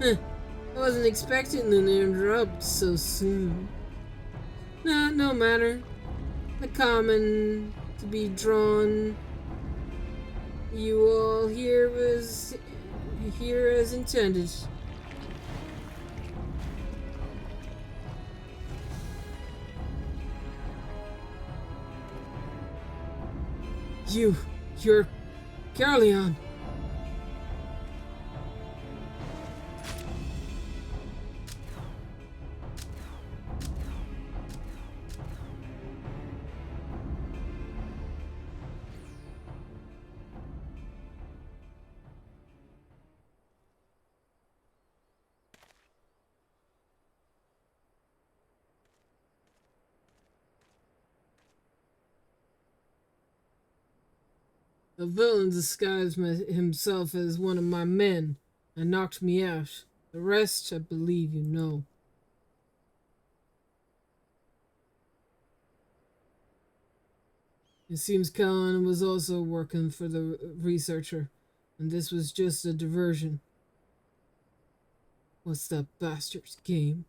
I wasn't expecting an interrupt so soon. Nah, no matter. The common to be drawn. You all here as intended. You're Carleon. A villain disguised himself as one of my men and knocked me out. The rest, I believe you know. It seems Callan was also working for the researcher, and this was just a diversion. What's that bastard's game?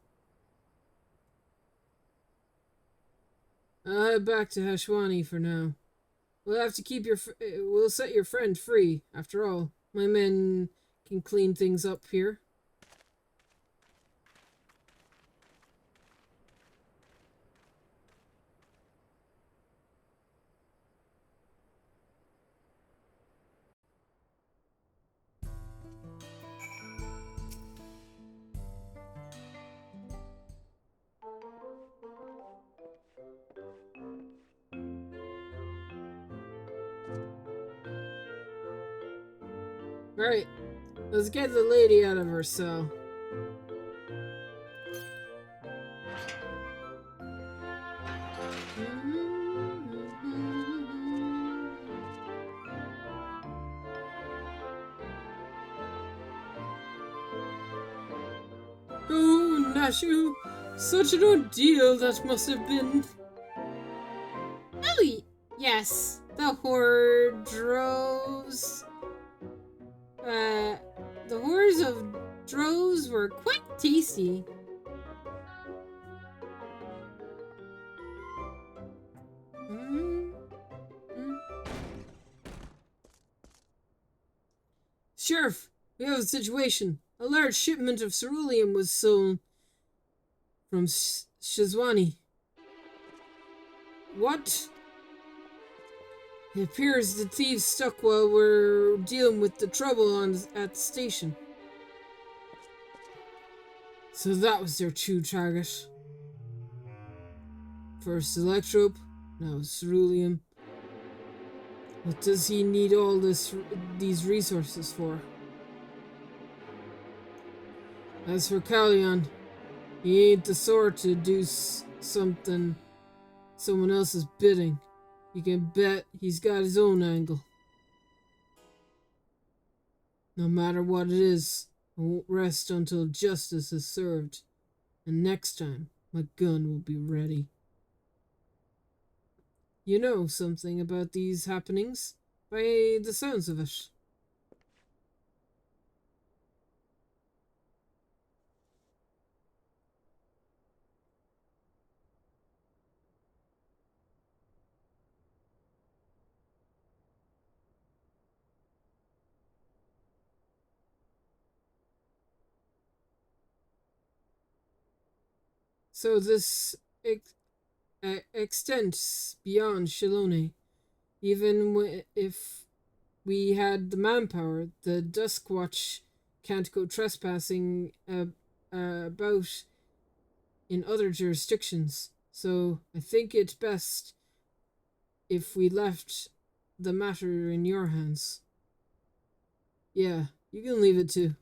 I'll head back to Hashwani for now. We'll have to keep we'll set your friend free. After all, my men can clean things up here. Alright, let's get the lady out of her cell. Oh, Nashu, such an ordeal that must have been. Oh, yes, the horror droves. The horrors of droves were quite tasty. Sheriff, we have a situation. A large shipment of ceruleum was stolen from Shizwani. What? It appears the thieves stuck while we're dealing with the trouble at the station. So that was their true target. First electrope, now ceruleum. What does he need all these resources for? As for Callion, he ain't the sort to do something someone else's bidding. You can bet he's got his own angle. No matter what it is, I won't rest until justice is served. And next time, my gun will be ready. You know something about these happenings, by the sounds of it. So this extends beyond Shilone. Even if we had the manpower, the Duskwatch can't go trespassing about in other jurisdictions. So I think it's best if we left the matter in your hands. Yeah, you can leave it too.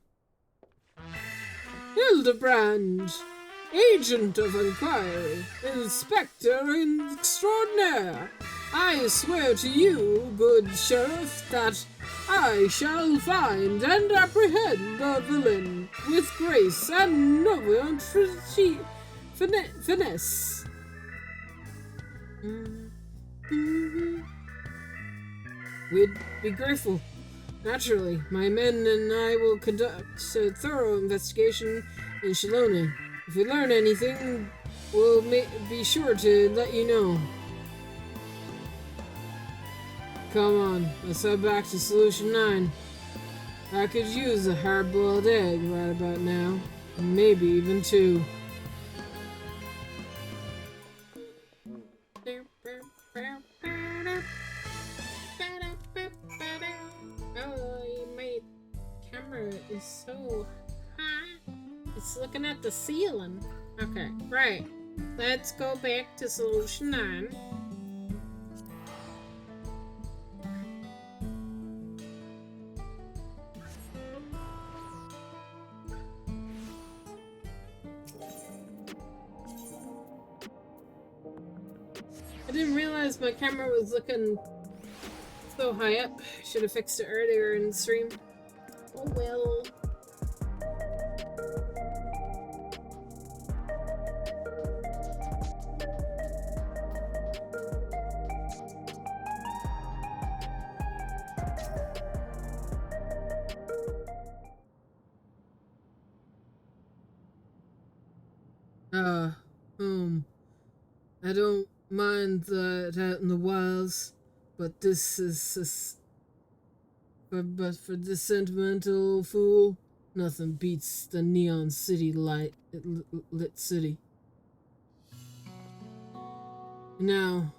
Hildibrand, Agent of Inquiry, Inspector Extraordinaire, I swear to you, good sheriff, that I shall find and apprehend the villain with grace and noble finesse. We'd be grateful. Naturally, my men and I will conduct a thorough investigation in Shilone. If we learn anything, we'll be sure to let you know. Come on, let's head back to Solution 9. I could use a hard-boiled egg right about now. Maybe even 2. Oh, my camera is so high. It's looking at the ceiling. Okay, right. Let's go back to Solution 9. I didn't realize my camera was looking so high up. Should have fixed it earlier in the stream. Oh well. I don't mind that out in the wilds, but this is but for this sentimental fool, nothing beats the neon city lit city. Now,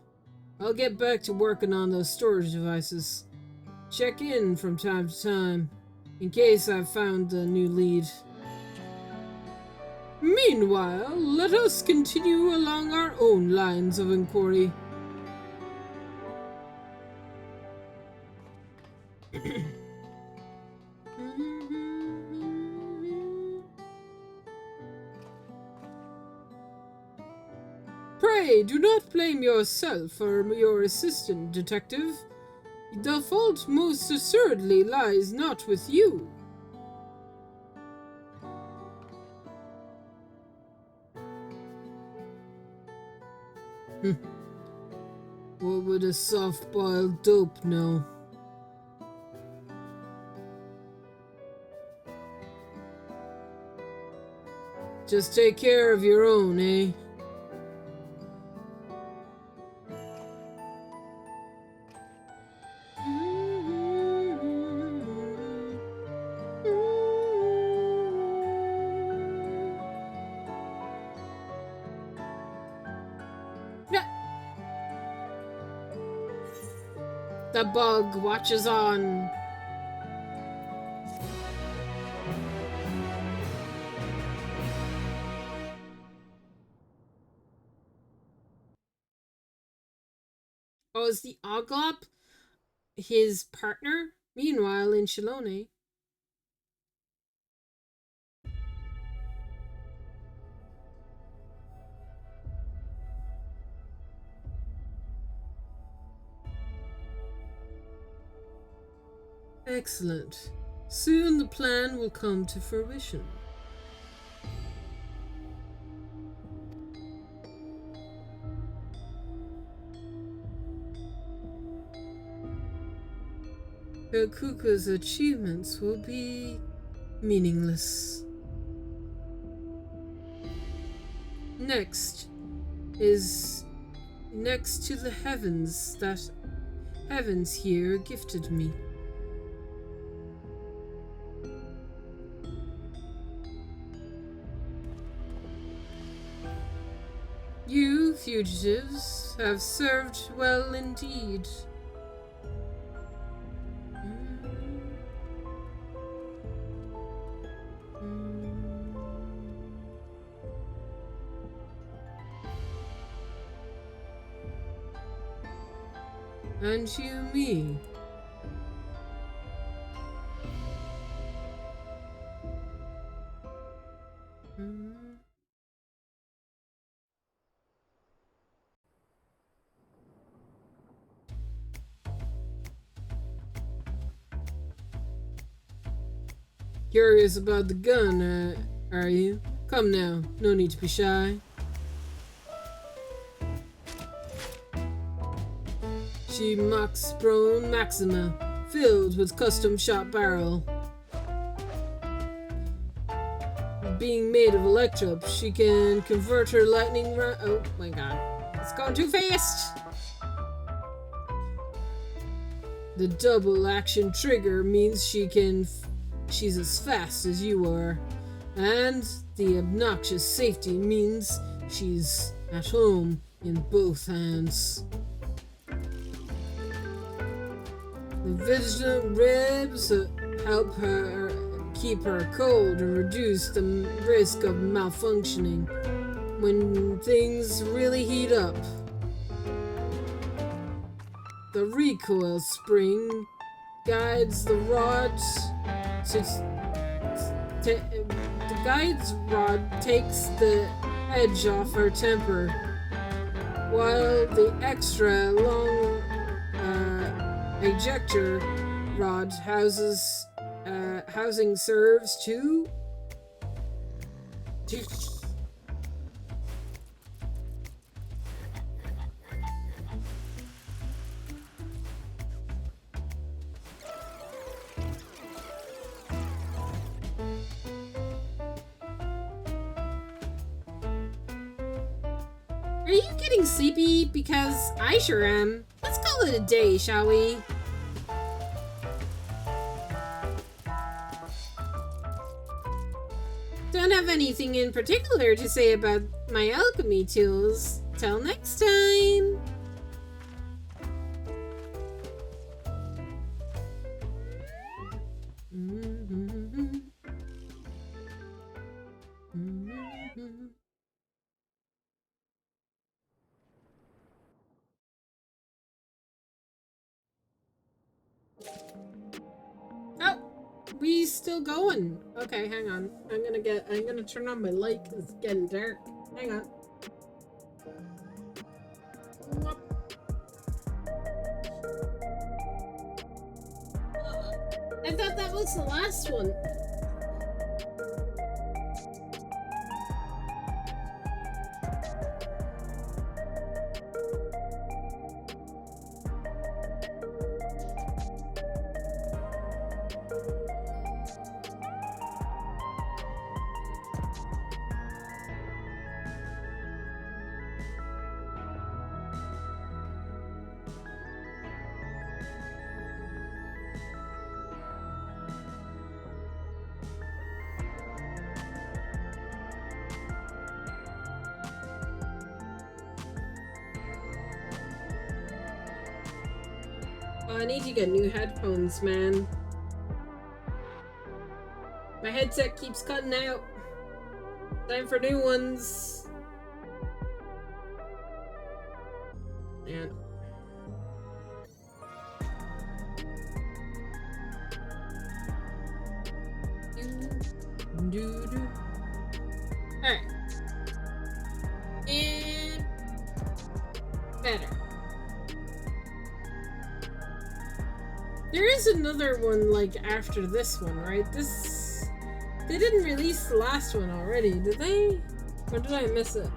I'll get back to working on those storage devices. Check in from time to time, in case I've found a new lead. Meanwhile, let us continue along our own lines of inquiry. Pray, do not blame yourself or your assistant, detective. The fault most assuredly lies not with you. What would a soft-boiled dope know? Just take care of your own, eh? The bug watches on. Oh, is the Oglop his partner? Meanwhile, in Shilone. Excellent. Soon the plan will come to fruition. Kokuka's achievements will be meaningless. Next to the heavens that heavens here gifted me. You, fugitives, have served well indeed. And you me. Curious about the gun, are you? Come now, no need to be shy. She Max Brone Maxima, filled with custom shot barrel. Being made of electro, she can convert her lightning round. Oh my god, it's going too fast! The double action trigger means she's as fast as you are. And the obnoxious safety means she's at home in both hands. The vigilant ribs help her keep her cold and reduce the risk of malfunctioning when things really heat up. The recoil spring guides the rod the guide's rod takes the edge off her temper, while the extra long ejector rod housing serves to Are you getting sleepy? Because I sure am. Let's call it a day, shall we? Don't have anything in particular to say about my alchemy tools. Till next time! Oh, we still going. Okay, hang on. I'm gonna turn on my light because it's getting dark. Hang on. I thought that was the last one. Oh, I need to get new headphones, man. My headset keeps cutting out. Time for new ones. Man. Doo-doo. Alright. And better. There is another one like after this one, right? They didn't release the last one already, did they? Or did I miss it?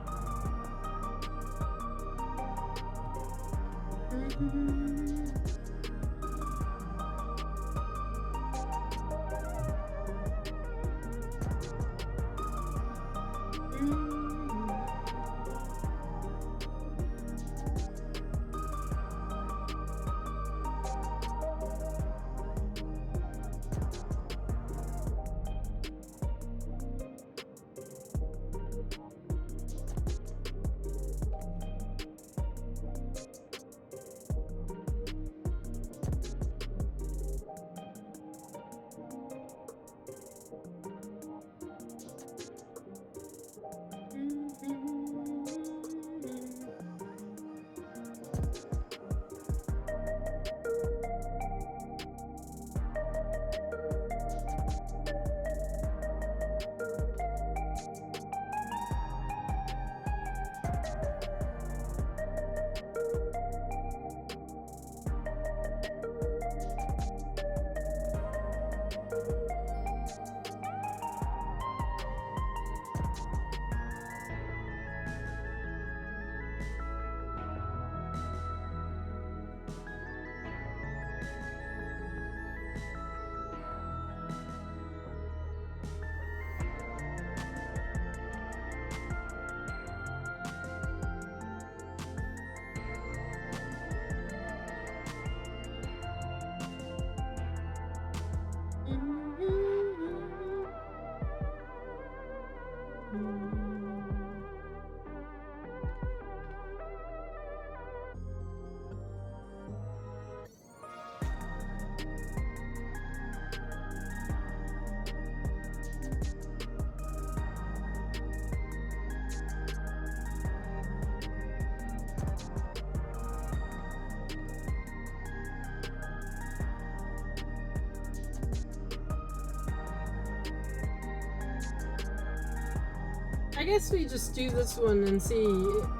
I guess we just do this one and see.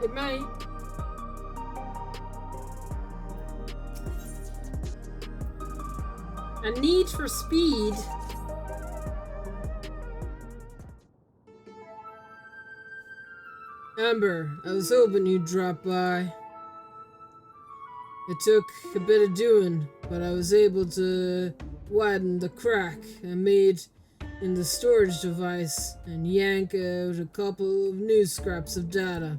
It might. A need for speed. Amber, I was hoping you'd drop by. It took a bit of doing, but I was able to widen the crack I made in the storage device and yank out a couple of new scraps of data.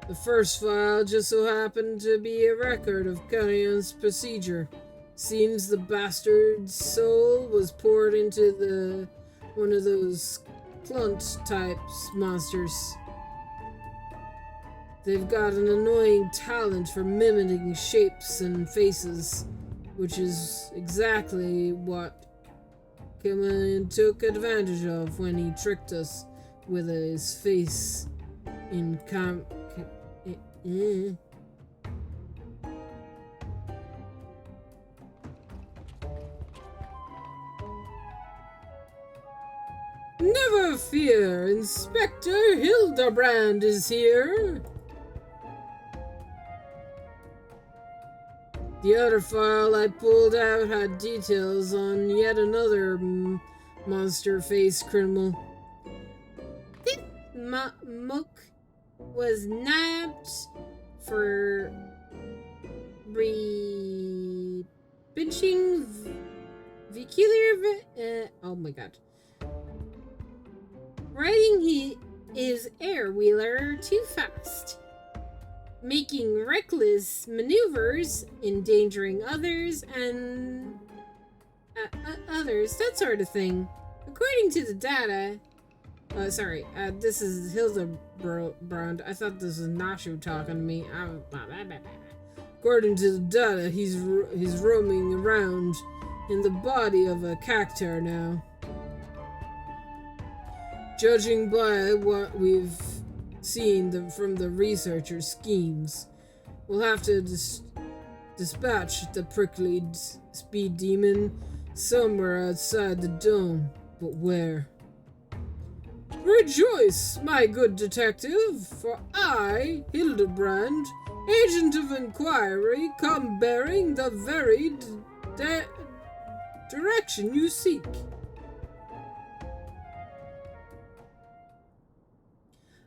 The first file just so happened to be a record of Carrion's procedure. Seems the bastard's soul was poured into one of those clunt type monsters. They've got an annoying talent for mimicking shapes and faces, which is exactly what Cameron took advantage of when he tricked us with his face in Never fear, Inspector Hildibrand is here. The other file I pulled out had details on yet another monster-faced criminal. This mook was nabbed for benching vehicular. Oh my god. Riding his air-wheeler too fast. Making reckless maneuvers, endangering others, and others, that sort of thing. According to the data, this is Hildibrand. I thought this was Nacho talking to me. According to the data, he's roaming around in the body of a cactar now. Judging by what we've seen from the researchers' schemes, we'll have to dispatch the prickly speed demon somewhere outside the dome. But where? Rejoice, my good detective, for I, Hildibrand, agent of inquiry, come bearing the very direction you seek.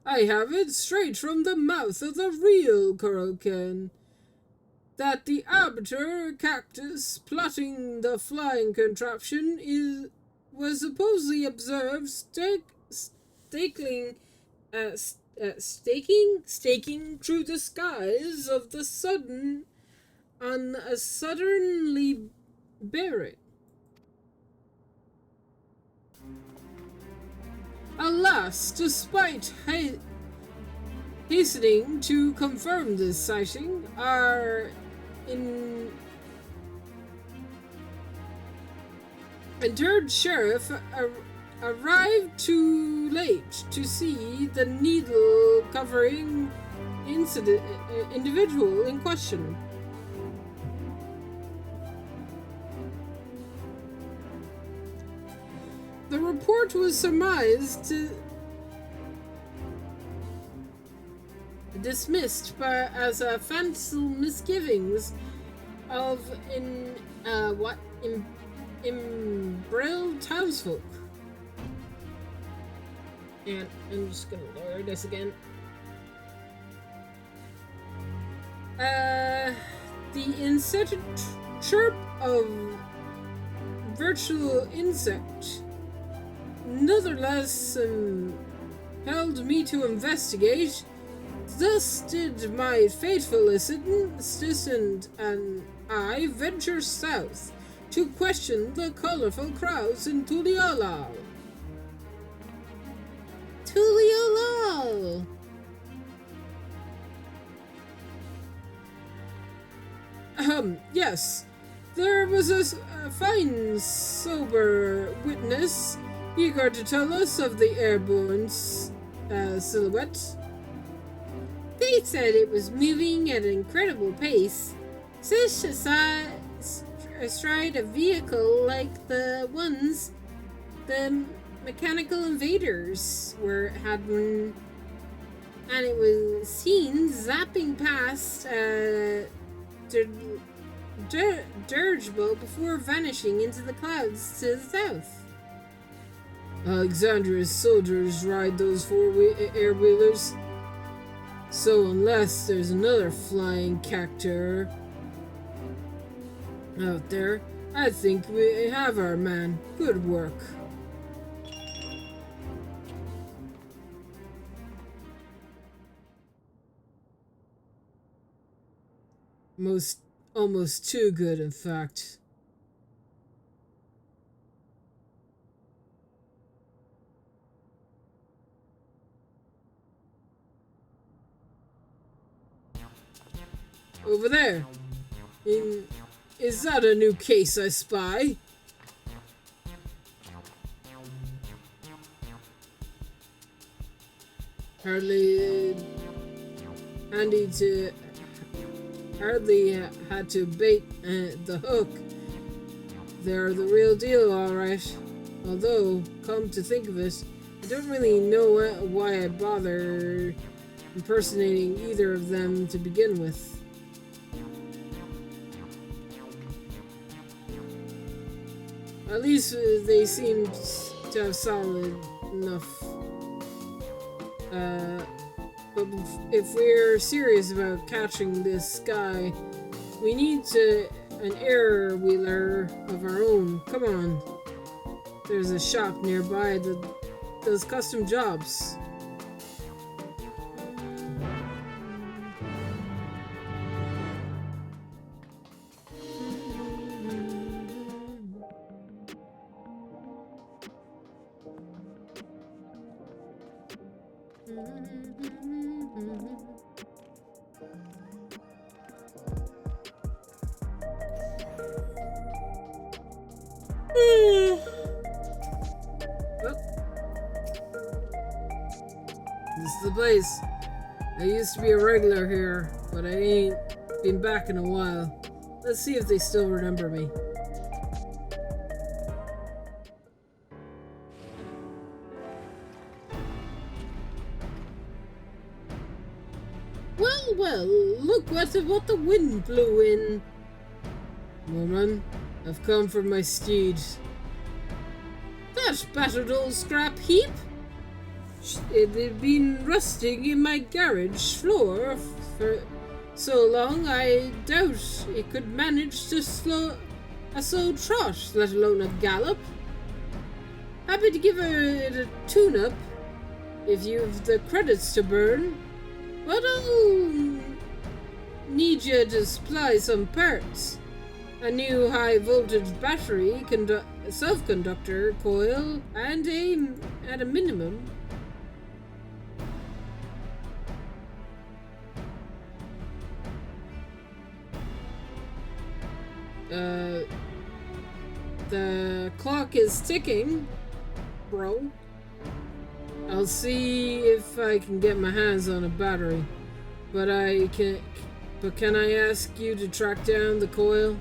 I have it straight from the mouth of the real Kuroken that the arbiter cactus plotting the flying contraption was supposedly observed staking through the skies of the sudden on a suddenly bearing. Alas, despite hastening to confirm this sighting, our interred sheriff arrived too late to see the needle-covering individual in question. The report was surmised dismissed as fanciful misgivings of embroiled townsfolk. And I'm just gonna lower this again. The incessant chirp of virtual insect nonetheless held me to investigate. Thus did my faithful assistant and I venture south to question the colorful crowds in Tuliolal. Tuliolal! Yes. There was a fine, sober witness eager to tell us of the airborne silhouette. They said it was moving at an incredible pace, such astride a vehicle like the ones the mechanical invaders had been, and it was seen zapping past dirigible before vanishing into the clouds to the south. Alexandria's soldiers ride those air-wheelers. So unless there's another flying cactus out there, I think we have our man. Good work. Almost too good, in fact. Over there. Is that a new case I spy? Hardly had to bait the hook. They're the real deal, alright. Although, come to think of it, I don't really know why I bother impersonating either of them to begin with. At least they seem to have solid enough. But if we're serious about catching this guy, we need an air wheeler of our own. Come on. There's a shop nearby that does custom jobs. This is the place. I used to be a regular here, but I ain't been back in a while. Let's see if they still remember me. Well, look what the wind blew in. Woman, I've come for my steed. That battered old scrap heap? It had been rusting in my garage floor for so long I doubt it could manage to slow a slow trot, let alone a gallop. Happy to give it a tune-up if you've the credits to burn, but I'll need you to supply some parts. A new high-voltage battery, self-conductor coil, and at a minimum. The clock is ticking, bro. I'll see if I can get my hands on a battery, but can I ask you to track down the coil?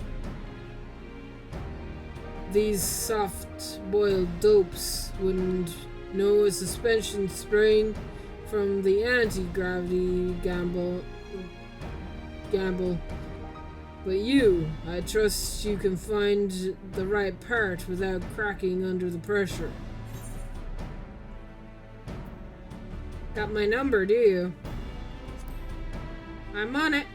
These soft-boiled dopes wouldn't know a suspension spring from the anti-gravity gamble. But I trust you can find the right part without cracking under the pressure. Got my number, do you? I'm on it.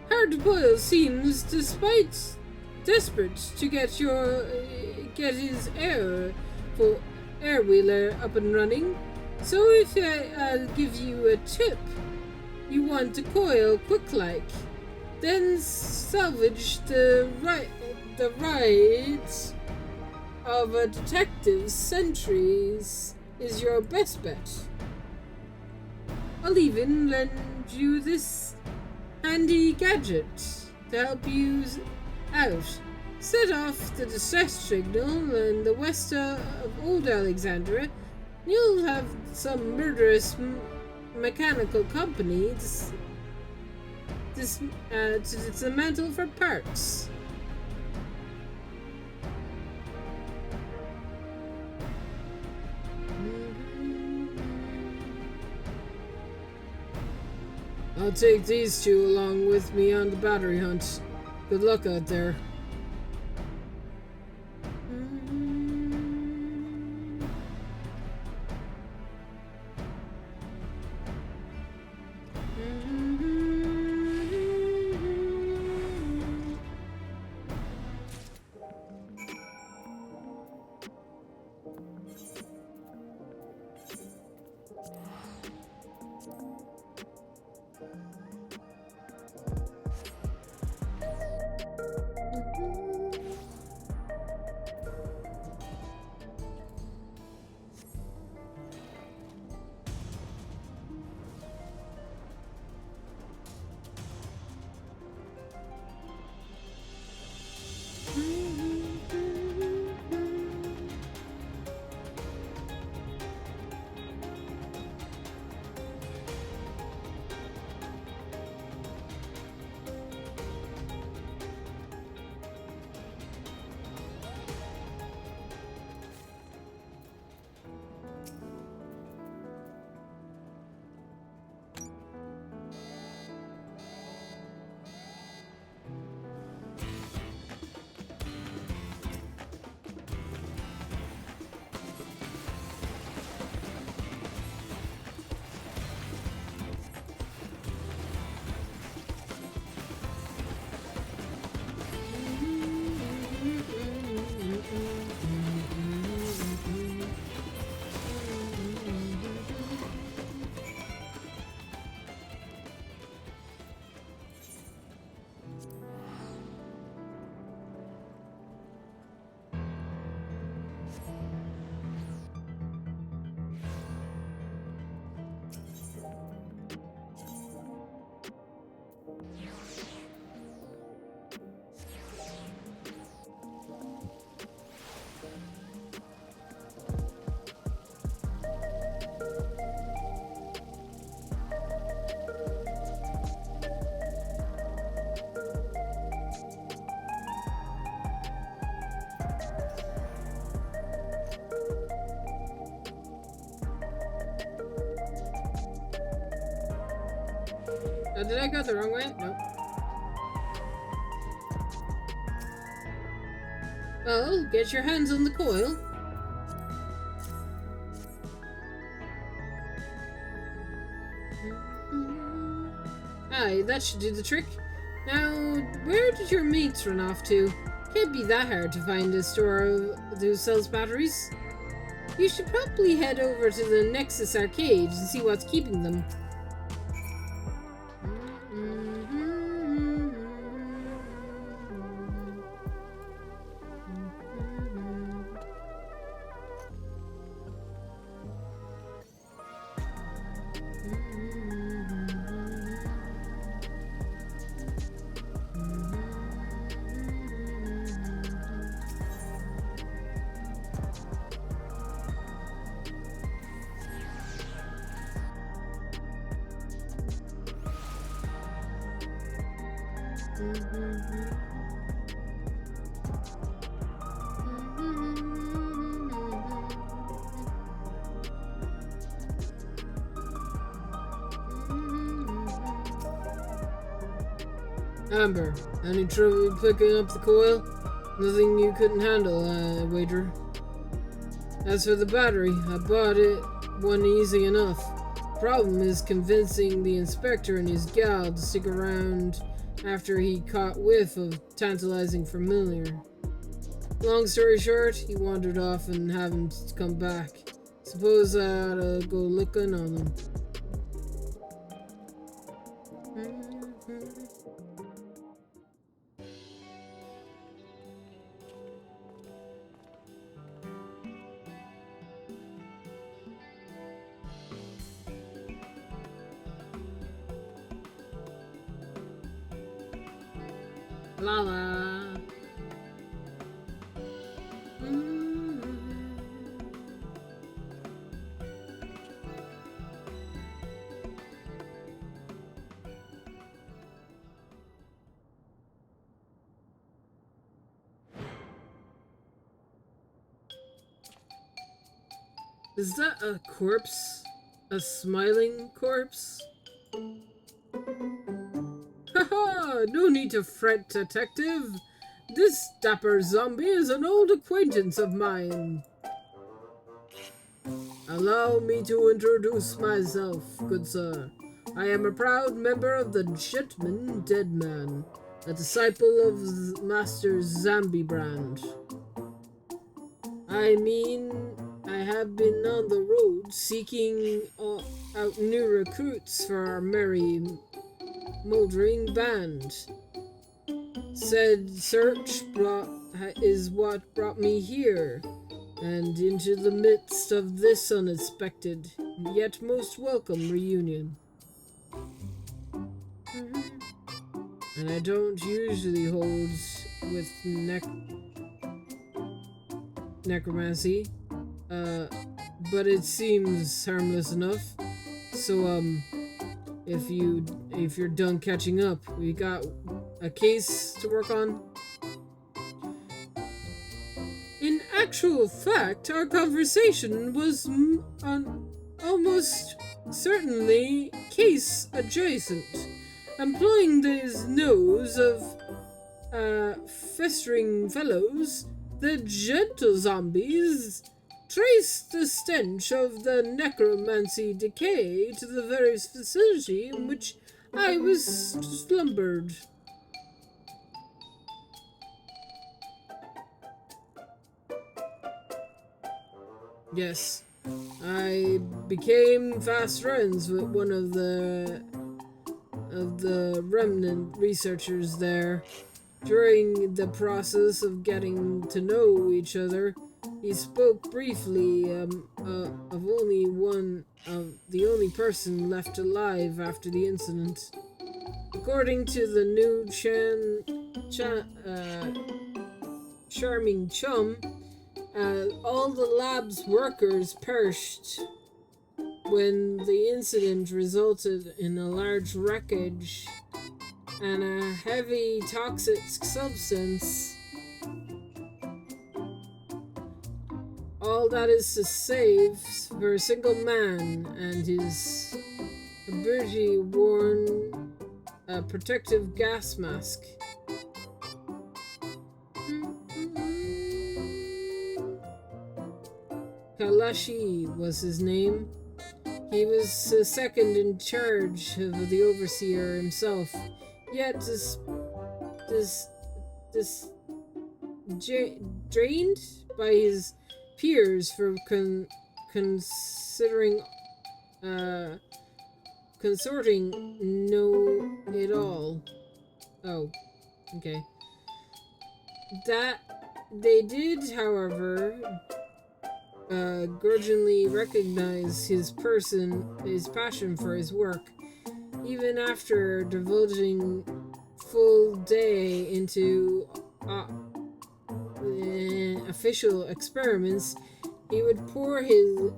Hard-boiled seems desperate to get his air wheeler up and running. So if I'll give you a tip, you want to coil quick like, then salvage the rides of a detective's sentries is your best bet. I'll even lend you this handy gadget to help you out. Set off the distress signal in the west of Old Alexandria. You'll have some murderous mechanical company to dismantle for parts. I'll take these two along with me on the battery hunt. Good luck out there. Did I go the wrong way? Nope. Well, get your hands on the coil. Aye, that should do the trick. Now, where did your mates run off to? Can't be that hard to find a store of those cells batteries. You should probably head over to the Nexus arcade and see what's keeping them. Amber, any trouble picking up the coil? Nothing you couldn't handle, I wager. As for the battery, I bought it one easy enough. Problem is convincing the inspector and his gal to stick around after he caught whiff of tantalizing familiar. Long story short, he wandered off and haven't come back. Suppose I ought to go looking on him. Lala. Is that a corpse? A smiling corpse? Haha! No need to fret, detective. This dapper zombie is an old acquaintance of mine. Allow me to introduce myself, good sir. I am a proud member of the Gentleman Deadman, a disciple of Master Hildibrand. I mean, I have been on the road seeking out new recruits for our merry moldering band. Said search is what brought me here, and into the midst of this unexpected, yet most welcome reunion. And I don't usually hold with necromancy, but it seems harmless enough. So, if you're done catching up, we got a case to work on. In actual fact, our conversation was almost certainly case adjacent. Employing these nose of festering fellows, the gentle zombies traced the stench of the necromancy decay to the very facility in which I was slumbered. Yes, I became fast friends with one of the remnant researchers there. During the process of getting to know each other, he spoke briefly of the only person left alive after the incident. According to the new charming chum, all the lab's workers perished when the incident resulted in a large wreckage and a heavy toxic substance. All that is to save for a single man and his pretty worn a protective gas mask. Kalashi was his name. He was second in charge of the overseer himself, yet drained by his peers for considering consorting know it all. Oh, okay. That they did, however, grudgingly recognize his passion for his work, even after divulging full day into official experiments. He would pour his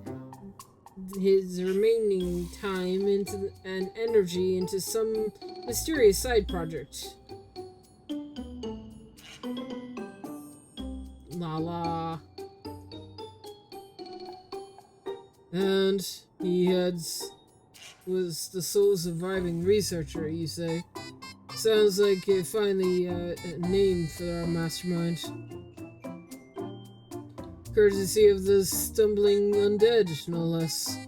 remaining time and energy into some mysterious side project. La la. And he was the sole surviving researcher, you say? Sounds like finally a name for our mastermind. Courtesy of the stumbling undead, no less.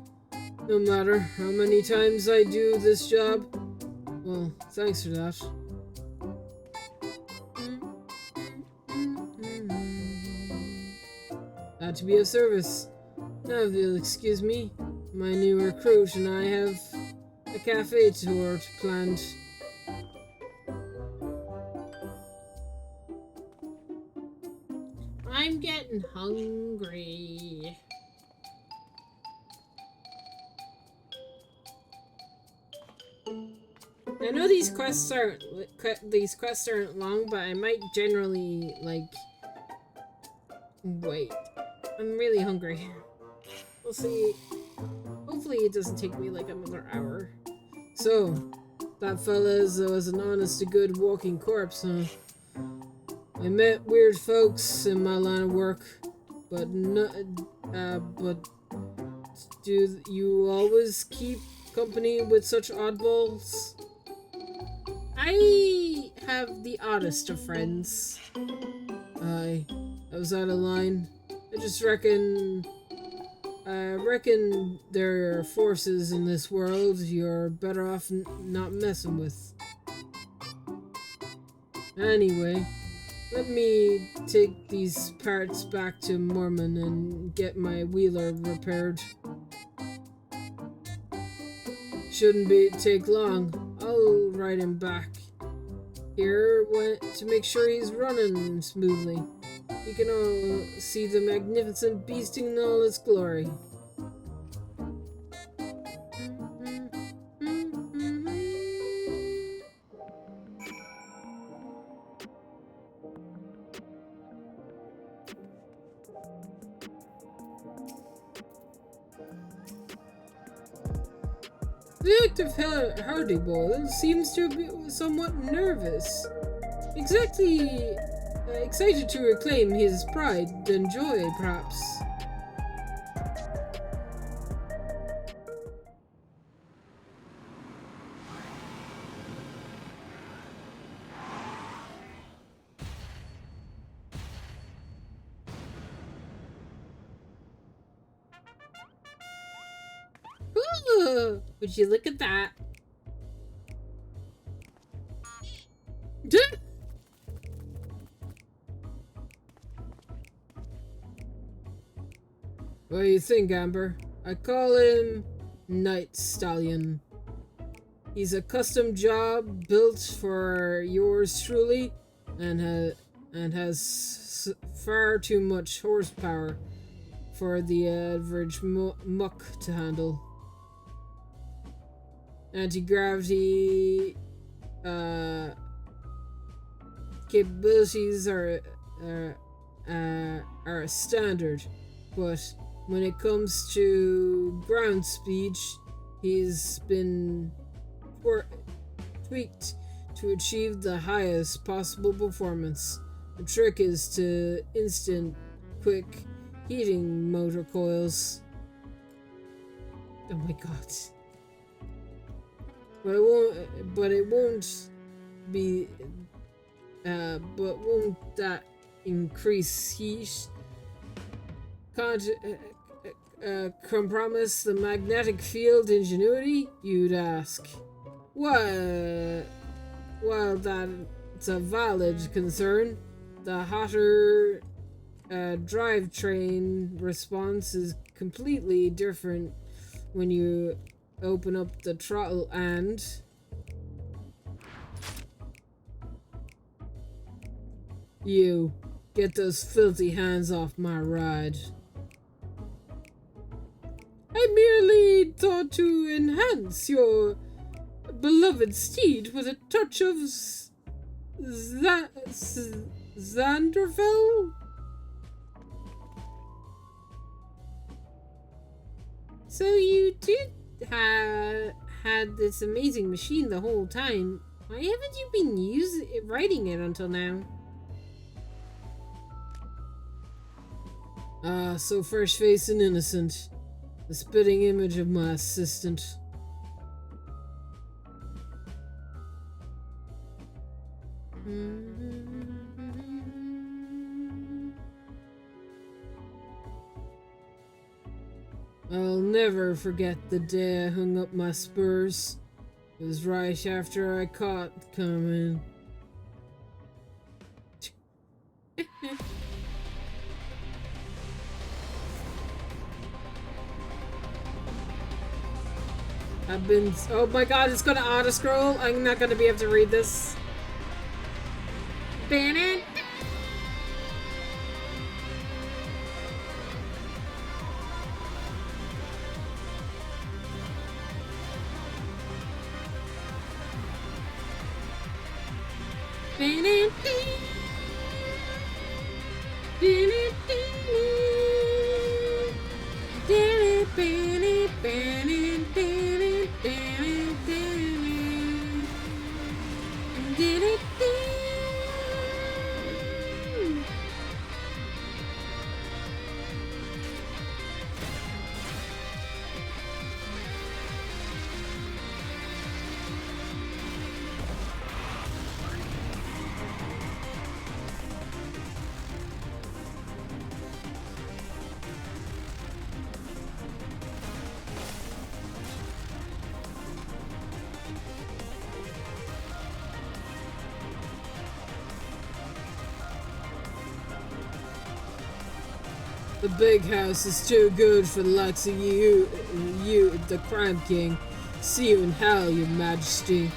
No matter how many times I do this job, well, thanks for that. Had to be of service. Now, if you'll excuse me, my new recruit and I have a cafe tour planned. I'm getting hungry. I know these quests aren't long, but I might generally wait. I'm really hungry. We'll see. Hopefully it doesn't take me another hour. So, that fella was an honest to good walking corpse, huh? I met weird folks in my line of work, but do you always keep company with such oddballs? I have the oddest of friends. I was out of line. I reckon there are forces in this world you're better off not messing with. Anyway, let me take these parts back to Mormon and get my wheeler repaired. Shouldn't take long. I'll ride him back here to make sure he's running smoothly. You can all see the magnificent beast in all its glory. The active hardy boy seems to be somewhat nervous. Exactly excited to reclaim his pride and joy, perhaps. Ooh, would you look at that? What do you think, Amber? I call him Night Stallion. He's a custom job built for yours truly, and has far too much horsepower for the average muck to handle. Anti-gravity capabilities are a standard, but when it comes to ground speed, he's been tweaked to achieve the highest possible performance. The trick is to instant, quick heating motor coils. Oh my god. But it won't be. But won't that increase heat? Can't compromise the magnetic field ingenuity? You'd ask. While that's a valid concern, the hotter drivetrain response is completely different when you open up the throttle and you get those filthy hands off my ride. I merely thought to enhance your beloved steed with a touch of Zanderfell? So you did had this amazing machine the whole time. Why haven't you been riding it until now? Ah, so fresh-faced and innocent. The spitting image of my assistant. I'll never forget the day I hung up my spurs. It was right after I caught coming. Oh my god, it's gonna auto scroll. I'm not gonna be able to read this. Ban it. The big house is too good for the likes of you, the Crime King. See you in hell, your majesty.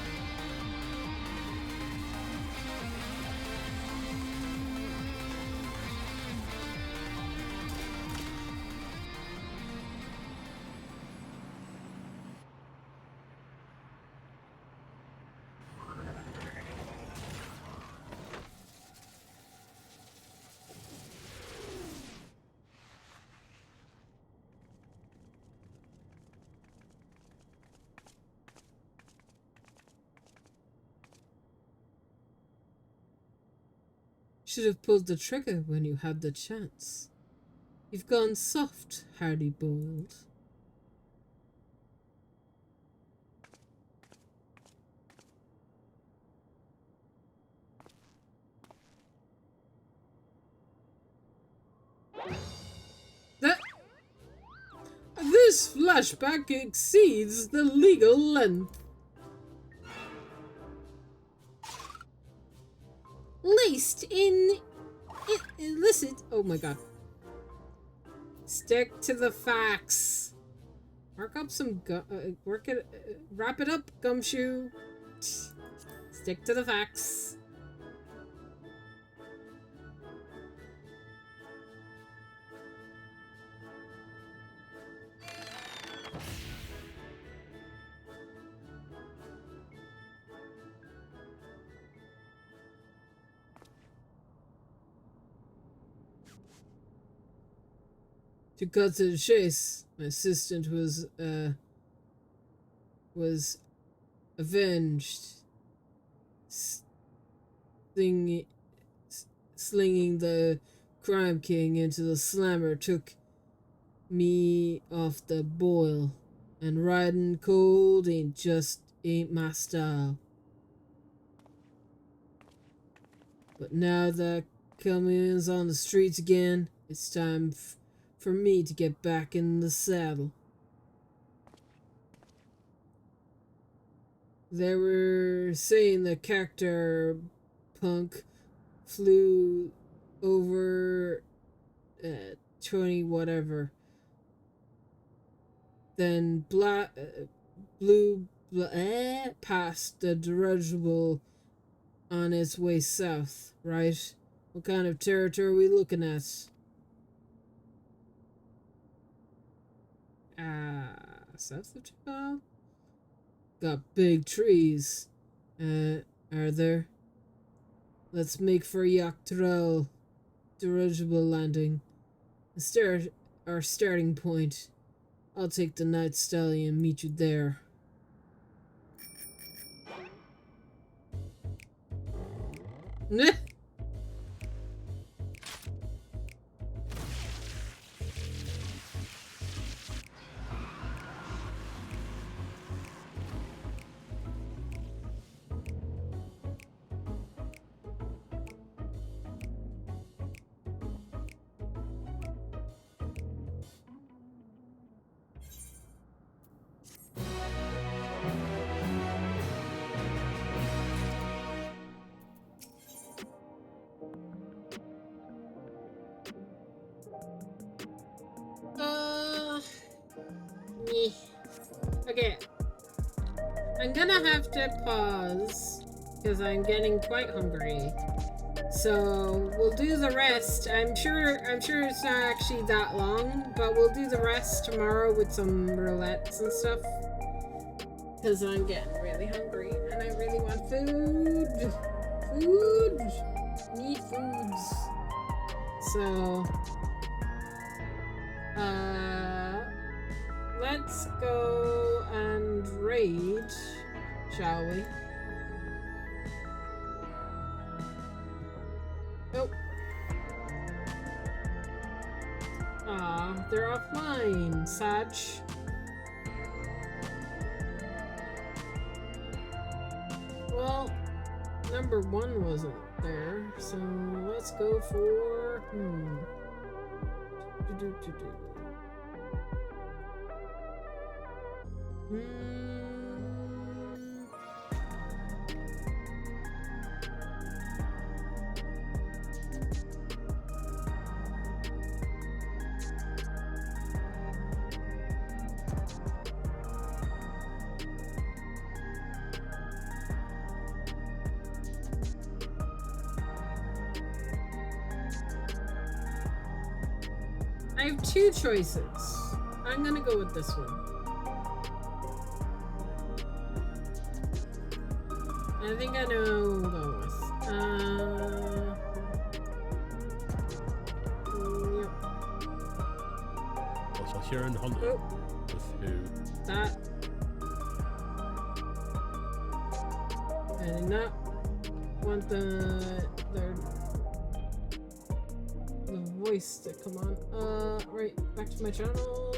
Should have pulled the trigger when you had the chance. You've gone soft, hardy boiled. This flashback exceeds the legal length. Laced in illicit. Oh my god. Stick to the facts. Mark up some wrap it up, Gumshoe. Stick to the facts. To cut to the chase, my assistant was avenged, slinging the Crime King into the slammer took me off the boil, and riding cold ain't ain't my style. But now that Camille's on the streets again, it's time for me to get back in the saddle. They were saying the character punk flew over 20 whatever. Then blew past the dirigible on its way south, right? What kind of territory are we looking at? South of Tibau? Got big trees. Are there? Let's make for Yaktrel dirigible landing. Our starting point. I'll take the Night Stallion and meet you there. Neh! Yeah. Okay. I'm gonna have to pause because I'm getting quite hungry. So we'll do the rest. I'm sure it's not actually that long, but we'll do the rest tomorrow with some roulettes and stuff. Because I'm getting really hungry and I really want food. Food. Need foods. So let's go and raid, shall we? Oh. Aw, they're offline, Sag. Well, number 1 wasn't there, so let's go for... I have 2 choices. I'm gonna go with this one. I think I know who we'll go with. Yep. Also here in Holland. Oh. With who? That. I did not want the voice to come on. Right, back to my channel.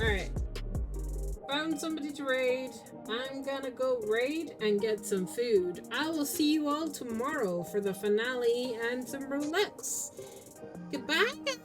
Alright. Found somebody to raid. I'm gonna go raid and get some food. I will see you all tomorrow for the finale and some roulettes. Goodbye, guys.